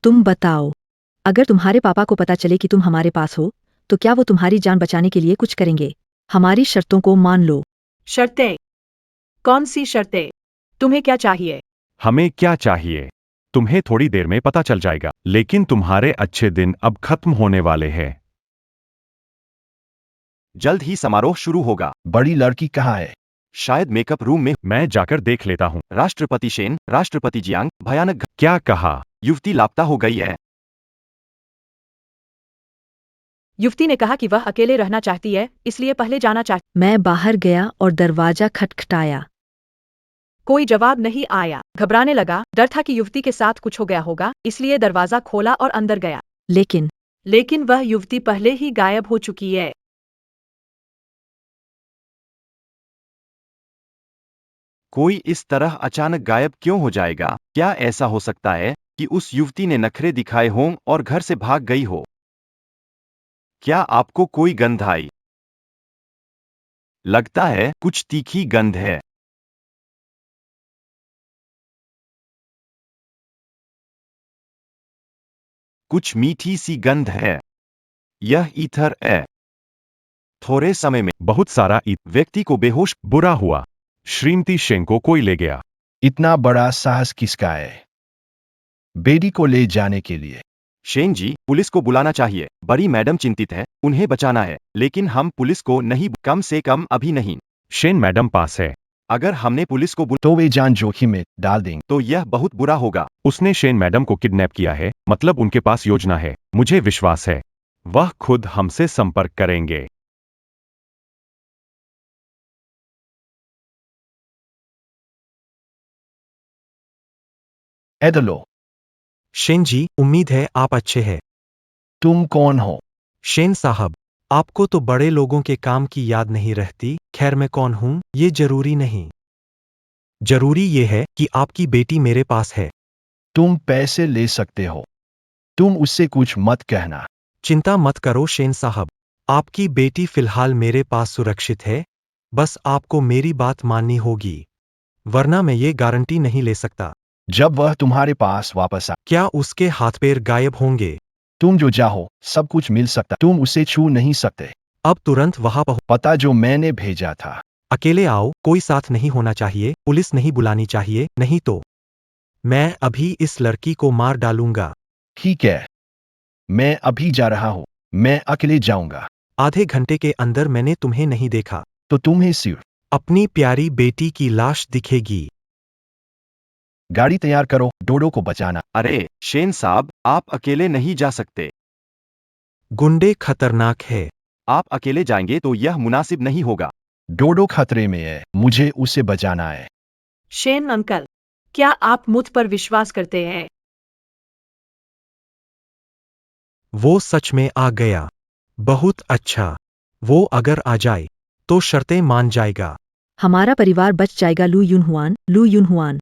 तुम बताओ, अगर तुम्हारे पापा को पता चले कि तुम हमारे पास हो, तो क्या वो तुम्हारी जान बचाने के लिए कुछ करेंगे? हमारी शर्तों को मान लो। शर्तें? कौन सी शर्तें? तुम्हें क्या चाहिए? हमें क्या चाहिए? तुम्हें थोड़ी देर में पता चल जाएगा, लेकिन तुम्हारे अच्छे दिन अब खत्म होने वाले हैं। जल्द ही समारोह शुरू होगा। बड़ी लड़की कहाँ है? शायद मेकअप रूम में। मैं जाकर देख लेता हूँ। राष्ट्रपति शेन, राष्ट्रपति जियांग, भयानक क्या कहा? युवती लापता हो गई है। युवती ने कहा कि वह अकेले रहना चाहती है, इसलिए पहले जाना चाहती। मैं बाहर गया और दरवाजा खटखटाया। कोई जवाब नहीं आया। घबराने लगा, डर था कि युवती के साथ कुछ हो गया होगा, इसलिए दरवाजा खोला और अंदर गया। लेकिन वह युवती पहले ही गायब हो चुकी है। कोई इस तरह अचानक गायब क्यों हो जाएगा? क्या ऐसा हो सकता है कि उस युवती ने नखरे दिखाए हों और घर से भाग गई हो? क्या आपको कोई गंध आई? लगता है कुछ तीखी गंध है। कुछ मीठी सी गंध है। यह ईथर है। थोड़े समय में बहुत सारा व्यक्ति को बेहोश। बुरा हुआ। श्रीमती शेन को कोई ले गया। इतना बड़ा साहस किसका है? बेटी को ले जाने के लिए। शेन जी, पुलिस को बुलाना चाहिए। बड़ी मैडम चिंतित है, उन्हें बचाना है, लेकिन हम पुलिस को नहीं, कम से कम अभी नहीं। शेन मैडम पास है। अगर हमने पुलिस को तो वे जान जोखिम में डाल देंगे। तो यह बहुत बुरा होगा। उसने शेन मैडम को किडनैप किया है, मतलब उनके पास योजना है। मुझे विश्वास है वह खुद हमसे संपर्क करेंगे। एडलो, शेन जी, उम्मीद है आप अच्छे हैं। तुम कौन हो? शेन साहब, आपको तो बड़े लोगों के काम की याद नहीं रहती। खैर मैं कौन हूँ ये जरूरी नहीं। जरूरी ये है कि आपकी बेटी मेरे पास है। तुम पैसे ले सकते हो। तुम उससे कुछ मत कहना। चिंता मत करो शेन साहब, आपकी बेटी फिलहाल मेरे पास सुरक्षित है। बस आपको मेरी बात माननी होगी, वरना मैं ये गारंटी नहीं ले सकता। जब वह तुम्हारे पास वापस आ, क्या उसके हाथ पैर गायब होंगे? तुम जो चाहो सब कुछ मिल सकता। तुम उसे छू नहीं सकते। अब तुरंत वहां पहुंच। पता जो मैंने भेजा था। अकेले आओ, कोई साथ नहीं होना चाहिए, पुलिस नहीं बुलानी चाहिए, नहीं तो मैं अभी इस लड़की को मार डालूंगा। ठीक है, मैं अभी जा रहा हूँ। मैं अकेले जाऊंगा। आधे घंटे के अंदर मैंने तुम्हें नहीं देखा तो तुम्हें सिर्फ अपनी प्यारी बेटी की लाश दिखेगी। गाड़ी तैयार करो, डोडो को बचाना। अरे शेन साहब, आप अकेले नहीं जा सकते। गुंडे खतरनाक है। आप अकेले जाएंगे तो यह मुनासिब नहीं होगा। डोडो खतरे में है, मुझे उसे बचाना है। शेन अंकल, क्या आप मुझ पर विश्वास करते हैं? वो सच में आ गया। बहुत अच्छा। वो अगर आ जाए तो शर्तें मान जाएगा। हमारा परिवार बच जाएगा। लू यूनहुआन,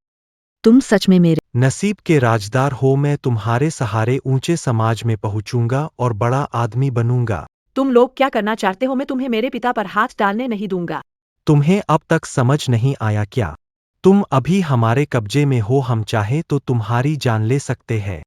तुम सच में मेरे नसीब के राजदार हो। मैं तुम्हारे सहारे ऊंचे समाज में पहुंचूंगा और बड़ा आदमी बनूंगा। तुम लोग क्या करना चाहते हो? मैं तुम्हें मेरे पिता पर हाथ डालने नहीं दूंगा। तुम्हें अब तक समझ नहीं आया क्या? तुम अभी हमारे कब्जे में हो, हम चाहे तो तुम्हारी जान ले सकते हैं।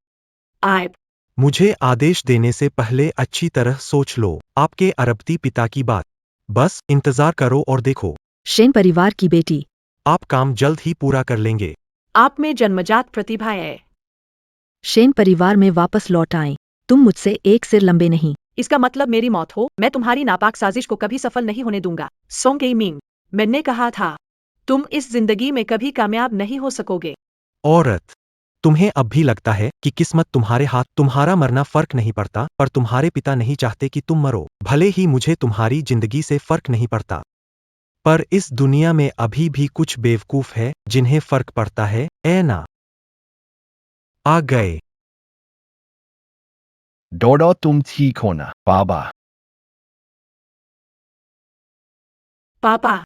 आप मुझे आदेश देने से पहले अच्छी तरह सोच लो आपके अरबती पिता की बात। बस इंतजार करो और देखो, शेन परिवार की बेटी। आप काम जल्द ही पूरा कर लेंगे। आप में जन्मजात प्रतिभा है। शेन परिवार में वापस लौट आए। तुम मुझसे एक सिर लंबे नहीं। इसका मतलब मेरी मौत हो, मैं तुम्हारी नापाक साजिश को कभी सफल नहीं होने दूंगा। सोंग गेमिंग, मैंने कहा था तुम इस जिंदगी में कभी कामयाब नहीं हो सकोगे। औरत, तुम्हें अब भी लगता है कि किस्मत तुम्हारे हाथ, तुम्हारा मरना फर्क नहीं पड़ता, पर तुम्हारे पिता नहीं चाहते कि तुम मरो। भले ही मुझे तुम्हारी जिंदगी से फर्क नहीं पड़ता, पर इस दुनिया में अभी भी कुछ बेवकूफ है जिन्हें फर्क पड़ता है। ए ना, आ गए। डोडो, तुम ठीक हो ना बाबा? पापा,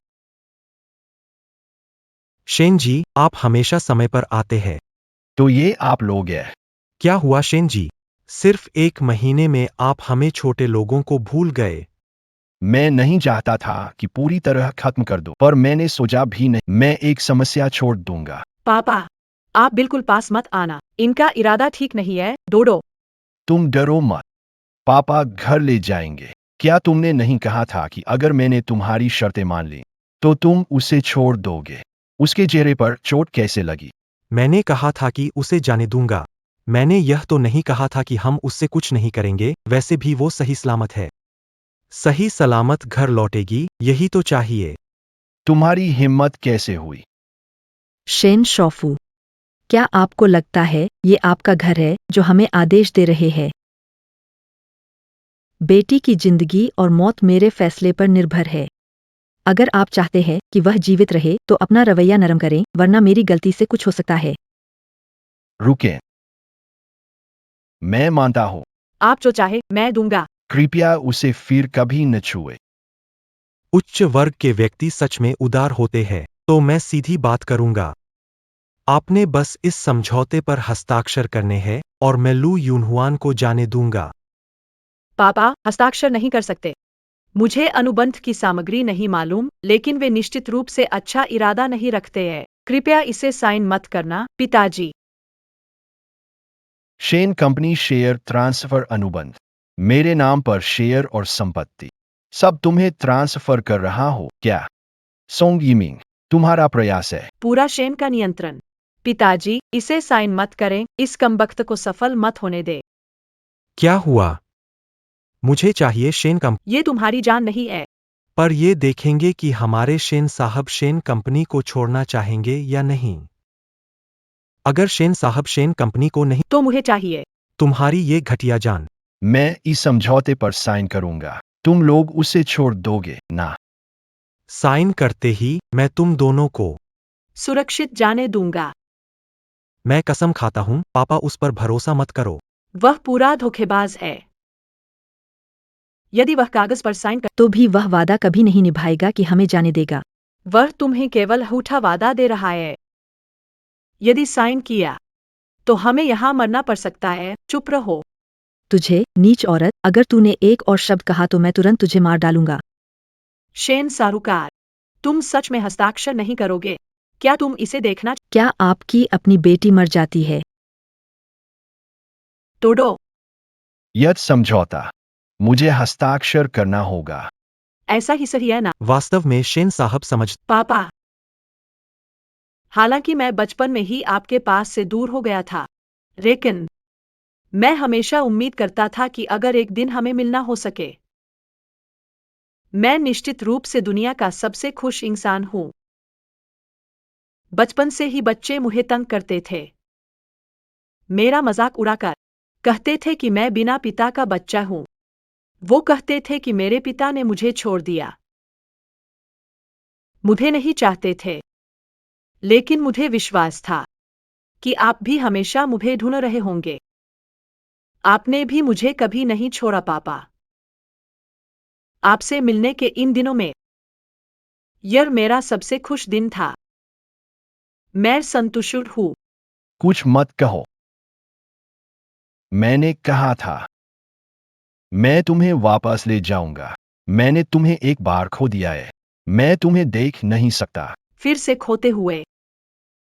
शेन जी, आप हमेशा समय पर आते हैं। तो ये आप लोग हैं? क्या हुआ शेन जी? सिर्फ 1 महीने में आप हमें छोटे लोगों को भूल गए। मैं नहीं चाहता था कि पूरी तरह खत्म कर दो, पर मैंने सोचा भी नहीं। मैं एक समस्या छोड़ दूंगा। पापा, आप बिल्कुल पास मत आना, इनका इरादा ठीक नहीं है। डोडो, तुम डरो मत, पापा घर ले जाएंगे। क्या तुमने नहीं कहा था कि अगर मैंने तुम्हारी शर्तें मान ली तो तुम उसे छोड़ दोगे? उसके चेहरे पर चोट कैसे लगी? मैंने कहा था कि उसे जाने दूंगा। मैंने यह तो नहीं कहा था कि हम उससे कुछ नहीं करेंगे, वैसे भी वो सही सलामत है। सही सलामत घर लौटेगी, यही तो चाहिए। तुम्हारी हिम्मत कैसे हुई? शेन शॉफू, क्या आपको लगता है ये आपका घर है जो हमें आदेश दे रहे हैं? बेटी की जिंदगी और मौत मेरे फैसले पर निर्भर है। अगर आप चाहते हैं कि वह जीवित रहे तो अपना रवैया नरम करें, वरना मेरी गलती से कुछ हो सकता है। रुकें, मैं मानता हूं। आप जो चाहे मैं दूंगा। कृपया उसे फिर कभी न छुए। उच्च वर्ग के व्यक्ति सच में उदार होते हैं, तो मैं सीधी बात करूंगा। आपने बस इस समझौते पर हस्ताक्षर करने हैं और मैं लू यूनहुआन को जाने दूंगा। पापा, हस्ताक्षर नहीं कर सकते। मुझे अनुबंध की सामग्री नहीं मालूम, लेकिन वे निश्चित रूप से अच्छा इरादा नहीं रखते हैं। कृपया इसे साइन मत करना, पिताजी। शेन कंपनी शेयर ट्रांसफर अनुबंध। मेरे नाम पर शेयर और संपत्ति सब तुम्हें ट्रांसफर कर रहा हो क्या? सोंग यिमिंग, तुम्हारा प्रयास है। पूरा शेन का नियंत्रण। पिताजी, इसे साइन मत करें, इस कमबख्त को सफल मत होने दे। क्या हुआ? मुझे चाहिए शेन कंपनी, ये तुम्हारी जान नहीं है। पर ये देखेंगे कि हमारे शेन साहब शेन कंपनी को छोड़ना चाहेंगे या नहीं। अगर शेन साहब शेन कंपनी को नहीं, तो मुझे चाहिए। तुम्हारी ये घटिया जान। मैं इस समझौते पर साइन करूंगा। तुम लोग उसे छोड़ दोगे ना? साइन करते ही मैं तुम दोनों को, सुरक्षित जाने दूंगा। मैं कसम खाता हूं, पापा उस पर भरोसा मत करो। वह पूरा धोखेबाज है। यदि वह कागज पर साइन कर, तो भी वह वादा कभी नहीं निभाएगा कि हमें जाने देगा। वह तुम्हें केवल झूठा वादा दे रहा है। यदि साइन किया, तो हमें यहाँ मरना पड़ सकता है। चुप रहो। तुझे, नीच औरत, अगर तूने एक और शब्द कहा तो मैं तुरंत तुझे मार डालूंगा। शेन सारूकार, तुम सच में हस्ताक्षर नहीं करोगे? क्या तुम इसे देखना? क्या आपकी अपनी बेटी मर जाती है? टोडो, यह समझौता मुझे हस्ताक्षर करना होगा। ऐसा ही सही है ना? वास्तव में शेन साहब समझ, पापा, हालांकि मैं बचपन में ही आपके पास से दूर हो गया था, लेकिन मैं हमेशा उम्मीद करता था कि अगर एक दिन हमें मिलना हो सके। मैं निश्चित रूप से दुनिया का सबसे खुश इंसान हूं। बचपन से ही बच्चे मुझे तंग करते थे। मेरा मजाक उड़ाकर कहते थे कि मैं बिना पिता का बच्चा हूं। वो कहते थे कि मेरे पिता ने मुझे छोड़ दिया। मुझे नहीं चाहते थे, लेकिन मुझे विश्वास था कि आप भी हमेशा मुझे ढूंढ रहे होंगे। आपने भी मुझे कभी नहीं छोड़ा पापा। आपसे मिलने के इन दिनों में यह मेरा सबसे खुश दिन था। मैं संतुष्ट हूँ। कुछ मत कहो। मैंने कहा था मैं तुम्हें वापस ले जाऊंगा। मैंने तुम्हें एक बार खो दिया है। मैं तुम्हें देख नहीं सकता। फिर से खोते हुए।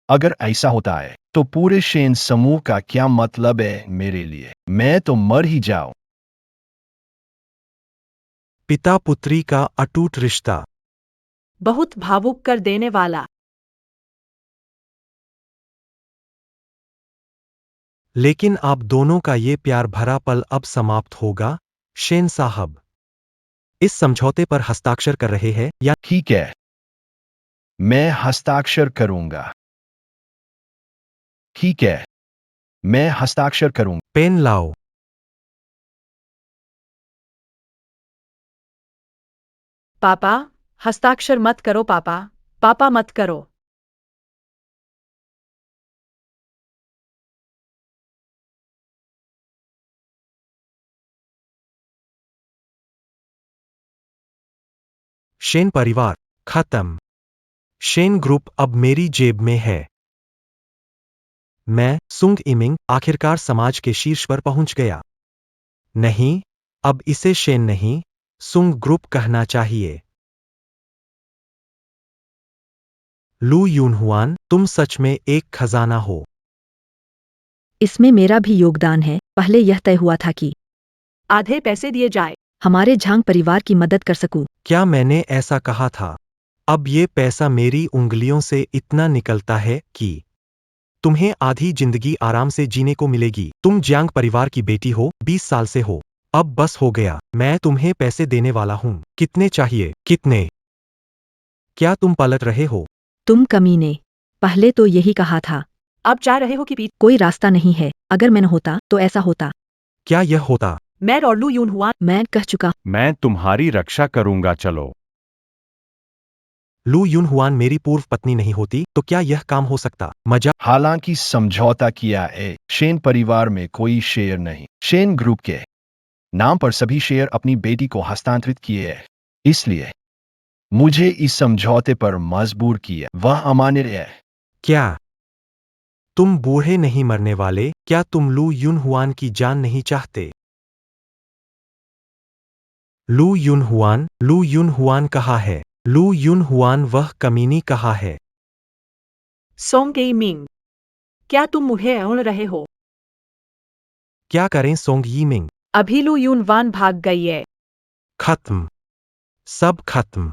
अगर ऐसा होता है तो पूरे शेन समूह का क्या मतलब है मेरे लिए? मैं तो मर ही जाऊं। पिता पुत्री का अटूट रिश्ता। बहुत भावुक कर देने वाला। लेकिन आप दोनों का ये प्यार भरा पल अब समाप्त होगा, शेन साहब। इस समझौते पर हस्ताक्षर कर रहे हैं या ठीक है, मैं हस्ताक्षर करूंगा। ठीक है, मैं हस्ताक्षर करूंगा। पेन लाओ। पापा, हस्ताक्षर मत करो पापा, पापा मत करो। शेन परिवार खत्म। शेन ग्रुप अब मेरी जेब में है। मैं सुंग इमिंग आखिरकार समाज के शीर्ष पर पहुंच गया। नहीं, अब इसे शेन नहीं, सुंग ग्रुप कहना चाहिए। लू यूनहुआन, तुम सच में एक खजाना हो। इसमें मेरा भी योगदान है। पहले यह तय हुआ था कि आधे पैसे दिए जाए। हमारे झांग परिवार की मदद कर सकूं। क्या मैंने ऐसा कहा था? अब ये पैसा मेरी उंगलियों से इतना निकलता है कि तुम्हें आधी जिंदगी आराम से जीने को मिलेगी। तुम जियांग परिवार की बेटी हो, 20 साल से हो। अब बस हो गया, मैं तुम्हें पैसे देने वाला हूं। कितने चाहिए? कितने? क्या तुम पलट रहे हो? तुम कमीने, पहले तो यही कहा था। अब चाह रहे हो कि पीठ। कोई रास्ता नहीं है। अगर मैं न होता तो ऐसा होता। क्या यह होता? मैं और लू यूनहुआन। मैं कह चुका। मैं तुम्हारी रक्षा करूंगा, चलो। लू यूनहुआन मेरी पूर्व पत्नी नहीं होती तो क्या यह काम हो सकता? मजाक। हालांकि समझौता किया है, शेन परिवार में कोई शेयर नहीं। शेन ग्रुप के नाम पर सभी शेयर अपनी बेटी को हस्तांतरित किए हैं। इसलिए मुझे इस समझौते पर मजबूर किया। वह अमान्य है। क्या तुम बूढ़े नहीं मरने वाले? क्या तुम लू यूनहुआन की जान नहीं चाहते? लू यूनहुआन कहाँ है? लू यूनहुआन वह कमीनी कहाँ है? सोंग मिंग, क्या तुम मुझे ओढ़ रहे हो? क्या करें सोंग यीमिंग? अभी लू यूनवान भाग गई है। खत्म। सब खत्म।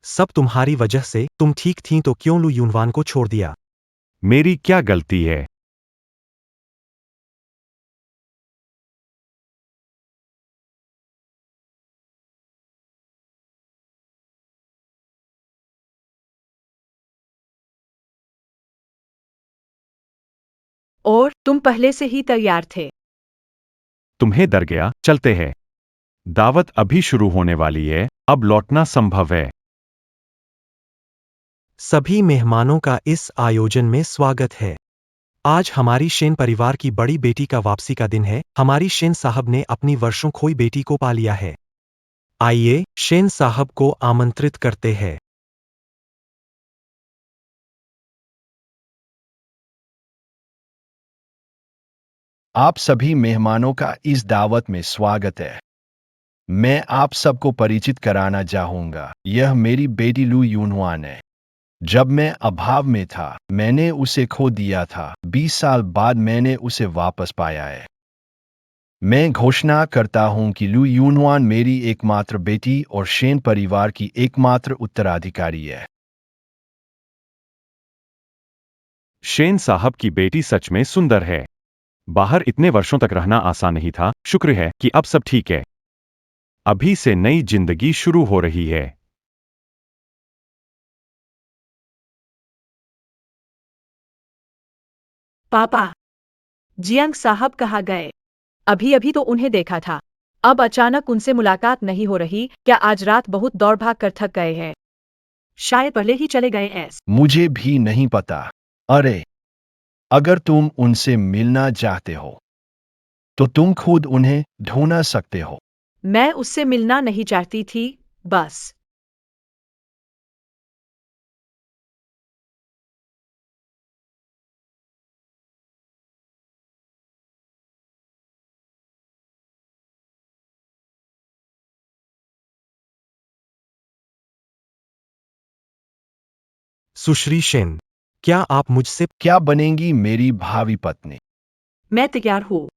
सब तुम्हारी वजह से। तुम ठीक थीं तो क्यों लू यूनवान को छोड़ दिया? मेरी क्या गलती है? और तुम पहले से ही तैयार थे। तुम्हें डर गया? चलते हैं। दावत अभी शुरू होने वाली है, अब लौटना संभव है। सभी मेहमानों का इस आयोजन में स्वागत है। आज हमारी शेन परिवार की बड़ी बेटी का वापसी का दिन है। हमारी शेन साहब ने अपनी वर्षों खोई बेटी को पा लिया है। आइए शेन साहब को आमंत्रित करते हैं। आप सभी मेहमानों का इस दावत में स्वागत है। मैं आप सबको परिचित कराना चाहूंगा। यह मेरी बेटी लू यूनहुआन है। जब मैं अभाव में था, मैंने उसे खो दिया था। 20 साल बाद मैंने उसे वापस पाया है। मैं घोषणा करता हूं कि लू यूनहुआन मेरी एकमात्र बेटी और शेन परिवार की एकमात्र उत्तराधिकारी है। शेन साहब की बेटी सच में सुंदर है। बाहर इतने वर्षों तक रहना आसान नहीं था। शुक्र है कि अब सब ठीक है। अभी से नई जिंदगी शुरू हो रही है। पापा, जियांग साहब कहाँ गए? अभी अभी तो उन्हें देखा था। अब अचानक उनसे मुलाकात नहीं हो रही। क्या आज रात बहुत दौड़ भाग कर थक गए हैं? शायद पहले ही चले गए हैं। मुझे भी नहीं पता। अरे, अगर तुम उनसे मिलना चाहते हो तो तुम खुद उन्हें ढूंढ सकते हो। मैं उससे मिलना नहीं चाहती थी, बस। सुश्री शेन, क्या आप मुझसे क्या बनेंगी मेरी भावी पत्नी? मैं तैयार हूँ।